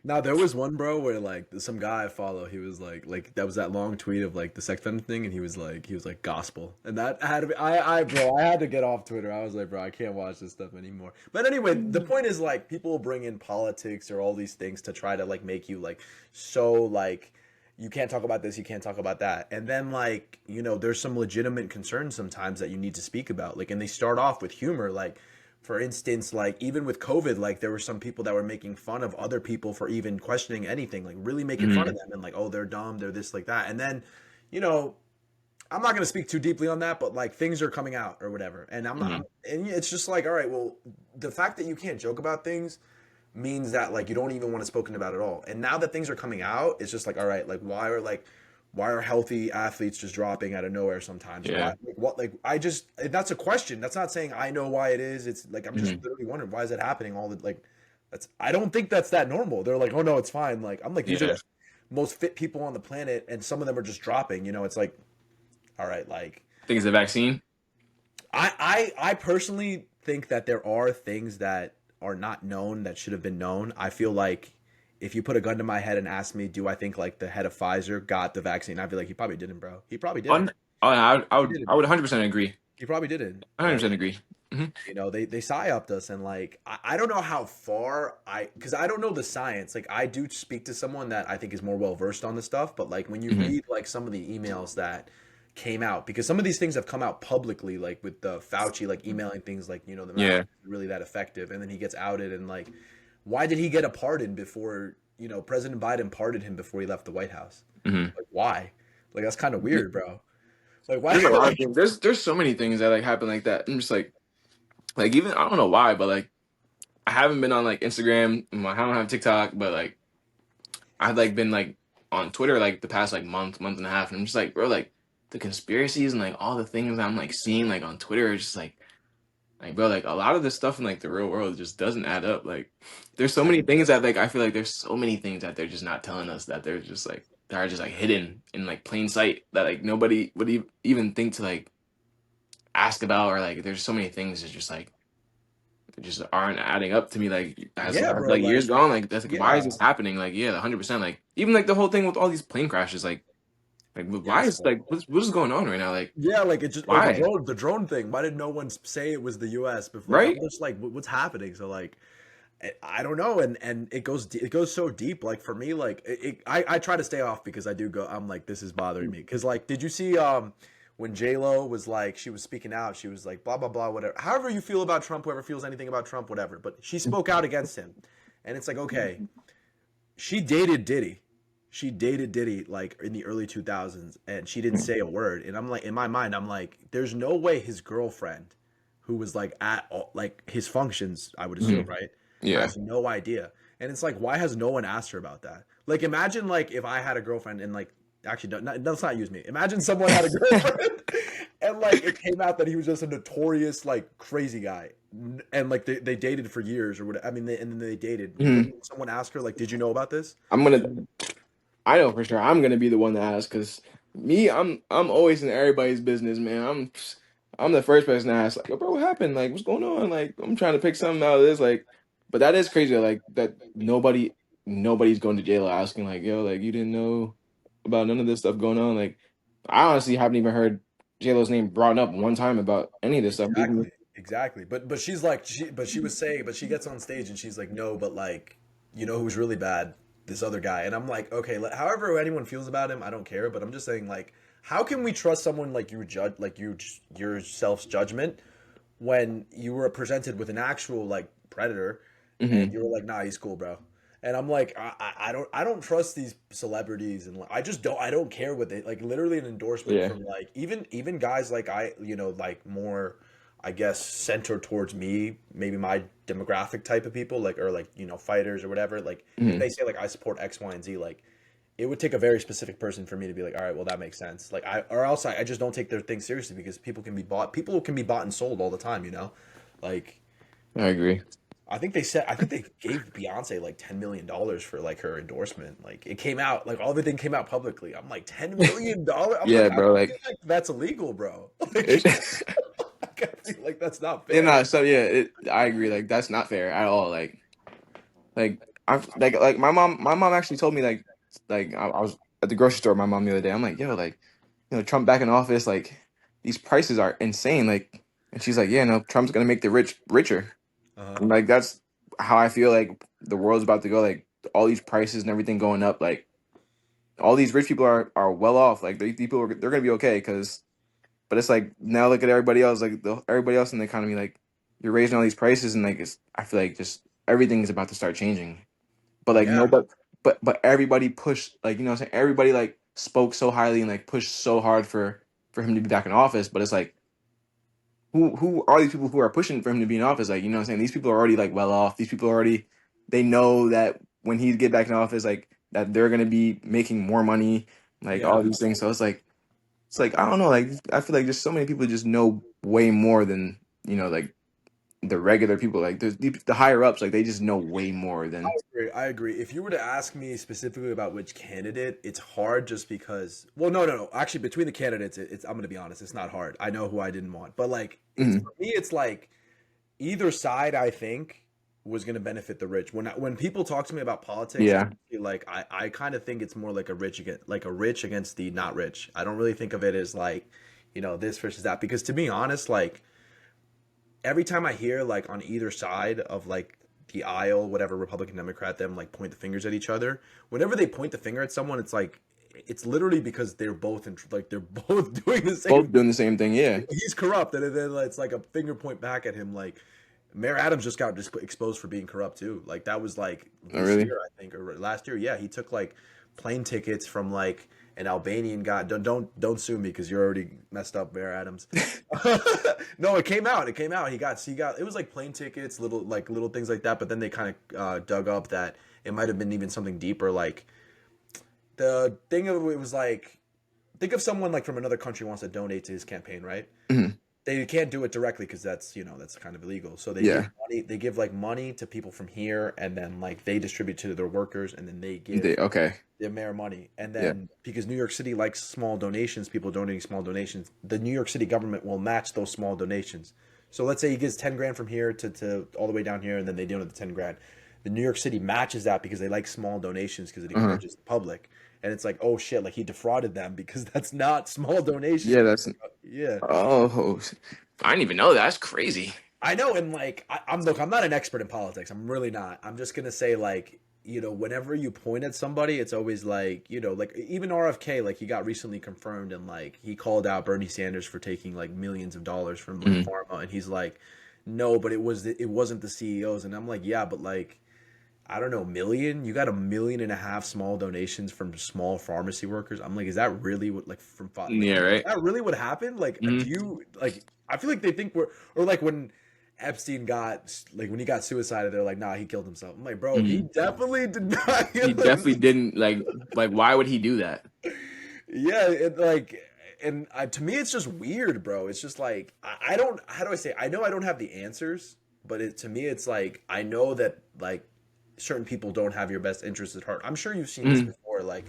Now there was one bro where like some guy I follow, he was like that was that long tweet of like the sex femme thing, and he was like gospel, and that had to be bro, I had to get off Twitter. I was like, bro, I can't watch this stuff anymore. But anyway, the point is like people will bring in politics or all these things to try to like make you like so like you can't talk about this, you can't talk about that, and then like there's some legitimate concerns sometimes that you need to speak about, like, and they start off with humor, like for instance, like even with COVID, like there were some people that were making fun of other people for even questioning anything, like really making fun of mhm, them and like, oh, they're dumb, they're this, like that. And then, you know, I'm not going to speak too deeply on that, but like things are coming out or whatever. And mhm, and it's just like, all right, well, the fact that you can't joke about things means that like you don't even want to spoken about at all. And now that things are coming out, it's just like, all right, why are healthy athletes just dropping out of nowhere sometimes? Or why yeah, like, what like I just that's a question. That's not saying I know why it is. It's like I'm just mhm, literally wondering why is that happening all the like that's I don't think that's that normal. They're like, "Oh no, it's fine." Like I'm like these are yeah. the most fit people on the planet and some of them are just dropping, it's like all right, like Think it's a vaccine. I personally think that there are things that are not known that should have been known. I feel like if you put a gun to my head and ask me, do I think like the head of Pfizer got the vaccine? I'd be like, he probably didn't, bro. He probably didn't. On, I He would didn't. 100% agree. He probably didn't. And 100% agree. Hmm. they psyoped us and like I don't know how far because I don't know the science. Like I do speak to someone that I think is more well versed on the stuff, but like when you Hmm. read like some of the emails that came out, because some of these things have come out publicly, like with the Fauci like emailing things like the mask Yeah. is really that effective, and then he gets outed and like why did he get a pardon before President Biden pardoned him before he left the White House? Hmm. Like why? Like that's kind of weird, bro. Like why? There's a lot of Like, things. There's so many things that like happen like that. I'm just like even I don't know why, but like I haven't been on like Instagram. I don't have TikTok, but like I've like been like on Twitter like the past like month and a half, and I'm just like, bro, like the conspiracies and like all the things I'm like seeing like on Twitter is just like bro, like a lot of this stuff in like the real world just doesn't add up. Like there's so many things that like I feel like there's so many things that they're just not telling us that they're just like that are just like hidden in like plain sight that like nobody would even think to like ask about, or like there's so many things that just like they just aren't adding up to me like yeah, as bro. like years Like gone, like that's like why is yeah, this happening, like yeah, 100%, like even like the whole thing with all these plane crashes, like why yes, is bro. like what's going on right now, like Yeah, like it just or why, the drone thing. Why did no one say it was the U.S. before? Like I'm right. just like, what's happening? So like, I don't know, and it goes so deep. Like for me, like I try to stay off because I do go. I'm like, this is bothering me because like, did you see when J Lo was like she was speaking out? She was like blah blah blah whatever. However you feel about Trump, whoever feels anything about Trump, whatever. But she spoke out against him, and it's like okay, she dated Diddy. She dated Diddy like in the early 2000s and she didn't say a word. And I'm like, in my mind, I'm like, there's no way his girlfriend, who was like at all, like his functions, I would assume, Mhm. right, Yeah. has no idea. And it's like, why has no one asked her about that? Like, imagine like if I had a girlfriend and like, actually, let's not use me. Imagine someone had a girlfriend and like it came out that he was just a notorious like crazy guy. And like they dated for years or whatever. I mean, and then they dated. Mhm. Wouldn't someone ask her like, "Did you know about this?" I'm gonna I know for sure I'm gonna be the one to ask, because me, I'm always in everybody's business, man. I'm the first person to ask, like, "Yo, bro, what happened? Like, what's going on? Like, I'm trying to pick something out of this, like." But that is crazy, like that nobody's going to jail asking, like, "Yo, like you didn't know about none of this stuff going on." Like, I honestly haven't even heard JLo's name brought up one time about any of this stuff. Even Exactly, exactly. But she's like she was saying, but she gets on stage and she's like, no, but like, who's really bad? This other guy. And I'm like, okay, however anyone feels about him, I don't care. But I'm just saying, like, how can we trust someone like you judge, like your self judgment when you were presented with an actual like predator, and Mhm. you were like, nah, he's cool, bro. And I'm like, I don't trust these celebrities, and like, I don't care what they like. Literally, an endorsement Yeah. from like even guys like like more, I guess centered towards me, maybe my demographic type of people, like or like fighters or whatever. Like if Mhm. they say like I support X, Y, and Z, like it would take a very specific person for me to be like, all right, well that makes sense. Like or else I just don't take their things seriously because people can be bought and sold all the time. Like I agree. I think they gave Beyonce like $10 million for like her endorsement. Like it came out, like everything came out publicly. I'm like $10 million. I'm like, Yeah, I bro. feel Like, like that's illegal, bro. it, Like I feel like that's not you fair. know, so yeah, I agree. Like, that's not fair at all. Like I like my mom actually told me like I was at the grocery store with my mom the other day. I'm like, yo, like, Trump back in office, like these prices are insane. Like, and she's like, yeah, no, Trump's gonna make the rich richer. Uh-huh. And like that's how I feel like the world's about to go. Like all these prices and everything going up. Like all these rich people are well off. Like these people they're gonna be okay. Cause but it's like now look at everybody else. Like everybody else in the economy. Like you're raising all these prices and like I feel like just everything is about to start changing. But like Yeah. nobody, but everybody pushed like what I'm saying, everybody like spoke so highly and like pushed so hard for him to be back in office. But it's like who are these people who are pushing for him to be in office? Like what I'm saying, these people are already like well off. These people are already they know that when he get back in office, like that they're gonna be making more money, like Yeah. all these things. So it's like I don't know, like I feel like there's so many people just know way more than like the regular people, like the higher ups, like they just know way more than. I agree. If you were to ask me specifically about which candidate, it's hard just because. Well, no. Actually, between the candidates, it's. I'm going to be honest. It's not hard. I know who I didn't want, but like, it's Mhm. for me. It's like either side. I think was going to benefit the rich. When people talk to me about politics, Yeah. like I kind of think it's more like a rich against the not rich. I don't really think of it as like, this versus that because to be honest, like every time I hear like on either side of like the aisle, whatever Republican Democrat, them like point the fingers at each other. Whenever they point the finger at someone, it's like it's literally because they're both like they're both doing the Both same. doing the same thing. Yeah. He's corrupt, and then it's like a finger point back at him. Like Mayor Adams just got exposed for being corrupt too. Like that was like Oh, this really? year, I think, or last year. Yeah, he took like plane tickets from like an Albanian guy. Don't sue me because you're already messed up, Mayor Adams. No, it came out. It came out. He got. It was like plane tickets, little things like that. But then they kind of dug up that it might have been even something deeper. Like the thing of it was like, think of someone like from another country wants to donate to his campaign, right? Mhm. They can't do it directly because that's kind of illegal. So they give Yeah. money. They give like money to people from here, and then like they distribute to their workers, and then they give Okay. the mayor money. And Yeah. then because New York City likes small donations, people donating small donations, the New York City government will match those small donations. So let's say he gives 10 grand from here to all the way down here, and then they donate the 10 grand. The New York City matches that because they like small donations because it Uh-huh. encourages the public. And it's like, oh shit, like he defrauded them because that's not small Yeah. donations. That's. Yeah. Oh, I didn't even know that. That's crazy. I know, and like I'm not an expert in politics. I'm really not. I'm just gonna say like whenever you point at somebody, it's always like like even RFK, like he got recently confirmed, and like he called out Bernie Sanders for taking like millions of dollars from like Mhm. pharma, and he's like, no, but it wasn't the CEOs, and I'm like, yeah, but like I don't know, million? You got 1.5 million small donations from small pharmacy workers. I'm like, is that really what like like Yeah. is Right. that really what happened? Like, do Mhm. you like? I feel like they think we're or like when Epstein got like when he got suicided, they're like, nah, he killed himself. I'm like, bro, he Mhm. definitely did not He kill definitely himself. didn't like. Why would he do that? Yeah, it like. And to me, it's just weird, bro. It's just like I don't. How do I say? I know I don't have the answers, but to me, it's like I know that like certain people don't have your best interests at heart. I'm sure you've seen this Mhm. before, like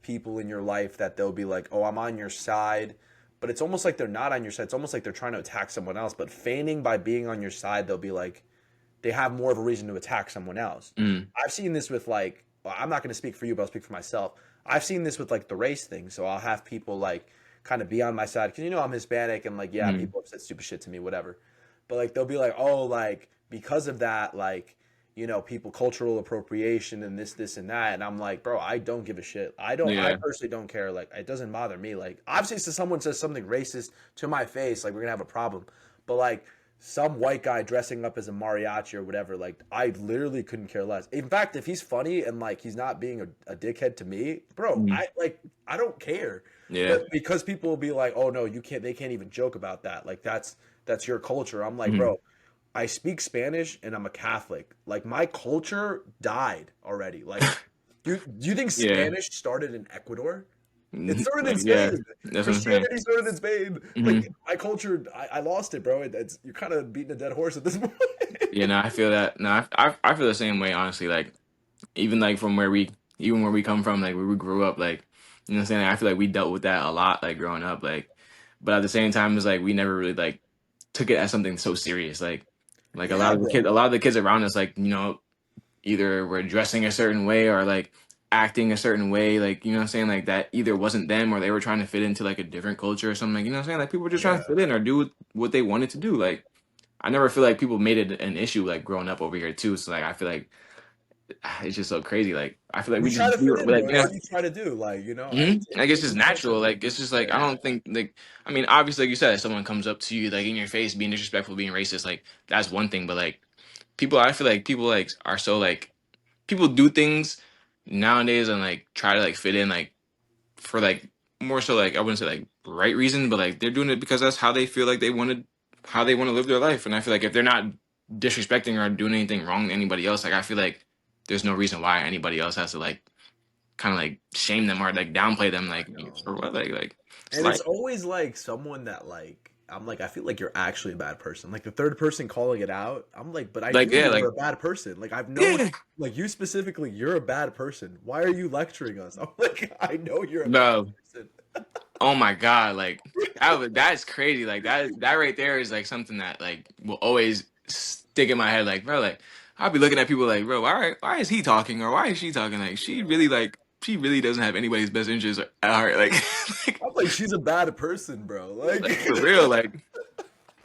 people in your life that they'll be like, "Oh, I'm on your side," but it's almost like they're not on your side. It's almost like they're trying to attack someone else, but feigning by being on your side, they'll be like they have more of a reason to attack someone else. Mhm. I've seen this with like, well, I'm not going to speak for you, but I'll speak for myself. I've seen this with like the race thing. So I'll have people like kind of be on my side because I'm Hispanic and like yeah, Mhm. people have said stupid shit to me, whatever. But like they'll be like, oh, like because of that, like people cultural appropriation and this and that, and I'm like, bro, I don't give a shit. I Yeah. personally don't care. Like it doesn't bother me. Like obviously, if someone says something racist to my face, like we're gonna have a problem. But like some white guy dressing up as a mariachi or whatever, like I literally couldn't care less. In fact, if he's funny and like he's not being a dickhead to me, bro, Mhm. I don't care. Yeah. But because people will be like, oh no, you can't, they can't even joke about that. Like that's your culture. I'm like, Mhm. bro, I speak Spanish and I'm a Catholic. Like my culture died already. Like, do you think Yeah. Spanish started in Ecuador? It started in Like, yeah. Spain. That's what I'm saying. Christianity started in Spain. Like Mhm. my culture, I lost it, bro. You're kind of beating a dead horse at this point. Yeah, no, I feel that. No, I feel the same way, honestly. Like, even like from even where we come from, like where we grew up, like, you know what I'm saying? Like, I feel like we dealt with that a lot, like growing up, like, but at the same time, it's like we never really like took it as something so serious. Like Yeah, a bro. lot of the kids around us, like, either were dressing a certain way or like acting a certain way, like, you know what I'm saying? Like that either wasn't them or they were trying to fit into like a different culture or something. Like, you know what I'm saying? Like people were just trying to Yeah. fit in or do what they wanted to do. Like, I never feel like people made it an issue like growing up over here too. So like I feel like it's just so crazy. Like I feel like We try to we fit were in, like, bro. That's yeah. what you try to do. Like, you know, Like it's it's just just such a natural. Like it's just like I yeah. don't think like I mean obviously like you said if someone comes up to you like in your face being disrespectful being racist like that's one thing but like people I feel like people like are so like people do things nowadays and like try to like fit in like for like more so like I wouldn't say like right reason but like they're doing it because that's how they feel like how they want to live their life and I feel like if they're not disrespecting or doing anything wrong to anybody else like I feel like there's no reason why anybody else has to like kind of like shame them or like downplay them I like know. for what like it's And it's like always like someone that like I'm like I feel like you're actually a bad person. Like the third person calling it out. I'm like, but I like knew yeah you were like a bad person. Like I've known yeah like you specifically, you're a bad person. Why are you lecturing us? I'm like, I know you're a bad bro. person. Oh my God, like that's crazy. Like that right there is like something that like will always stick in my head. Like, bro, like I'll be looking at people like, bro, why is he talking or why is she talking? Like she really doesn't have anybody's best interest at heart. Like, I'm like, she's a bad person, bro. Like, like for real. Like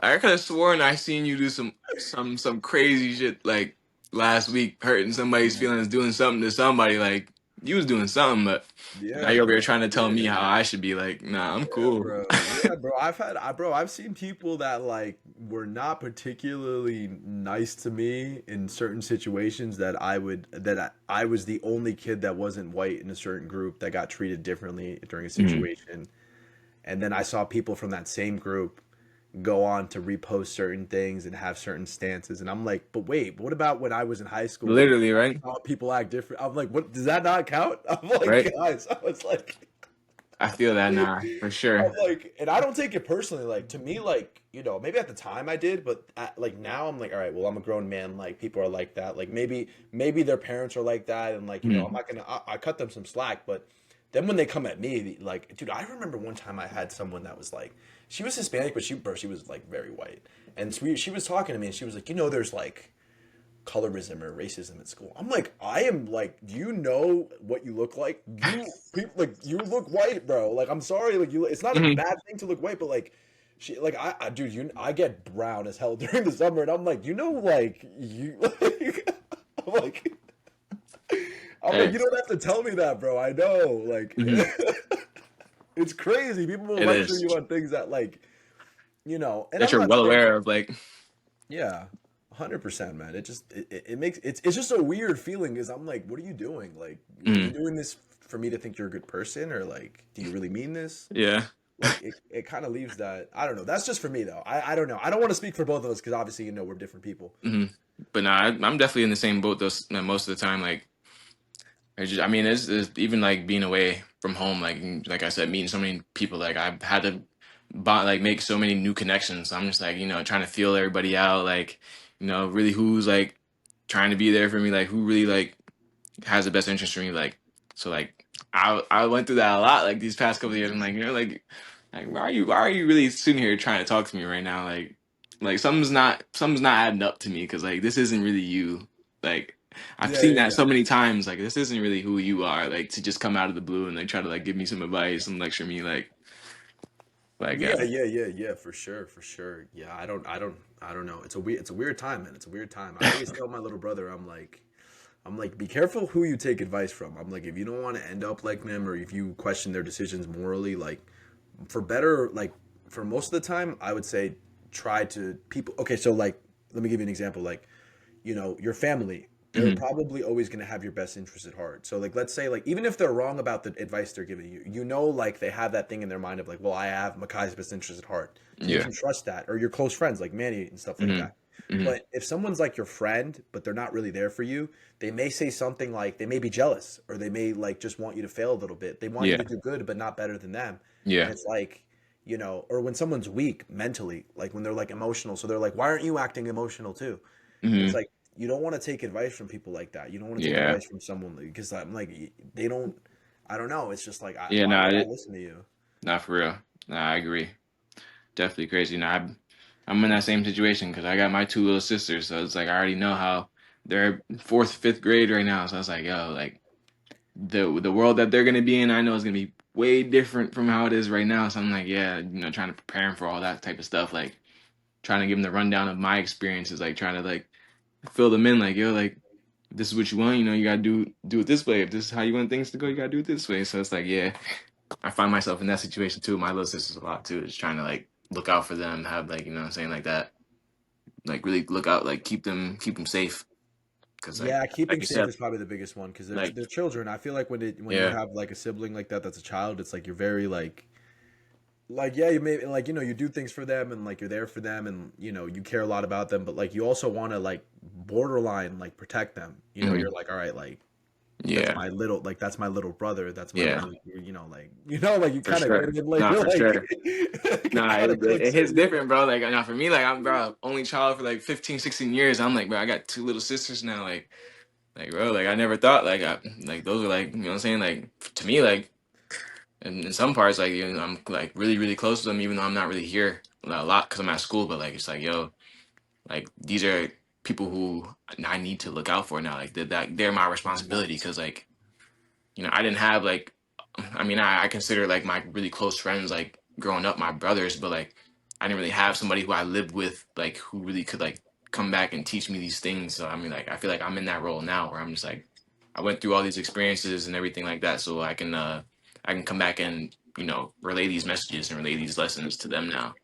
I could have sworn I seen you do some crazy shit like last week, hurting somebody's feelings, doing something to somebody. Like you was doing something, but now yeah, you're over here bro. trying to tell me Yeah. how I should be. Like, nah, I'm Yeah, cool. bro. Yeah, bro. I've seen people that like were not particularly nice to me in certain situations I was the only kid that wasn't white in a certain group that got treated differently during a Mhm. situation. And then I saw people from that same group go on to repost certain things and have certain stances. And I'm like, but wait, what about when I was in high school and Literally, right? saw people act different? I'm like, what does that not count? I'm like, Right? guys, I was like I feel that now for sure. I'm like, and I don't take it personally. Like to me, like maybe at the time I did, but like now I'm like, all right, well, I'm a grown man. Like people are like that. Like maybe their parents are like that, and like I'm Mhm. not gonna. I cut them some slack, but then when they come at me, like, dude, I remember one time I had someone that was like, she was Hispanic, but she was like very white, and so she was talking to me, and she was like, there's like colorism or racism at school. I'm like, I am like, do you know what you look like? You people like you look white, bro. Like I'm sorry, like you it's not a Mhm. bad thing to look white, but like she like I dude, I get brown as hell during the summer and I'm like, like you like I'm like Hey, you don't have to tell me that, bro. I know. Like mhm. it's crazy. People will It lecture is you on things that and that I'm you're not well saying aware of. Like, 100%, man. It makes it's just a weird feeling because I'm like, what are you doing? Like, are you mhm. doing this for me to think you're a good person, or like, do you really mean this? Yeah. Like, it kind of leaves that. I don't know. That's just for me though. I don't know. I don't want to speak for both of us because obviously we're different people. hmm But nah, I'm definitely in the same boat. Those most of the time, like, I mean, it's even like being away from home. Like I said, meeting so many people. Like I've had to like make so many new connections. I'm just like trying to feel everybody out. Like really who's like trying to be there for me. Like who really like has the best interest in me. Like so like I went through that a lot. Like these past couple of years. I'm like like why are you really sitting here trying to talk to me right now? Like something's not adding up to me because like this isn't really you. Like I've Yeah, seen yeah, that yeah. so many times. Like this isn't really who you are. Like to just come out of the blue and like try to like give me some advice and lecture me. Like yeah. Yeah, yeah, yeah, yeah, for sure, for sure. Yeah, I don't know. It's a weird time, man. It's a weird time. I always tell my little brother, I'm like, be careful who you take advice from. I'm like, if you don't want to end up like them or if you question their decisions morally, like for better, like for most of the time, I would say try to people. Okay, so like, let me give you an example. Like, your family, they're hmm probably always going to have your best interest at heart. So like, let's say like, even if they're wrong about the advice they're giving you, like they have that thing in their mind of like, well, I have Makai's best interest at heart. So you Yeah. can trust that or your close friends like Manny and stuff like hmm that. hmm But if someone's like your friend, but they're not really there for you, they may say something like they may be jealous or they may like just want you to fail a little bit. They want you Yeah. to do good, but not better than them. And Yeah. it's like, or when someone's weak mentally, like when they're like emotional. So they're like, why aren't you acting emotional too? It's Hmm. like you don't want to take advice from people like that. You don't want to take Yeah. advice from someone because I'm like they don't. I don't know. It's just like Yeah. why Nah. would I listen to you? Not for real. Nah, I agree. Definitely crazy. Nah, I'm in that same situation because I got my two little sisters, so it's like I already know how they're fourth, fifth grade right now. So I was like, yo, like the world that they're gonna be in, I know is gonna be way different from how it is right now. So I'm like, yeah, trying to prepare them for all that type of stuff, like trying to give them the rundown of my experiences, like trying to like fill them in, like yo, like this is what you want, you gotta do it this way. If this is how you want things to go, you gotta do it this way. So it's like, yeah, I find myself in that situation too. My little sisters a lot too, just trying to like look out for them, have like what I'm saying, like that, like really look out, like keep them safe, because Yeah, like keeping you safe said, is probably the biggest one because like they're children. I feel like when you yeah, have like a sibling like that that's a child, it's like you're very like yeah, you may like you do things for them and like you're there for them and you care a lot about them, but like you also want to like borderline like protect them. hmm You're like, all right, like yeah, that's my little brother, that's my yeah, little like you for kind of get sure, it in like nah, you're for like sure. it Nah, kind of it clicks hits in. different, bro. Like, now for me, like, I'm, bro, only child for like 15, 16 years. I'm like, bro, I got two little sisters now. Bro, like, I never thought, like, those are like, what I'm saying? Like, to me, like, in some parts, like, I'm like really, really close to them, even though I'm not really here a lot because I'm at school. But like, it's like, yo, like, these are people who I need to look out for now. Like, they're my responsibility because, like, I didn't have like, I mean, I consider like my really close friends like growing up my brothers, but like I didn't really have somebody who I lived with like who really could like come back and teach me these things. So I mean, like I feel like I'm in that role now where I'm just like I went through all these experiences and everything like that, so I can come back and relay these messages and relay these lessons to them now.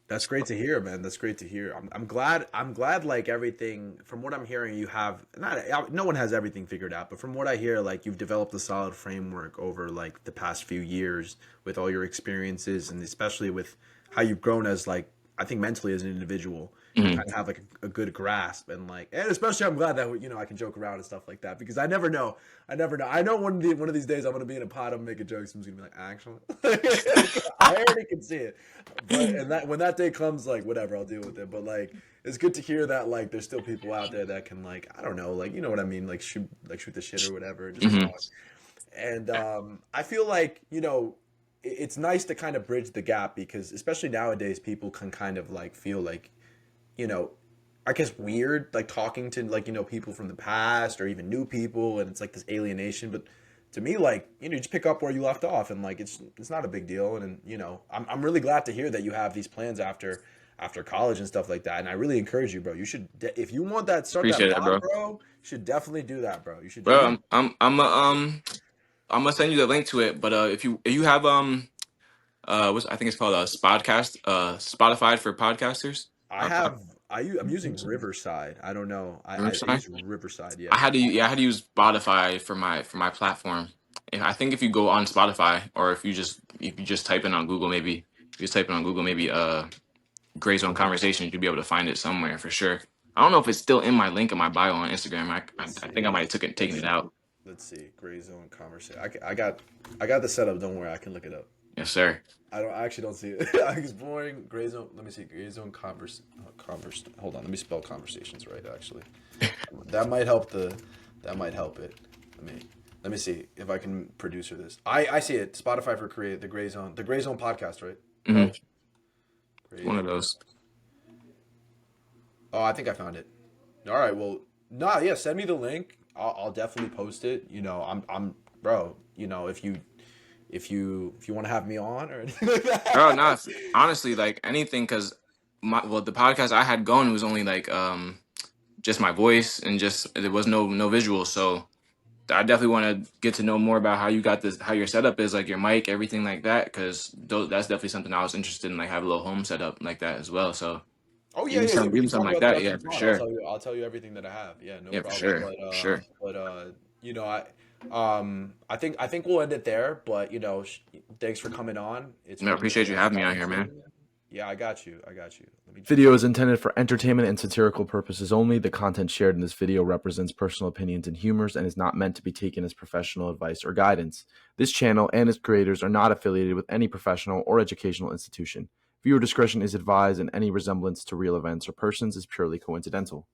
That's great to hear, man. That's great to hear. I'm glad. I'm glad. Like everything from what I'm hearing, you have not. No one has everything figured out, but from what I hear, like you've developed a solid framework over like the past few years with all your experiences, and especially with how you've grown as like I think mentally as an individual. You Hmm. kind of have like a good grasp, and like, and especially I'm glad that I can joke around and stuff like that because I never know. I never know. I know one of these days I'm gonna be in a pod. I'm making jokes. I'm gonna be like, actually, I already can see it. But and that when that day comes, like whatever, I'll deal with it. But like, it's good to hear that like there's still people out there that can like I don't know, like you know what I mean, like shoot the shit or whatever, just Hmm. talk. And I feel like it's nice to kind of bridge the gap because especially nowadays people can kind of like feel like you know I guess weird like talking to like people from the past or even new people and it's like this alienation but to me like you just pick up where you left off and like it's not a big deal and I'm really glad to hear that you have these plans after college and stuff like that and I really encourage you bro you should if you want that start that Appreciate it, pod bro. bro you should definitely do that bro you should Bro, you I'm gonna send you the link to it, but if you have what's I think it's called a Spodcast, Spotify for podcasters. I Or pod, have I'm using Riverside I don't know I Riverside. use Riverside I yeah had to I had to use Spotify for my platform. And I think if you go on Spotify or if you just type in on Google, maybe if you just type in on Google, maybe Gray Zone Conversations, you'll be able to find it somewhere for sure. I don't know if it's still in my link in my bio on Instagram. I let's think I see might have taken it out. let's see gray zone conversation I got the setup don't worry I can look it up Yes, sir. I actually don't see it. It's boring. Gray zone. Let me see. Gray zone converse. Hold on. Let me spell conversations right. Actually, that might help That might help it. Let me see if I can producer this. I see it. Spotify for create the Gray Zone. The Gray Zone podcast, right? Hmm. No. Gray One of Zone. those. Oh, I think I found it. All right. Well, nah. Yeah. Send me the link. I'll definitely post it. I'm bro. If you want to have me on or anything like Bro, that. not honestly like anything because the podcast I had going was only like just my voice and just there was no visual. So I definitely want to get to know more about how you got this, how your setup is, like your mic, everything like that, because that's definitely something I was interested in, like have a little home setup like that as well. So Oh yeah, even yeah, yeah. something, We even can something talk like about that that, after yeah, the for pod. sure, I'll tell you everything that I have. Yeah, no yeah, for problem. sure, for sure. I think we'll end it there. But thanks for coming on. It's No, been appreciate you nice having me out talking here, to man. you. Yeah, I got you. I got you. Let me. Video is intended for entertainment and satirical purposes only. The content shared in this video represents personal opinions and humors and is not meant to be taken as professional advice or guidance. This channel and its creators are not affiliated with any professional or educational institution. Viewer discretion is advised, and any resemblance to real events or persons is purely coincidental.